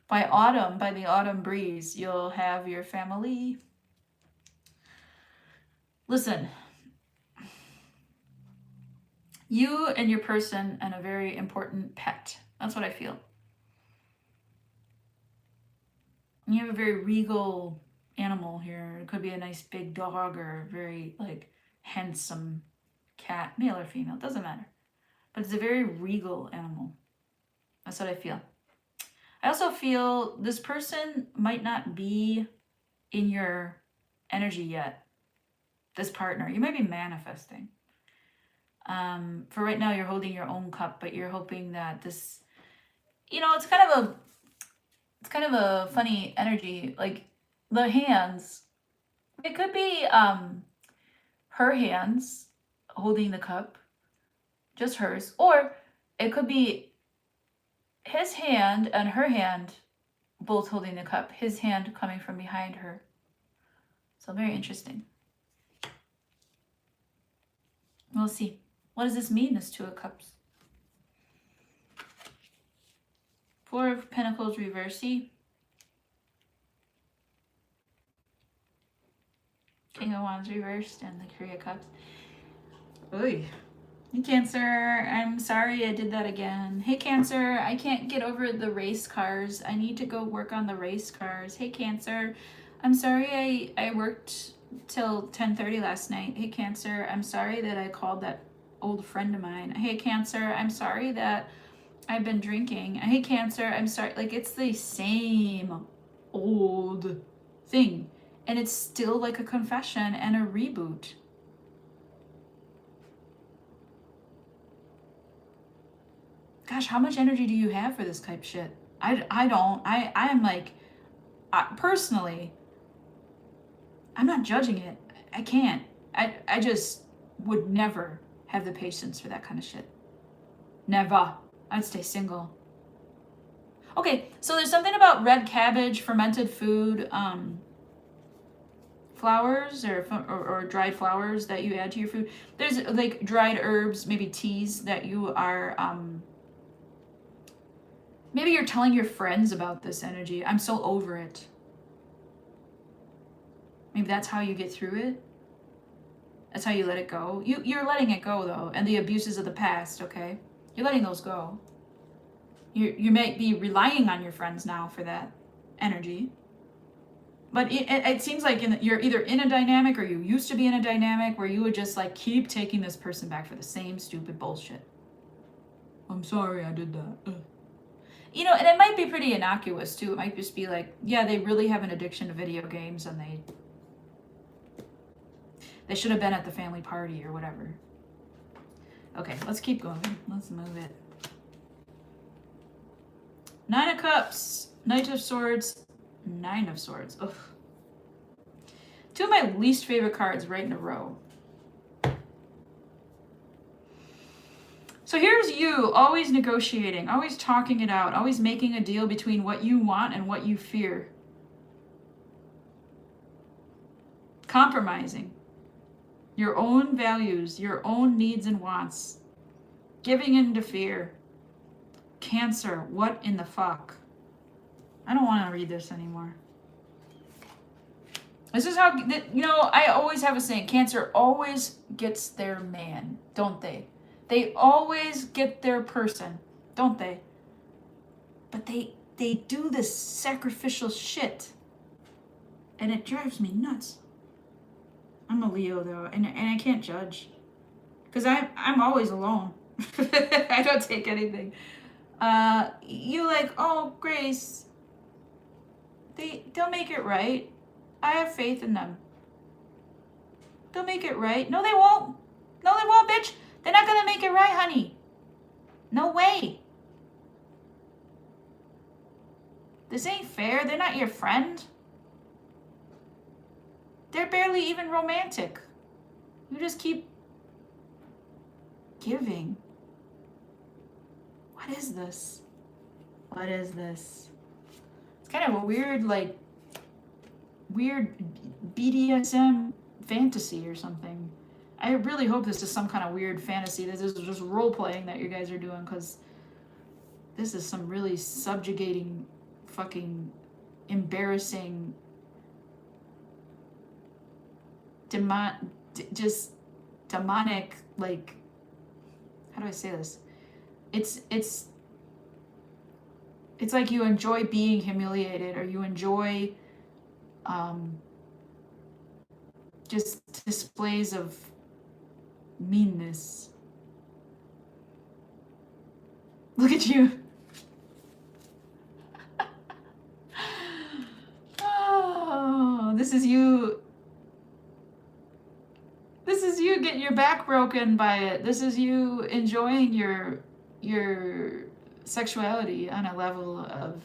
By the autumn breeze, you'll have your family. Listen, you and your person and a very important pet. That's what I feel. You have a very regal animal here. It could be a nice big dog or a very handsome cat, male or female, doesn't matter. But it's a very regal animal. That's what I feel. I also feel this person might not be in your energy yet. this partner. You might be manifesting. For right now, you're holding your own cup, but you're hoping that this, it's kind of a funny energy. Like the hands, it could be her hands holding the cup, just hers, or it could be his hand and her hand both holding the cup, his hand coming from behind her. So very interesting. We'll see. What does this mean, this Two of Cups? Four of Pentacles reversey. King of Wands reversed and the Three of Cups. Oy. Hey Cancer, I'm sorry I did that again. Hey Cancer, I can't get over the race cars. I need to go work on the race cars. Hey Cancer, I'm sorry I worked till 10:30 last night. Hey Cancer, I'm sorry that I called that old friend of mine. Hey Cancer, I'm sorry that I've been drinking. Hey Cancer, I'm sorry. Like, it's the same old thing. And it's still like a confession and a reboot. Gosh, how much energy do you have for this type shit? I don't. I am like, personally, I'm not judging it. I can't. I just would never have the patience for that kind of shit. Never. I'd stay single. Okay, so there's something about red cabbage, fermented food, flowers or dried flowers that you add to your food. There's like dried herbs, maybe teas that you are, maybe you're telling your friends about this energy. I'm so over it. Maybe that's how you get through it. That's how you let it go. You're letting it go though, and the abuses of the past, okay? You're letting those go. You might be relying on your friends now for that energy. But it seems like you're either in a dynamic or you used to be in a dynamic where you would just like keep taking this person back for the same stupid bullshit. I'm sorry I did that. And it might be pretty innocuous too. It might just be like, yeah, they really have an addiction to video games and they should have been at the family party or whatever. Okay, let's keep going. Let's move it. Nine of Cups, Knight of Swords, Nine of Swords. Ugh. Two of my least favorite cards right in a row. So here's you, always negotiating, always talking it out, always making a deal between what you want and what you fear. Compromising your own values, your own needs and wants. Giving in to fear. Cancer, what in the fuck? I don't want to read this anymore. This is how, I always have a saying, Cancer always gets their man, don't they? They always get their person, don't they? But they do this sacrificial shit. And it drives me nuts. I'm a Leo though, and I can't judge. Because I'm always alone. I don't take anything. You like, oh, Grace, they'll make it right. I have faith in them. They'll make it right. No, they won't. No, they won't, bitch. They're not going to make it right, honey. No way. This ain't fair. They're not your friend. They're barely even romantic. You just keep giving. What is this? What is this? It's kind of a weird BDSM fantasy or something. I really hope this is some kind of weird fantasy. This is just role playing that you guys are doing, because this is some really subjugating, fucking embarrassing, just demonic, like, how do I say this? It's like you enjoy being humiliated, or you enjoy just displays of meanness. Look at you. Oh, this is you is you getting your back broken by it. This is you enjoying your sexuality on a level of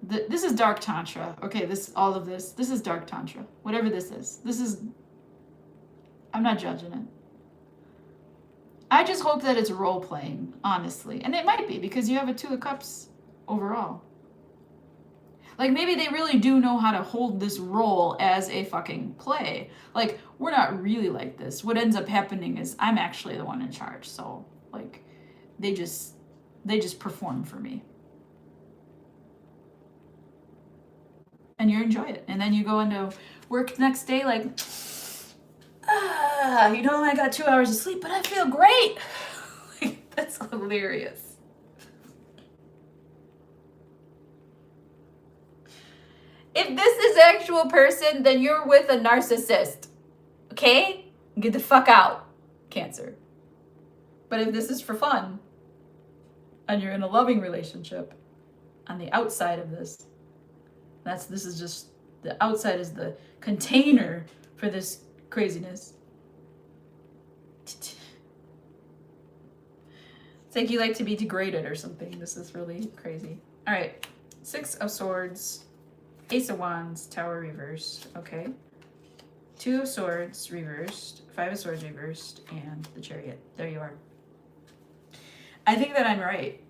this is dark tantra. Okay, this is dark tantra. Whatever this is, I'm not judging it. I just hope that it's role playing, honestly. And it might be because you have a Two of Cups overall. Like, maybe they really do know how to hold this role as a fucking play. Like, we're not really like this. What ends up happening is I'm actually the one in charge. So, like, they just perform for me. And you enjoy it. And then you go into work next day like, I got 2 hours of sleep, but I feel great. Like, that's hilarious. If this is actual person, then you're with a narcissist. Okay? Get the fuck out, Cancer. But if this is for fun, and you're in a loving relationship, on the outside of this is just, the outside is the container for this craziness. It's like you like to be degraded or something. This is really crazy. All right, 6 of Swords, Ace of Wands, Tower reversed. Okay, 2 of Swords reversed, 5 of Swords reversed, and the Chariot. There you are. I think that I'm right.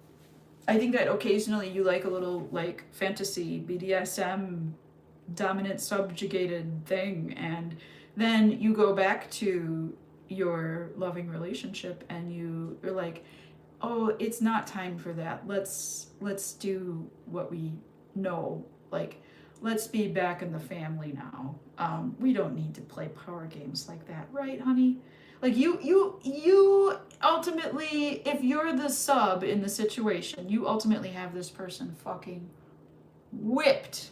I think that occasionally you like a little like fantasy BDSM dominant subjugated thing, and then you go back to your loving relationship and you're like, oh, it's not time for that. Let's do what we know. Like, let's be back in the family now. We don't need to play power games like that, right, honey? Like, you ultimately, if you're the sub in the situation, you ultimately have this person fucking whipped.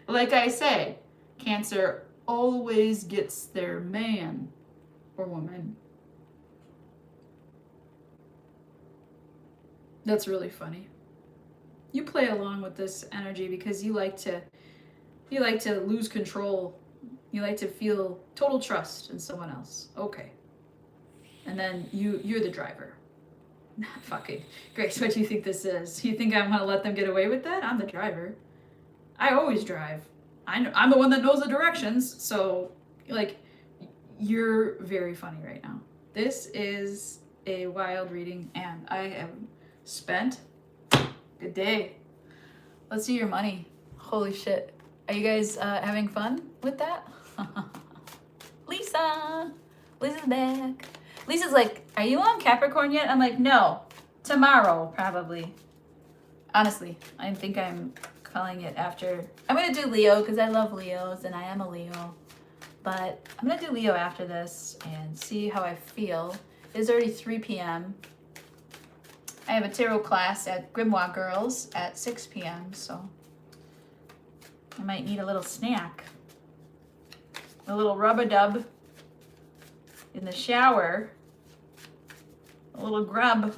Like I say, Cancer always gets their man or woman. That's really funny. You play along with this energy because you like to lose control. You like to feel total trust in someone else. Okay. And then you're the driver. Fucking Grace, what do you think this is? You think I'm gonna let them get away with that? I'm the driver. I always drive. I'm the one that knows the directions. So, like, you're very funny right now. This is a wild reading, and I am spent. Good day. Let's see your money. Holy shit. Are you guys having fun with that? Lisa's back. Lisa's like, are you on Capricorn yet? I'm like, no, tomorrow probably. Honestly, I think I'm calling it after. I'm gonna do Leo because I love Leos and I am a Leo, but I'm gonna do Leo after this and see how I feel. It's already 3 p.m. I have a tarot class at Grimoire Girls at 6 p.m. so I might need a little snack. A little rub-a-dub in the shower. A little grub.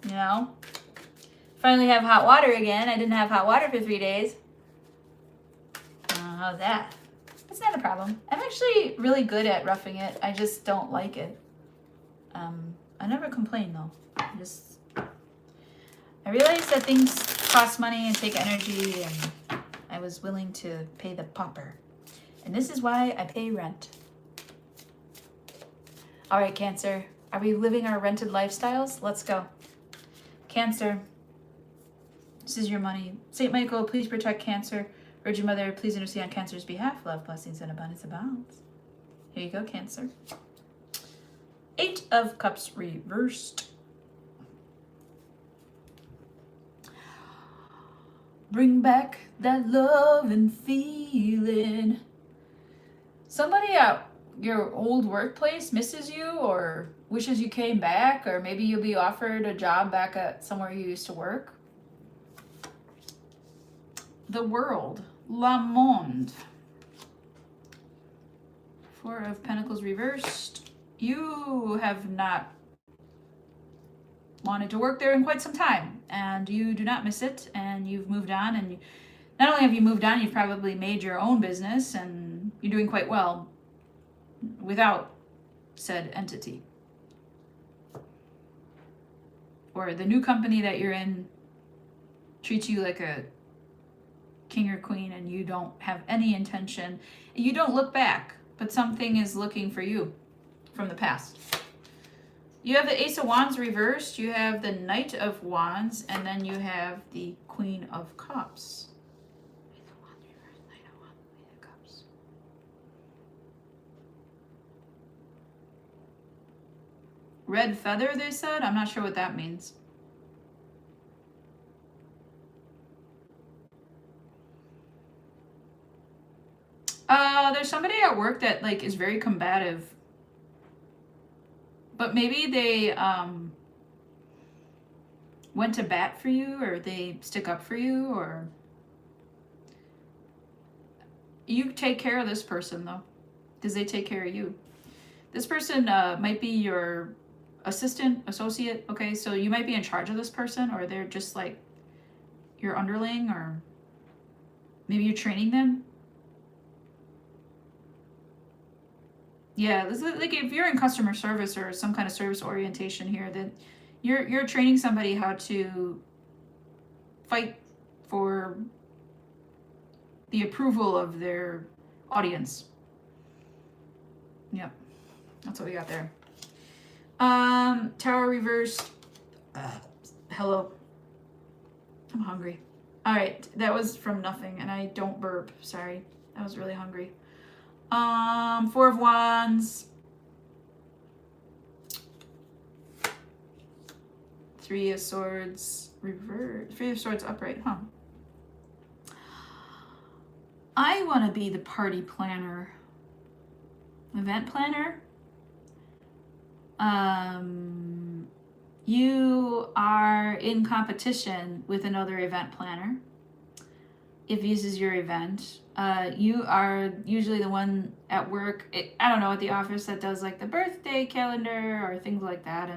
You know? Finally have hot water again. I didn't have hot water for 3 days. How's that? It's not a problem. I'm actually really good at roughing it. I just don't like it. I never complain though. I realized that things cost money and take energy, and I was willing to pay the pauper. And this is why I pay rent. All right, Cancer. Are we living our rented lifestyles? Let's go. Cancer. This is your money. St. Michael, please protect Cancer. Virgin Mother, please intercede on Cancer's behalf. Love, blessings, and abundance abounds. Here you go, Cancer. 8 of Cups reversed. Bring back that love and feeling. Somebody at your old workplace misses you or wishes you came back, or maybe you'll be offered a job back at somewhere you used to work. The World. Le Monde. 4 of Pentacles reversed. You have not wanted to work there in quite some time, and you do not miss it, and you've moved on, and Not only have you moved on, you've probably made your own business and you're doing quite well without said entity. Or the new company that you're in treats you like a king or queen and you don't have any intention. You don't look back, but something is looking for you from the past. You have the Ace of Wands reversed, you have the Knight of Wands, and then you have the Queen of Cups. Ace of Wands reversed, Knight of Wands, Queen of Cups. Red feather, they said? I'm not sure what that means. There's somebody at work that like is very combative. But maybe they went to bat for you, or they stick up for you, or you take care of this person though, because they take care of you. This person might be your assistant, associate, okay? So you might be in charge of this person, or they're just like your underling, or maybe you're training them. Yeah, this is like if you're in customer service or some kind of service orientation here, then you're training somebody how to fight for the approval of their audience. Yep, that's what we got there. Tower reversed. Hello. I'm hungry. All right, that was from nothing, and I don't burp. Sorry, I was really hungry. Four of Wands. Three of Swords reversed. Three of Swords upright, huh? I want to be the party planner. Event planner. You are in competition with another event planner. If this is your event, you are usually the one at work, I don't know, at the office that does like the birthday calendar or things like that.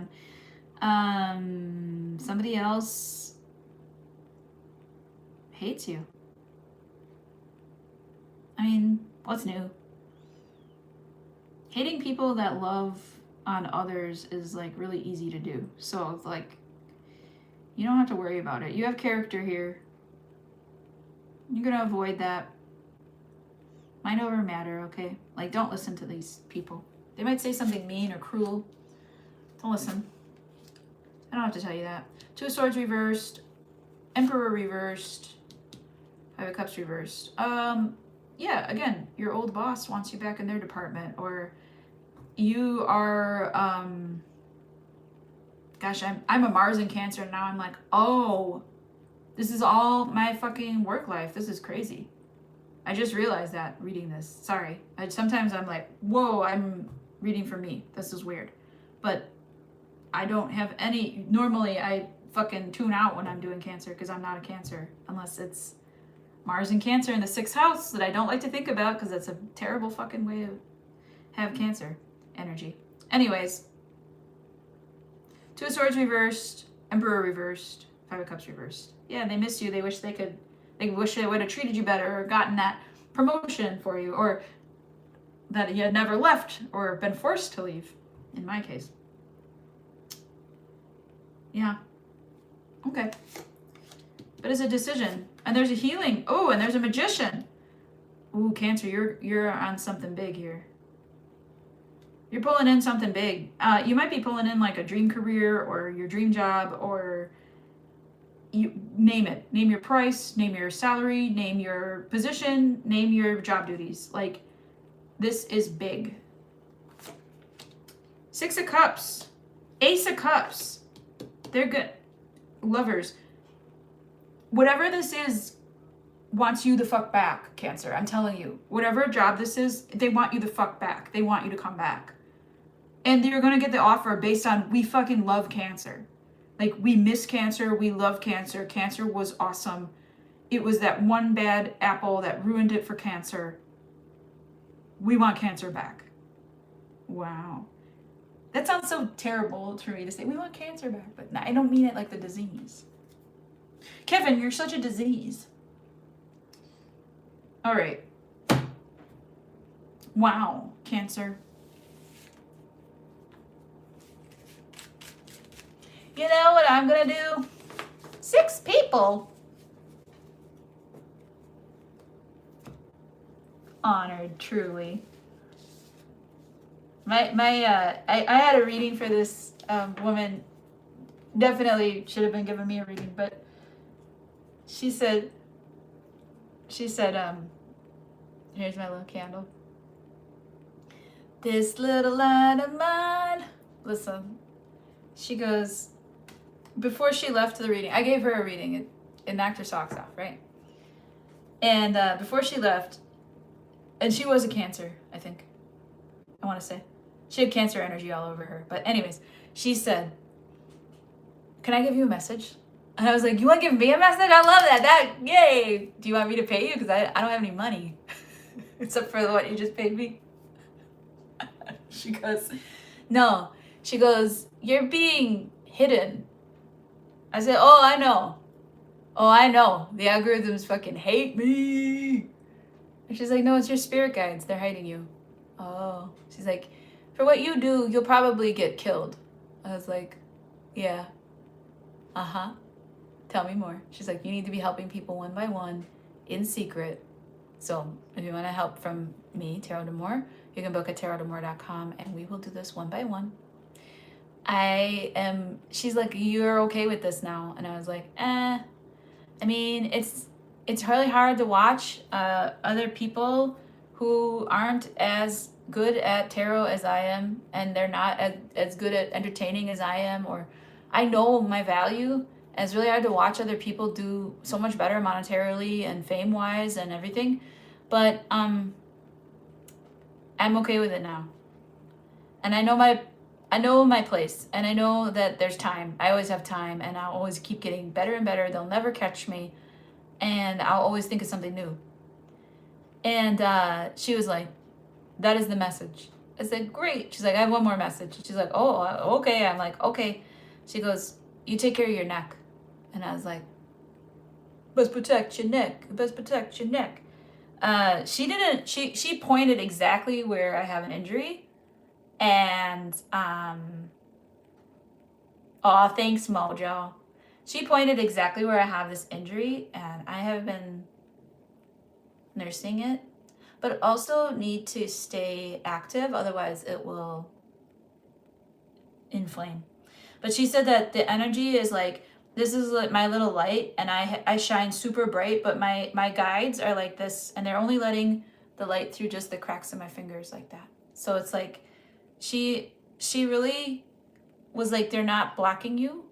And somebody else hates you. I mean, what's new? Hating people that love on others is like really easy to do. So it's like, you don't have to worry about it. You have character here. You're gonna avoid that. Mind over matter, okay? Like, don't listen to these people. They might say something mean or cruel. Don't listen. I don't have to tell you that. Two of Swords reversed. Emperor reversed. Five of Cups reversed. Yeah, again, your old boss wants you back in their department, or you are, gosh, I'm a Mars in Cancer, and now I'm like, oh, this is all my fucking work life. This is crazy. I just realized that reading this. Sorry. Sometimes I'm like, whoa, I'm reading for me. This is weird. But I don't have any, normally I fucking tune out when I'm doing Cancer because I'm not a Cancer, unless it's Mars in Cancer in the 6th house that I don't like to think about because that's a terrible fucking way to have Cancer energy. Anyways, Two of Swords reversed, Emperor reversed, Five of Cups reversed. Yeah, they miss you. They wish they would have treated you better or gotten that promotion for you, or that you had never left or been forced to leave, in my case. Yeah. Okay. But it's a decision. And there's a healing. Oh, and there's a Magician. Ooh, Cancer, you're on something big here. You're pulling in something big. You might be pulling in like a dream career or your dream job, or you name it. Name your price, name your salary, name your position, name your job duties. Like, this is big. Six of Cups. Ace of Cups. They're good. Lovers. Whatever this is wants you the fuck back, Cancer. I'm telling you. Whatever job this is, they want you the fuck back. They want you to come back. And you're going to get the offer based on, we fucking love Cancer. Like, we miss Cancer. We love Cancer. Cancer was awesome. It was that one bad apple that ruined it for Cancer. We want Cancer back. Wow. That sounds so terrible for me to say, we want Cancer back. But I don't mean it like the disease. Kevin, you're such a disease. All right. Wow, Cancer. You know what I'm gonna do? 6 people. Honored, truly. I had a reading for this woman. Definitely should have been giving me a reading, but she said, here's my little candle. This little light of mine. Listen, she goes, before she left the reading, I gave her a reading. It knocked her socks off, right? And before she left, and she was a Cancer, I think. I want to say. She had Cancer energy all over her. But anyways, she said, can I give you a message? And I was like, you want to give me a message? I love that. Yay. Do you want me to pay you? Because I don't have any money. Except for what you just paid me. She goes, no. She goes, you're being hidden. I said, oh, I know. Oh, I know. The algorithms fucking hate me. And she's like, no, it's your spirit guides. They're hiding you. Oh. She's like, for what you do, you'll probably get killed. I was like, yeah. Uh-huh. Tell me more. She's like, you need to be helping people one by one in secret. So if you want to help from me, Tarot D'Amour, you can book at tarotdamour.com and we will do this one by one. She's like, you're okay with this now? And I was like, I mean, it's really hard to watch other people who aren't as good at tarot as I am, and they're not as good at entertaining as I am, or I know my value, and it's really hard to watch other people do so much better monetarily and fame-wise and everything, but I'm okay with it now. And I know my place, and I know that there's time. I always have time, and I'll always keep getting better and better. They'll never catch me, and I'll always think of something new. And she was like, that is the message. I said, great. She's like, I have one more message. She's like, oh, okay. I'm like, okay. She goes, you take care of your neck. And I was like, best protect your neck. Best protect your neck. She pointed exactly where I have an injury. And, thanks, Mojo. She pointed exactly where I have this injury, and I have been nursing it, but also need to stay active, otherwise it will inflame. But she said that the energy is like, this is like my little light, and I shine super bright, but my guides are like this, and they're only letting the light through just the cracks of my fingers like that. So it's like, she really was like, they're not blocking you,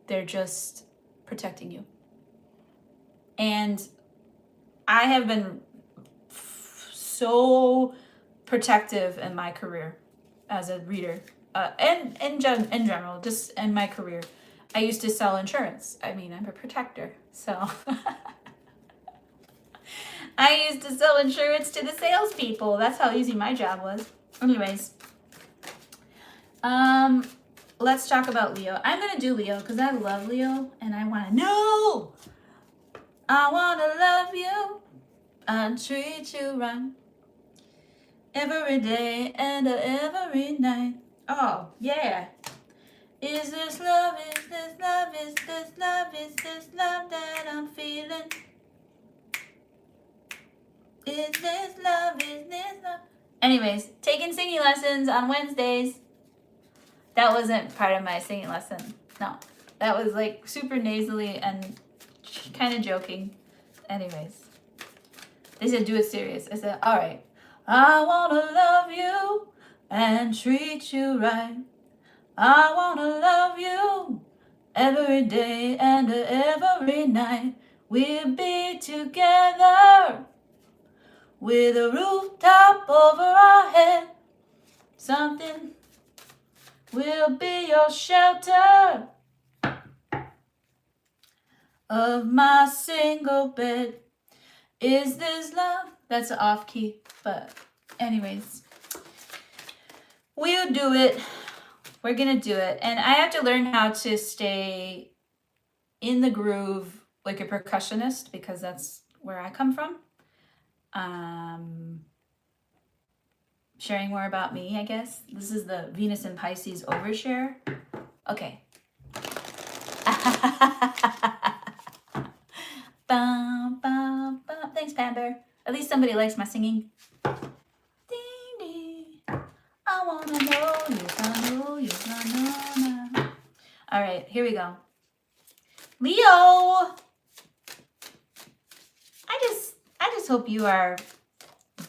they're just protecting you. And I have been so protective in my career as a reader, and in general, just in my career. I used to sell insurance. I mean, I'm a protector, so I used to sell insurance to the salespeople. That's how easy my job was. Anyways, let's talk about Leo. I'm gonna do Leo because I love Leo and I want to know. I want to love you and treat you right every day and every night. Oh, yeah. Is this love, is this love, is this love, is this love that I'm feeling? Is this love, is this love? Anyways, taking singing lessons on Wednesdays. That wasn't part of my singing lesson. No, that was like super nasally and kind of joking. Anyways, they said do it serious. I said, all right. I want to love you and treat you right. I want to love you every day and every night. We'll be together with a rooftop over our head. Something will be your shelter of my single bed. Is this love? That's off key, but anyways, we'll do it. We're gonna do it. And I have to learn how to stay in the groove like a percussionist, because that's where I come from. Sharing more about me, I guess. This is the Venus and Pisces overshare. Okay. Bum, bum, bum. Thanks, Pamber. At least somebody likes my singing. Ding, ding. I wanna know, yes I know, yes I know now. All right, here we go. Leo! I just hope you are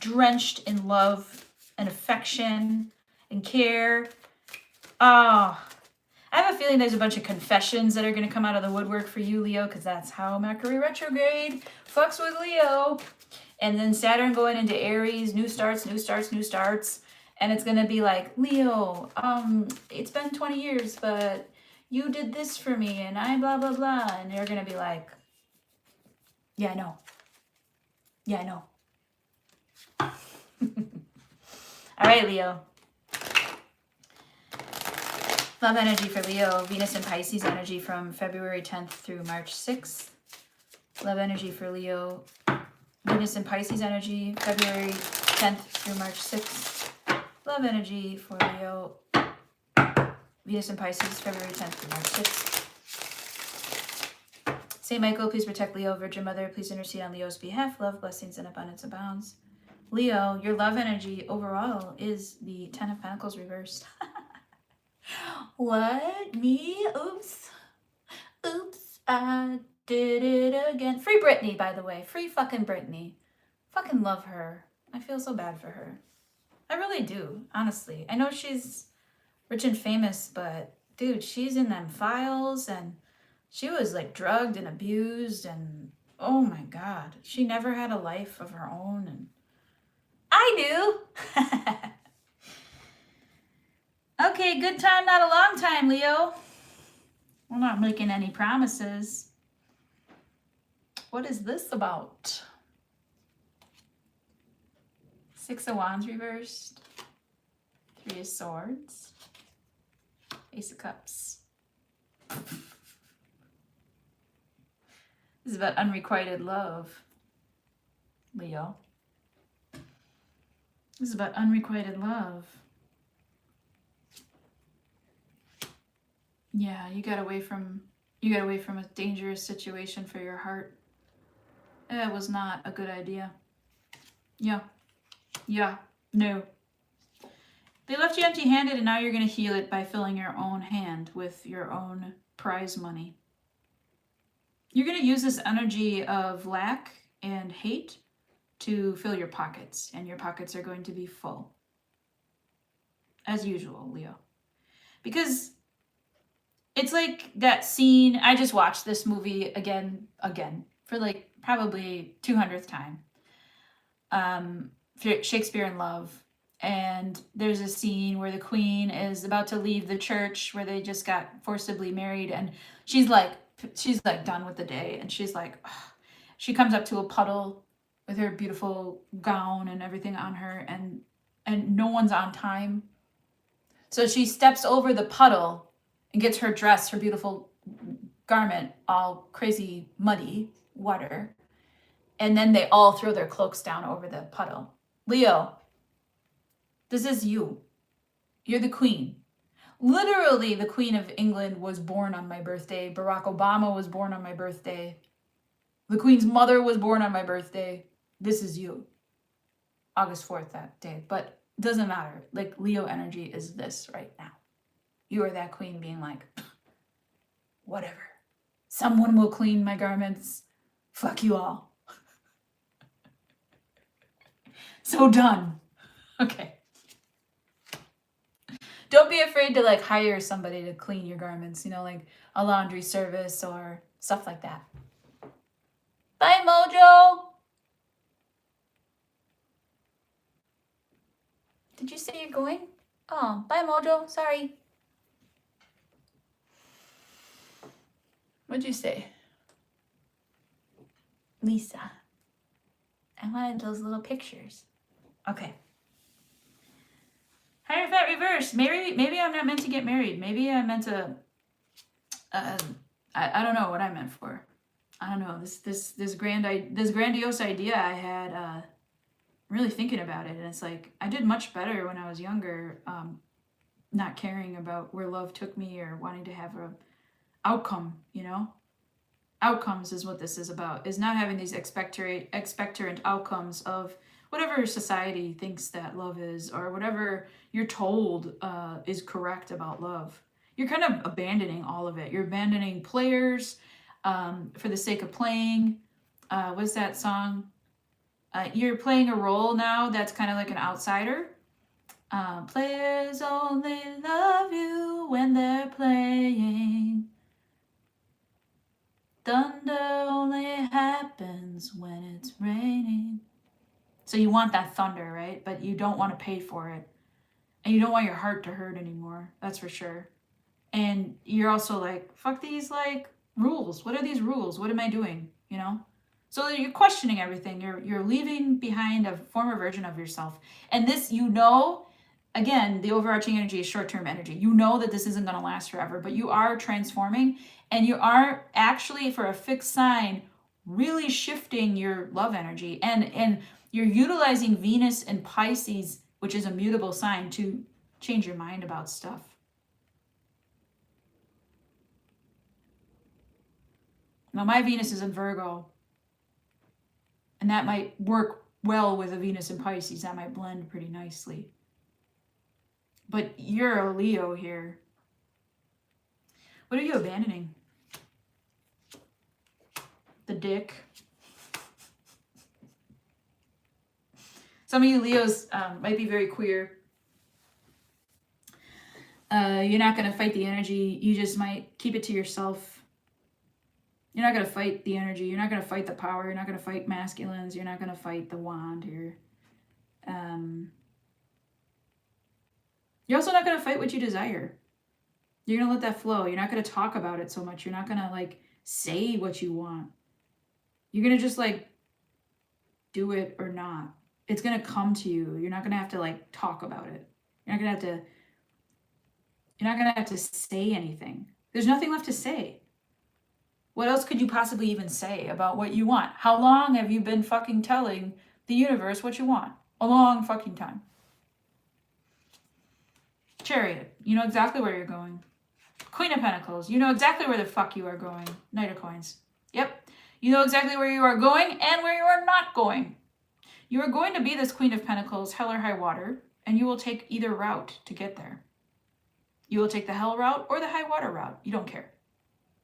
drenched in love and affection and care. Oh, I have a feeling there's a bunch of confessions that are going to come out of the woodwork for you, Leo, because that's how Mercury retrograde fucks with Leo. And then Saturn going into Aries, new starts. And it's going to be like, Leo, it's been 20 years, but you did this for me and I blah, blah, blah. And they're going to be like, yeah, I know. Yeah, I know. All right, Leo. Love energy for Leo. Venus and Pisces energy from February 10th through March 6th. Love energy for Leo. Venus and Pisces energy, February 10th through March 6th. Love energy for Leo. Venus and Pisces, February 10th through March 6th. Saint Michael, please protect Leo. Virgin Mother, please intercede on Leo's behalf. Love, blessings, and abundance abounds. Leo, your love energy overall is the Ten of Pentacles reversed. What? Me? Oops. I did it again. Free Britney, by the way. Free fucking Britney. Fucking love her. I feel so bad for her. I really do, honestly. I know she's rich and famous, but dude, she's in them files and she was like drugged and abused and oh my God. She never had a life of her own and I do. Okay, good time, not a long time, Leo. We're not making any promises. What is this about? Six of Wands reversed. Three of Swords. Ace of Cups. This is about unrequited love, Leo. This is about unrequited love. Yeah, you got away from a dangerous situation for your heart. It was not a good idea. Yeah, no. They left you empty-handed and now you're going to heal it by filling your own hand with your own prize money. You're going to use this energy of lack and hate to fill your pockets, and your pockets are going to be full. As usual, Leo. Because it's like that scene, I just watched this movie again, for like probably 200th time. Shakespeare in Love. And there's a scene where the queen is about to leave the church where they just got forcibly married. And she's like done with the day. And she's like, ugh. She comes up to a puddle with her beautiful gown and everything on her. And no one's on time. So she steps over the puddle and gets her dress, her beautiful garment, all crazy muddy water. And then they all throw their cloaks down over the puddle. Leo, this is you. You're the queen. Literally, the Queen of England was born on my birthday. Barack Obama was born on my birthday. The Queen's mother was born on my birthday. This is you. August 4th that day. But it doesn't matter. Like, Leo energy is this right now. You are that queen being like, whatever. Someone will clean my garments. Fuck you all. So done. Okay. Don't be afraid to like hire somebody to clean your garments, you know, like a laundry service or stuff like that. Bye, Mojo. Did you say you're going? Oh, bye, Mojo. Sorry. What'd you say? Lisa. I wanted those little pictures. Okay. Hierophant reverse. Maybe I'm not meant to get married. Maybe I'm meant to. I don't know what I meant for. I don't know this grandiose idea I had really thinking about it, and it's like I did much better when I was younger, not caring about where love took me or wanting to have a outcome, you know? Outcomes is what this is about, is not having these expectorant outcomes of whatever society thinks that love is, or whatever you're told is correct about love. You're kind of abandoning all of it. You're abandoning players for the sake of playing. What's that song? You're playing a role now that's kind of like an outsider. Players only love you when they're playing. Thunder only happens when it's raining. So you want that thunder, right? But you don't want to pay for it. And you don't want your heart to hurt anymore. That's for sure. And you're also like, fuck these like rules. What are these rules? What am I doing? You know? So you're questioning everything. You're leaving behind a former version of yourself. And this, you know, again, the overarching energy is short-term energy. You know that this isn't going to last forever, but you are transforming, and you are actually, for a fixed sign, really shifting your love energy, and you're utilizing Venus and Pisces, which is a mutable sign, to change your mind about stuff. Now, my Venus is in Virgo, and that might work well with a Venus in Pisces. That might blend pretty nicely. But you're a Leo here. What are you abandoning? The dick. Some of you Leos might be very queer. You're not going to fight the energy. You just might keep it to yourself. You're not going to fight the energy. You're not going to fight the power. You're not going to fight masculines. You're not going to fight the wand here. You're also not going to fight what you desire. You're going to let that flow. You're not going to talk about it so much. You're not going to like say what you want. You're going to just like do it or not. It's going to come to you. You're not going to have to like talk about it. You're not going to have to say anything. There's nothing left to say. What else could you possibly even say about what you want? How long have you been fucking telling the universe what you want? A long fucking time. Chariot, you know exactly where you're going. Queen of Pentacles, you know exactly where the fuck you are going. Knight of Coins. Yep. You know exactly where you are going and where you are not going. You are going to be this Queen of Pentacles, hell or high water, and you will take either route to get there. You will take the hell route or the high water route. You don't care.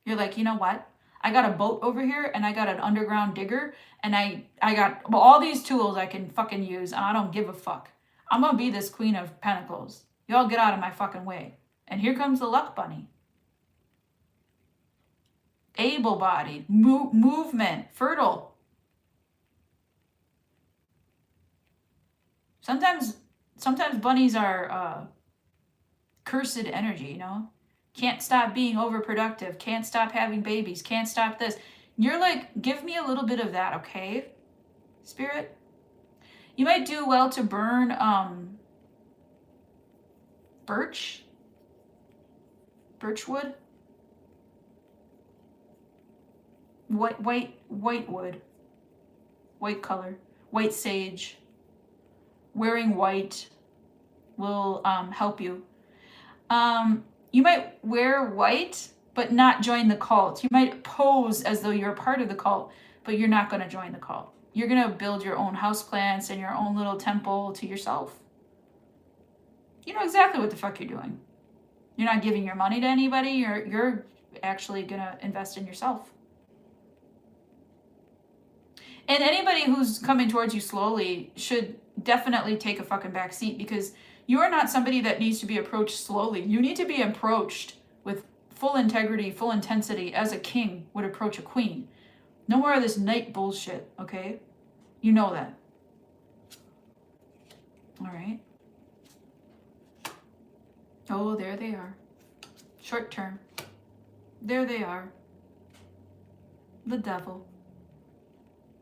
You're like, you know what? I got a boat over here, and I got an underground digger, and I got all these tools I can fucking use, and I don't give a fuck. I'm going to be this Queen of Pentacles. Y'all get out of my fucking way. And here comes the luck bunny. Able-bodied, movement, fertile. Sometimes bunnies are cursed energy, you know? Can't stop being overproductive. Can't stop having babies. Can't stop this. You're like, give me a little bit of that, okay? Spirit? You might do well to burn birchwood. White wood. White color. White sage. Wearing white will help you. You might wear white, but not join the cult. You might pose as though you're a part of the cult, but you're not going to join the cult. You're going to build your own houseplants and your own little temple to yourself. You know exactly what the fuck you're doing. You're not giving your money to anybody. You're actually going to invest in yourself. And anybody who's coming towards you slowly should definitely take a fucking back seat, because you are not somebody that needs to be approached slowly. You need to be approached with full integrity, full intensity, as a king would approach a queen. No more of this knight bullshit, okay? You know that. All right. Oh, there they are. Short term. There they are. The devil.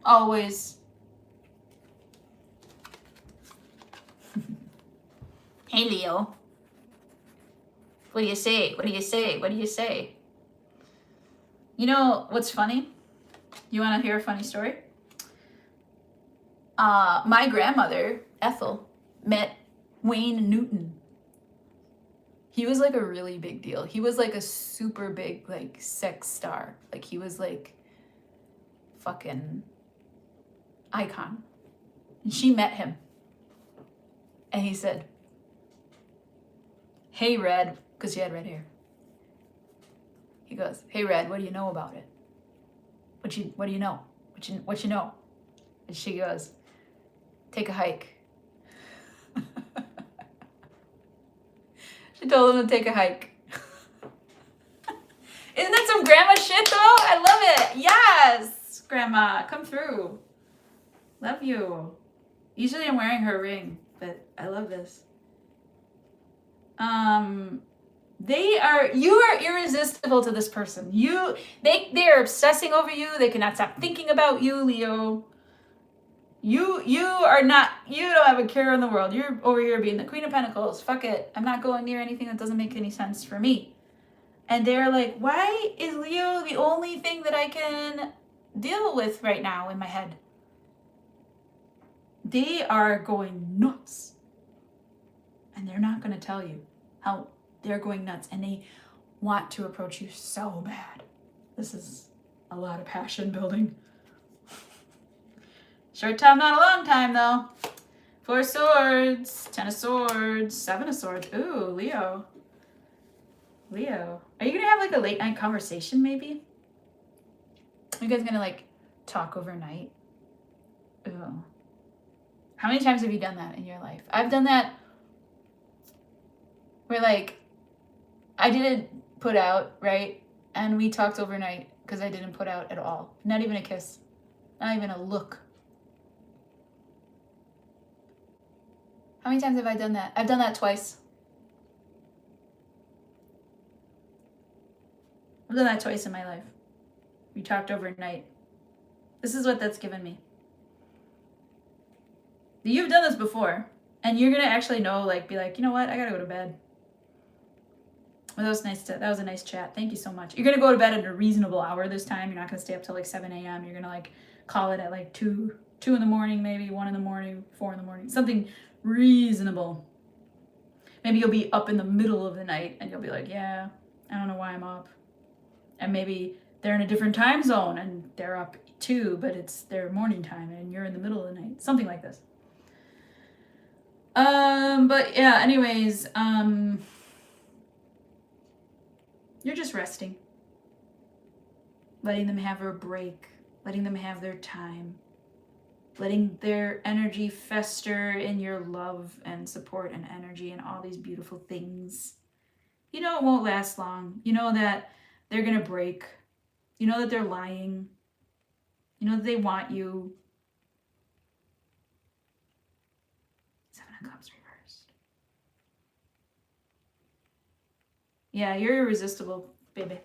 Always. Hey, Leo. What do you say? What do you say? What do you say? You know what's funny? You want to hear a funny story? My grandmother, Ethel, met Wayne Newton. He was like a really big deal. He was like a super big like sex star. Like he was like fucking icon. And she met him. And he said, "Hey Red," because she had red hair. He goes, "Hey Red, what do you know about it? What do you know? What you know?" And she goes, "Take a hike." She told him to take a hike. Isn't that some grandma shit though? I love it. Yes, grandma, come through. Love you. Usually I'm wearing her ring, but I love this. You are irresistible to this person. They are obsessing over you. They cannot stop thinking about you, Leo. You don't have a care in the world. You're over here being the Queen of Pentacles. Fuck it. I'm not going near anything that doesn't make any sense for me. And they're like, why is Leo the only thing that I can deal with right now in my head? They are going nuts. And they're not going to tell you how they're going nuts. And they want to approach you so bad. This is a lot of passion building. Short time, not a long time, though. 4 swords, 10 of swords, 7 of swords. Ooh, Leo. Leo. Are you going to have like a late night conversation, maybe? Are you guys going to like talk overnight? Ooh. How many times have you done that in your life? I've done that where like I didn't put out, right? And we talked overnight because I didn't put out at all. Not even a kiss. Not even a look. How many times have I done that? I've done that twice. I've done that twice in my life. We talked overnight. This is what that's given me. You've done this before, and you're gonna actually know, like, be like, you know what? I gotta go to bed. Well, that was nice. That was a nice chat. Thank you so much. You're gonna go to bed at a reasonable hour this time. You're not gonna stay up till like 7 a.m. You're gonna like call it at like 2 in the morning, maybe 1 in the morning, 4 in the morning, something reasonable. Maybe you'll be up in the middle of the night and you'll be like, yeah, I don't know why I'm up. And maybe they're in a different time zone and they're up too, but it's their morning time and you're in the middle of the night. Something like this. But yeah, anyways, you're just resting. Letting them have a break. Letting them have their time. Letting their energy fester in your love and support and energy and all these beautiful things. You know it won't last long. You know that they're going to break. You know that they're lying. You know that they want you. 7 of Cups reversed. Yeah, you're irresistible, baby.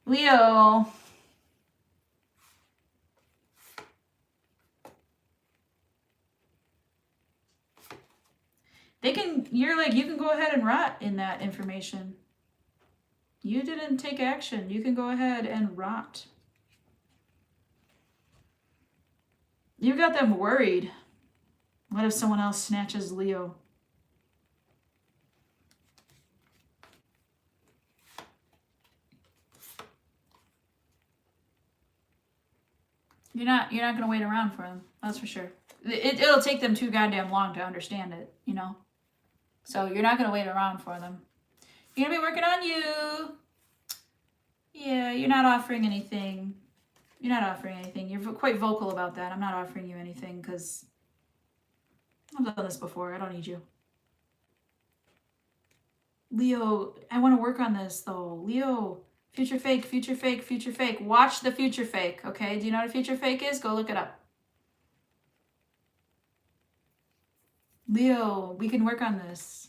Leo. You can go ahead and rot in that information. You didn't take action. You can go ahead and rot. You got them worried. What if someone else snatches Leo? You're not going to wait around for them. That's for sure. It'll take them too goddamn long to understand it, you know? So you're not going to wait around for them. You're going to be working on you. Yeah, you're not offering anything. You're not offering anything. You're quite vocal about that. I'm not offering you anything because I've done this before. I don't need you. Leo, I want to work on this though. Leo, future fake, future fake, future fake. Watch the future fake, okay? Do you know what a future fake is? Go look it up. Leo, we can work on this.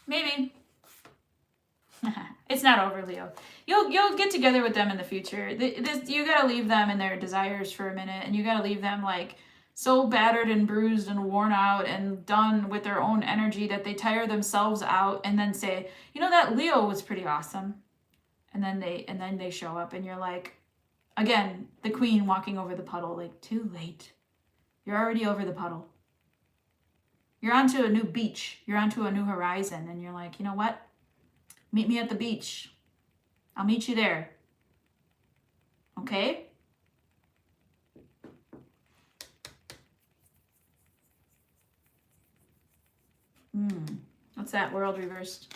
Maybe. It's not over, Leo. You'll get together with them in the future. You gotta leave them in their desires for a minute, and you gotta leave them like so battered and bruised and worn out and done with their own energy that they tire themselves out, and then say, you know, that Leo was pretty awesome, and then they show up, and you're like, Again, the queen walking over the puddle, like, too late. You're already over the puddle. You're onto a new beach. You're onto a new horizon. And you're like, you know what? Meet me at the beach. I'll meet you there. Okay? What's that? World reversed.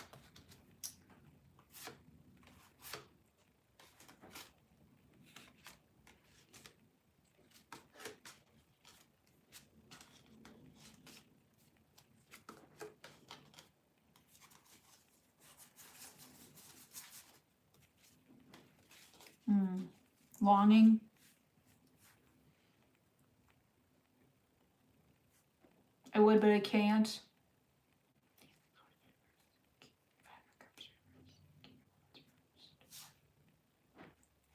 Longing. I would, but I can't.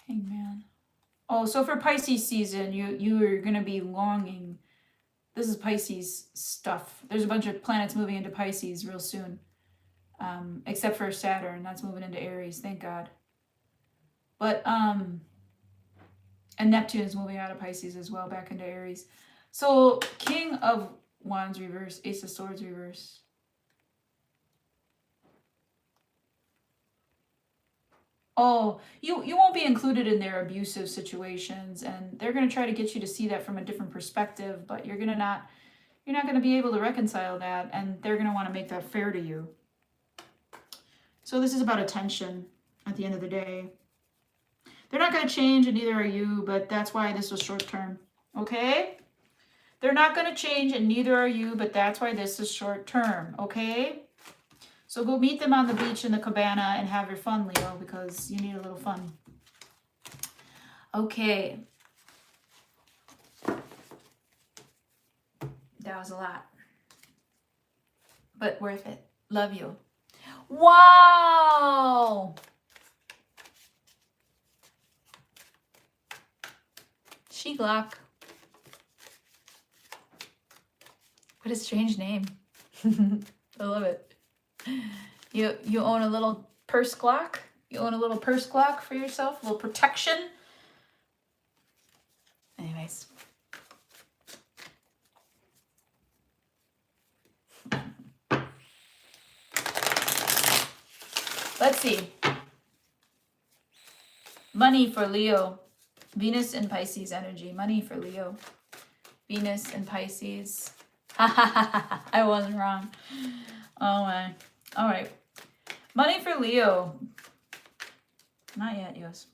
Hangman. Oh, so for Pisces season, you are going to be longing. This is Pisces stuff. There's a bunch of planets moving into Pisces real soon. Except for Saturn, that's moving into Aries, thank God. But and Neptune is moving out of Pisces as well, back into Aries. So King of Wands reverse, Ace of Swords reverse. Oh, you won't be included in their abusive situations, and they're going to try to get you to see that from a different perspective, but you're not going to be able to reconcile that, and they're going to want to make that fair to you. So this is about attention at the end of the day. They're not going to change, and neither are you, but that's why this was short term. Okay? They're not going to change, and neither are you, but that's why this is short term. Okay? So go meet them on the beach in the cabana and have your fun, Leo, because you need a little fun. Okay. That was a lot. But worth it. Love you. Wow! She-Glock. What a strange name. I love it. You own a little purse Glock? You own a little purse Glock for yourself? A little protection? Anyways. Let's see. Money for Leo. Venus and Pisces energy. Money for Leo. Venus and Pisces. I wasn't wrong. Oh my. All right. Money for Leo. Not yet, Yos.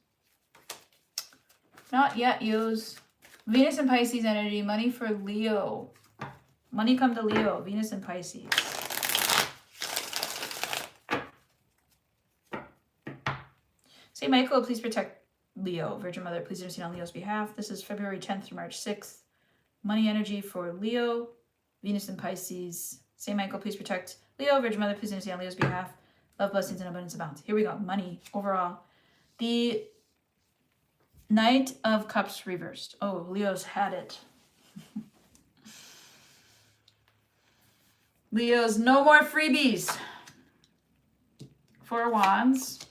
Not yet, Yos. Venus and Pisces energy. Money for Leo. Money come to Leo. Venus and Pisces. Saint Michael, please protect Leo. Virgin Mother, please intercede on Leo's behalf. This is February 10th through March 6th. Money energy for Leo. Venus and Pisces. Saint Michael, please protect Leo. Virgin Mother, please intercede on Leo's behalf. Love, blessings, and abundance abound. Here we go. Money overall. The Knight of Cups reversed. Oh, Leo's had it. Leo's no more freebies. Four Wands.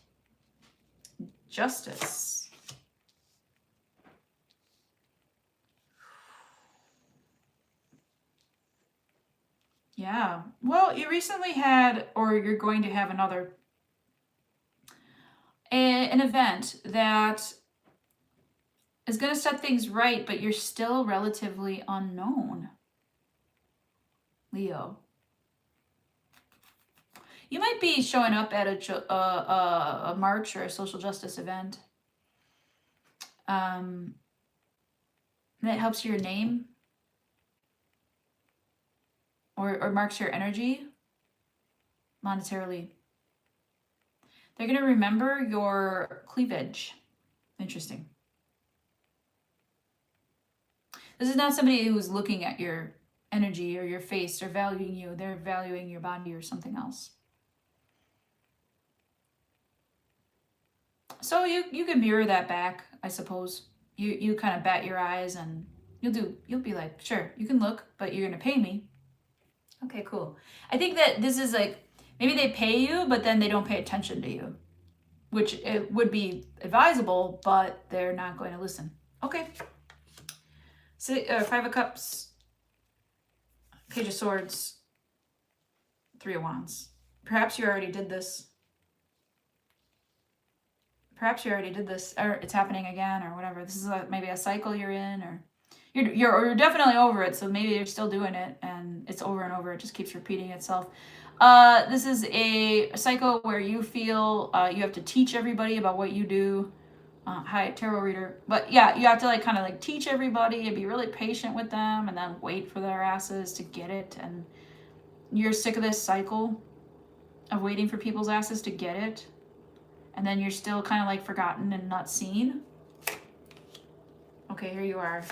Justice. Yeah. Well, you recently had, or you're going to have another, an event that is going to set things right, but you're still relatively unknown, Leo. You might be showing up at a march or a social justice event that helps your name or marks your energy monetarily. They're going to remember your cleavage. Interesting. This is not somebody who's looking at your energy or your face or valuing you. They're valuing your body or something else. So you can mirror that back, I suppose. You kind of bat your eyes and you'll be like, sure, you can look, but you're gonna pay me. Okay, cool. I think that this is like, maybe they pay you, but then they don't pay attention to you. which it would be advisable, but they're not going to listen. Okay. So, 5 of Cups, Page of Swords, 3 of Wands. Perhaps you already did this. Perhaps you already did this, or it's happening again, or whatever. This is maybe a cycle you're in, or you're definitely over it. So maybe you're still doing it, and it's over and over. It just keeps repeating itself. This is a cycle where you feel you have to teach everybody about what you do. Hi, tarot reader. But yeah, you have to like kind of like teach everybody and be really patient with them, and then wait for their asses to get it. And you're sick of this cycle of waiting for people's asses to get it. And then you're still kind of like forgotten and not seen. Okay, here you are.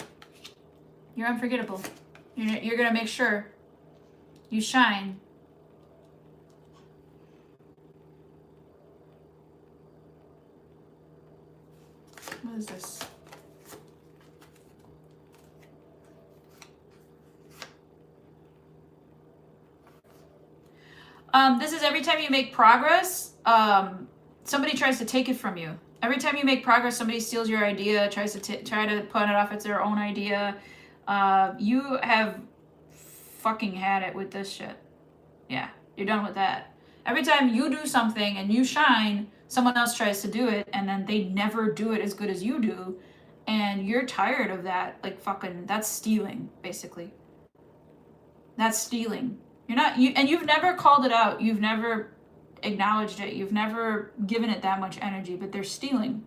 You're unforgettable. You're going to make sure you shine. What is this? This is every time you make progress, somebody tries to take it from you. Every time you make progress, somebody steals your idea, tries to try to put it off as their own idea. You have fucking had it with this shit. Yeah, you're done with that. Every time you do something and you shine, someone else tries to do it, and then they never do it as good as you do, and you're tired of that. Like, fucking, that's stealing, basically. That's stealing. You've never called it out. You've never acknowledged it. You've never given it that much energy, but they're stealing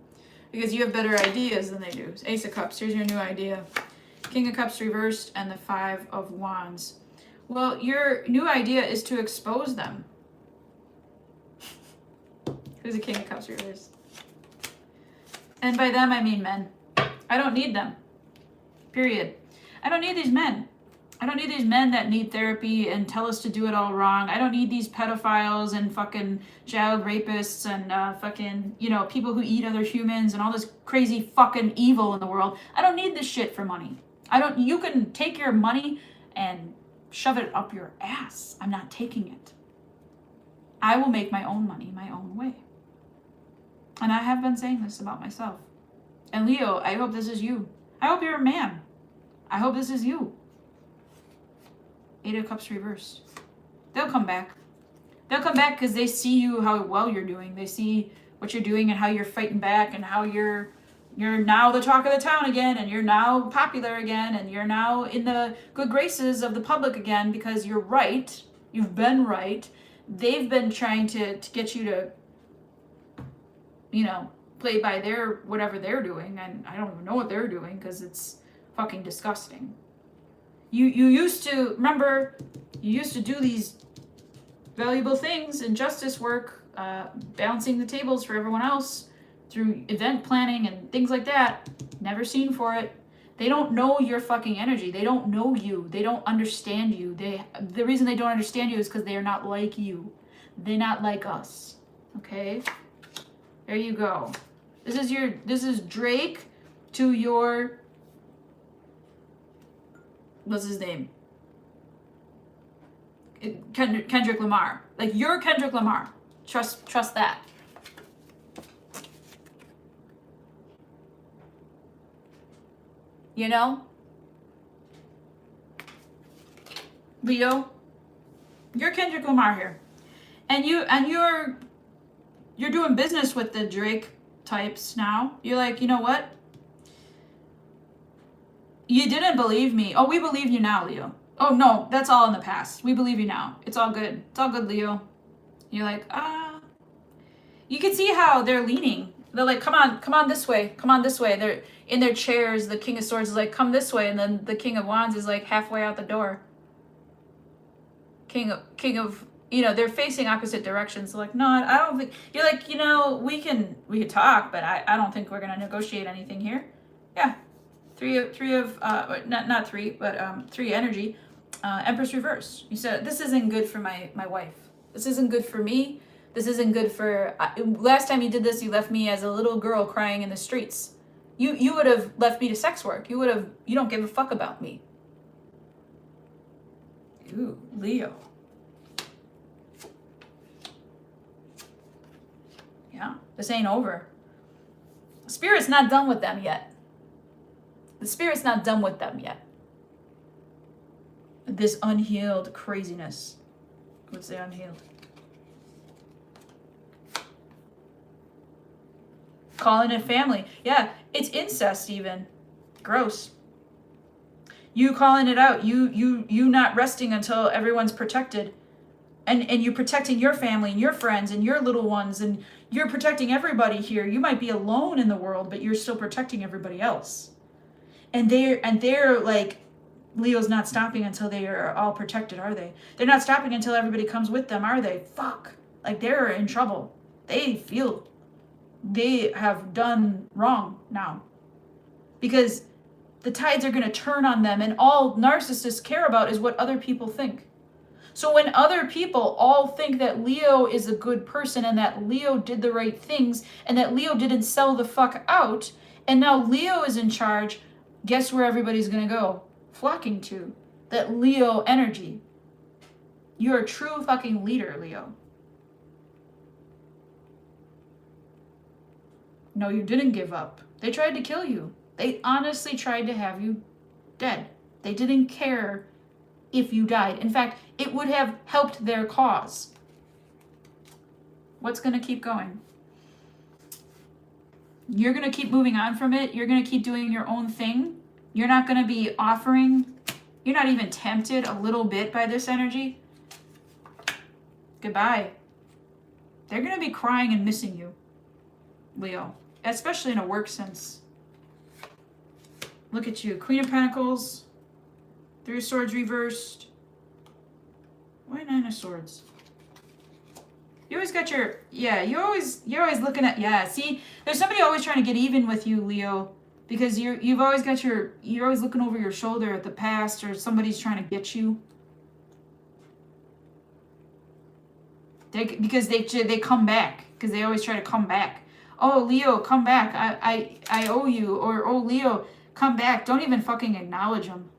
because you have better ideas than they do. Ace of Cups, here's your new idea. King of Cups reversed and the 5 of Wands. Well, your new idea is to expose them. Who's a King of Cups reversed? And by them, I mean men. I don't need them. Period. I don't need these men. I don't need these men that need therapy and tell us to do it all wrong. I don't need these pedophiles and fucking child rapists and fucking, people who eat other humans and all this crazy fucking evil in the world. I don't need this shit for money. You can take your money and shove it up your ass. I'm not taking it. I will make my own money my own way. And I have been saying this about myself. And Leo, I hope this is you. I hope you're a man. I hope this is you. 8 of Cups reversed. They'll come back. They'll come back because they see you, how well you're doing. They see what you're doing and how you're fighting back and how you're now the talk of the town again, and you're now popular again, and you're now in the good graces of the public again because you're right. You've been right. They've been trying to get you to, play by their whatever they're doing, and I don't even know what they're doing because it's fucking disgusting. You used to, remember, you used to do these valuable things in justice work, balancing the tables for everyone else through event planning and things like that. Never seen for it. They don't know your fucking energy. They don't know you. They don't understand you. The reason they don't understand you is because they are not like you. They're not like us. Okay? There you go. This is Drake to your, what's his name? Kendrick Lamar. Like, you're Kendrick Lamar. Trust that. Leo, you're Kendrick Lamar here. And you're doing business with the Drake types now. You're like, you know what? You didn't believe me. Oh, we believe you now, Leo. Oh, no, that's all in the past. We believe you now. It's all good. It's all good, Leo. You're like, You can see how they're leaning. They're like, come on this way. Come on this way. They're in their chairs. The King of Swords is like, come this way. And then the King of Wands is like halfway out the door. King of, they're facing opposite directions. So like, no, I don't think, you're like, we can talk, but I don't think we're going to negotiate anything here. Yeah. Three of not three, but 3 energy. Empress reverse. You said, this isn't good for my wife. This isn't good for me. This isn't good for, last time you did this, you left me as a little girl crying in the streets. You would have left me to sex work. You don't give a fuck about me. Ooh, Leo. Yeah. This ain't over. Spirit's not done with them yet. The Spirit's not done with them yet. This unhealed craziness. What's the unhealed? Calling it family. Yeah, it's incest even. Gross. You calling it out. You not resting until everyone's protected. And you protecting your family and your friends and your little ones, and you're protecting everybody here. You might be alone in the world, but you're still protecting everybody else. And they're like, Leo's not stopping until they are all protected, are they? They're not stopping until everybody comes with them, are they? Fuck. Like, they're in trouble. They feel they have done wrong now. Because the tides are going to turn on them, and all narcissists care about is what other people think. So when other people all think that Leo is a good person and that Leo did the right things and that Leo didn't sell the fuck out, and now Leo is in charge, guess where everybody's going to go? Flocking to that Leo energy. You're a true fucking leader, Leo. No, you didn't give up. They tried to kill you. They honestly tried to have you dead. They didn't care if you died. In fact, it would have helped their cause. What's going to keep going? You're going to keep moving on from it. You're going to keep doing your own thing. You're not going to be offering. You're not even tempted a little bit by this energy. Goodbye. They're going to be crying and missing you, Leo, especially in a work sense. Look at you. Queen of Pentacles. 3 of Swords reversed. Why 9 of Swords? You always got your, yeah, you're always looking at, yeah, see, there's somebody always trying to get even with you, Leo, because you're always looking over your shoulder at the past, or somebody's trying to get you. Because they come back, because they always try to come back. Oh, Leo, come back. I owe you. Or, oh, Leo, come back. Don't even fucking acknowledge them.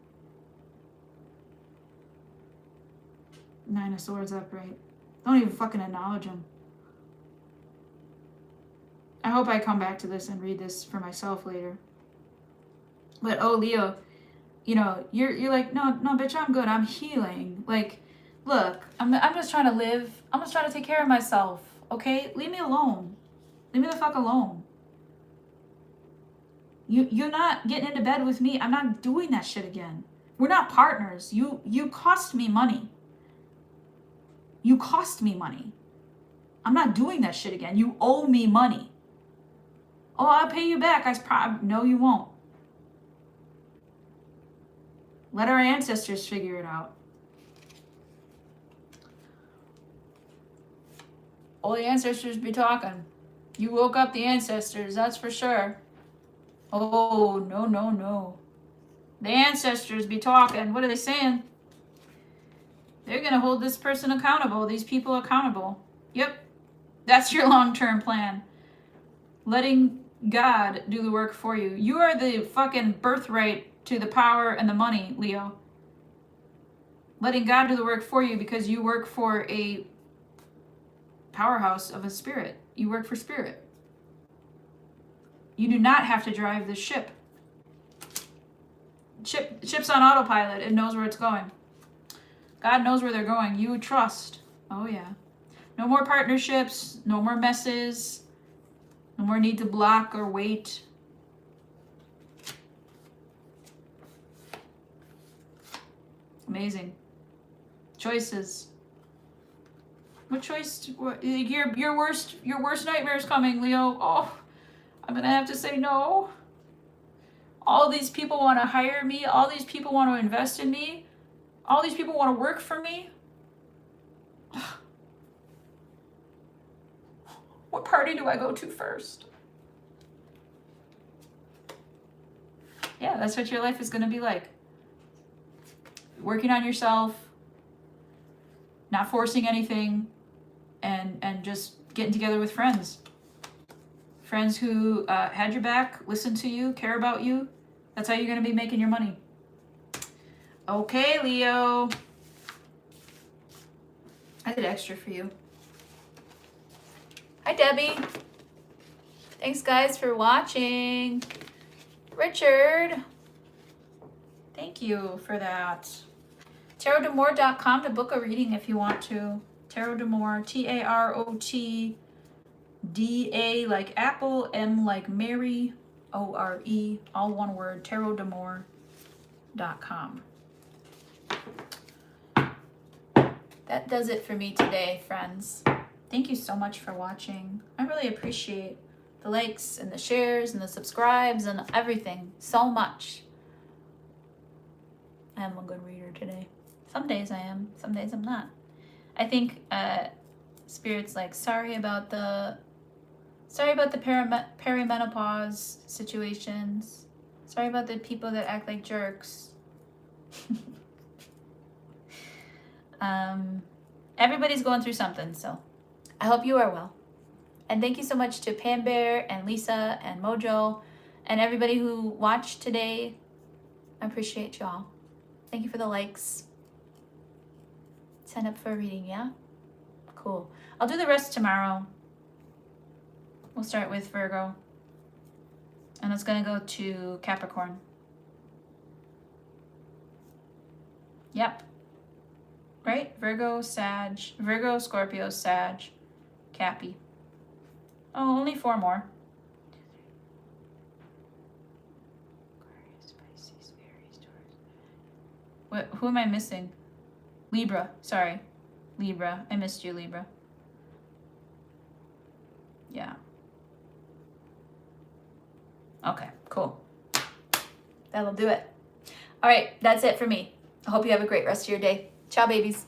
9 of Swords upright. Don't even fucking acknowledge them. I hope I come back to this and read this for myself later. But, oh, Leo, you know, you're like, no, bitch, I'm good. I'm healing. Like, look, I'm just trying to live. I'm just trying to take care of myself, okay? Leave me alone. Leave me the fuck alone. You're not getting into bed with me. I'm not doing that shit again. We're not partners. You cost me money. You cost me money. I'm not doing that shit again. You owe me money. Oh, I'll pay you back. No, you won't. Let our ancestors figure it out. All the ancestors be talking. You woke up the ancestors, that's for sure. Oh, no. The ancestors be talking. What are they saying? They're going to hold this person accountable, these people accountable. Yep. That's your long-term plan. Letting God do the work for you. You are the fucking birthright to the power and the money, Leo. Letting God do the work for you because you work for a powerhouse of a spirit. You work for spirit. You do not have to drive this ship. Ship's on autopilot. It knows where it's going. God knows where they're going. You trust. Oh, yeah. No more partnerships. No more messes. No more need to block or wait. Amazing. Choices. What choice? Your worst nightmare is coming, Leo. Oh, I'm gonna have to say no. All these people want to hire me. All these people want to invest in me. All these people want to work for me. What party do I go to first? Yeah, that's what your life is going to be like. Working on yourself, not forcing anything, and just getting together with friends. Friends who had your back, listen to you, care about you. That's how you're going to be making your money. Okay, Leo. I did extra for you. Hi, Debbie. Thanks, guys, for watching. Richard, thank you for that. TarotDamour.com to book a reading if you want to. Tarot Damour, TarotDA like Apple, M like Mary, ORE, all one word, TarotDamour.com. That does it for me today, friends. Thank you so much for watching. I really appreciate the likes and the shares and the subscribes and everything so much. I am a good reader today. Some days I am, some days I'm not. I think Spirit's like, sorry about the perimenopause situations. Sorry about the people that act like jerks. Everybody's going through something, so I hope you are well. And thank you so much to Pam Bear and Lisa and Mojo and everybody who watched today. I appreciate y'all. Thank you for the likes. Sign up for a reading, yeah? Cool. I'll do the rest tomorrow. We'll start with Virgo. And it's going to go to Capricorn. Yep. Right? Virgo, Sag. Virgo, Scorpio, Sag, Cappy. Oh, only 4 more. Aquarius, Pisces, Aries, Taurus. What? Who am I missing? Libra. Sorry. Libra. I missed you, Libra. Yeah. Okay, cool. That'll do it. All right, that's it for me. I hope you have a great rest of your day. Ciao, babies.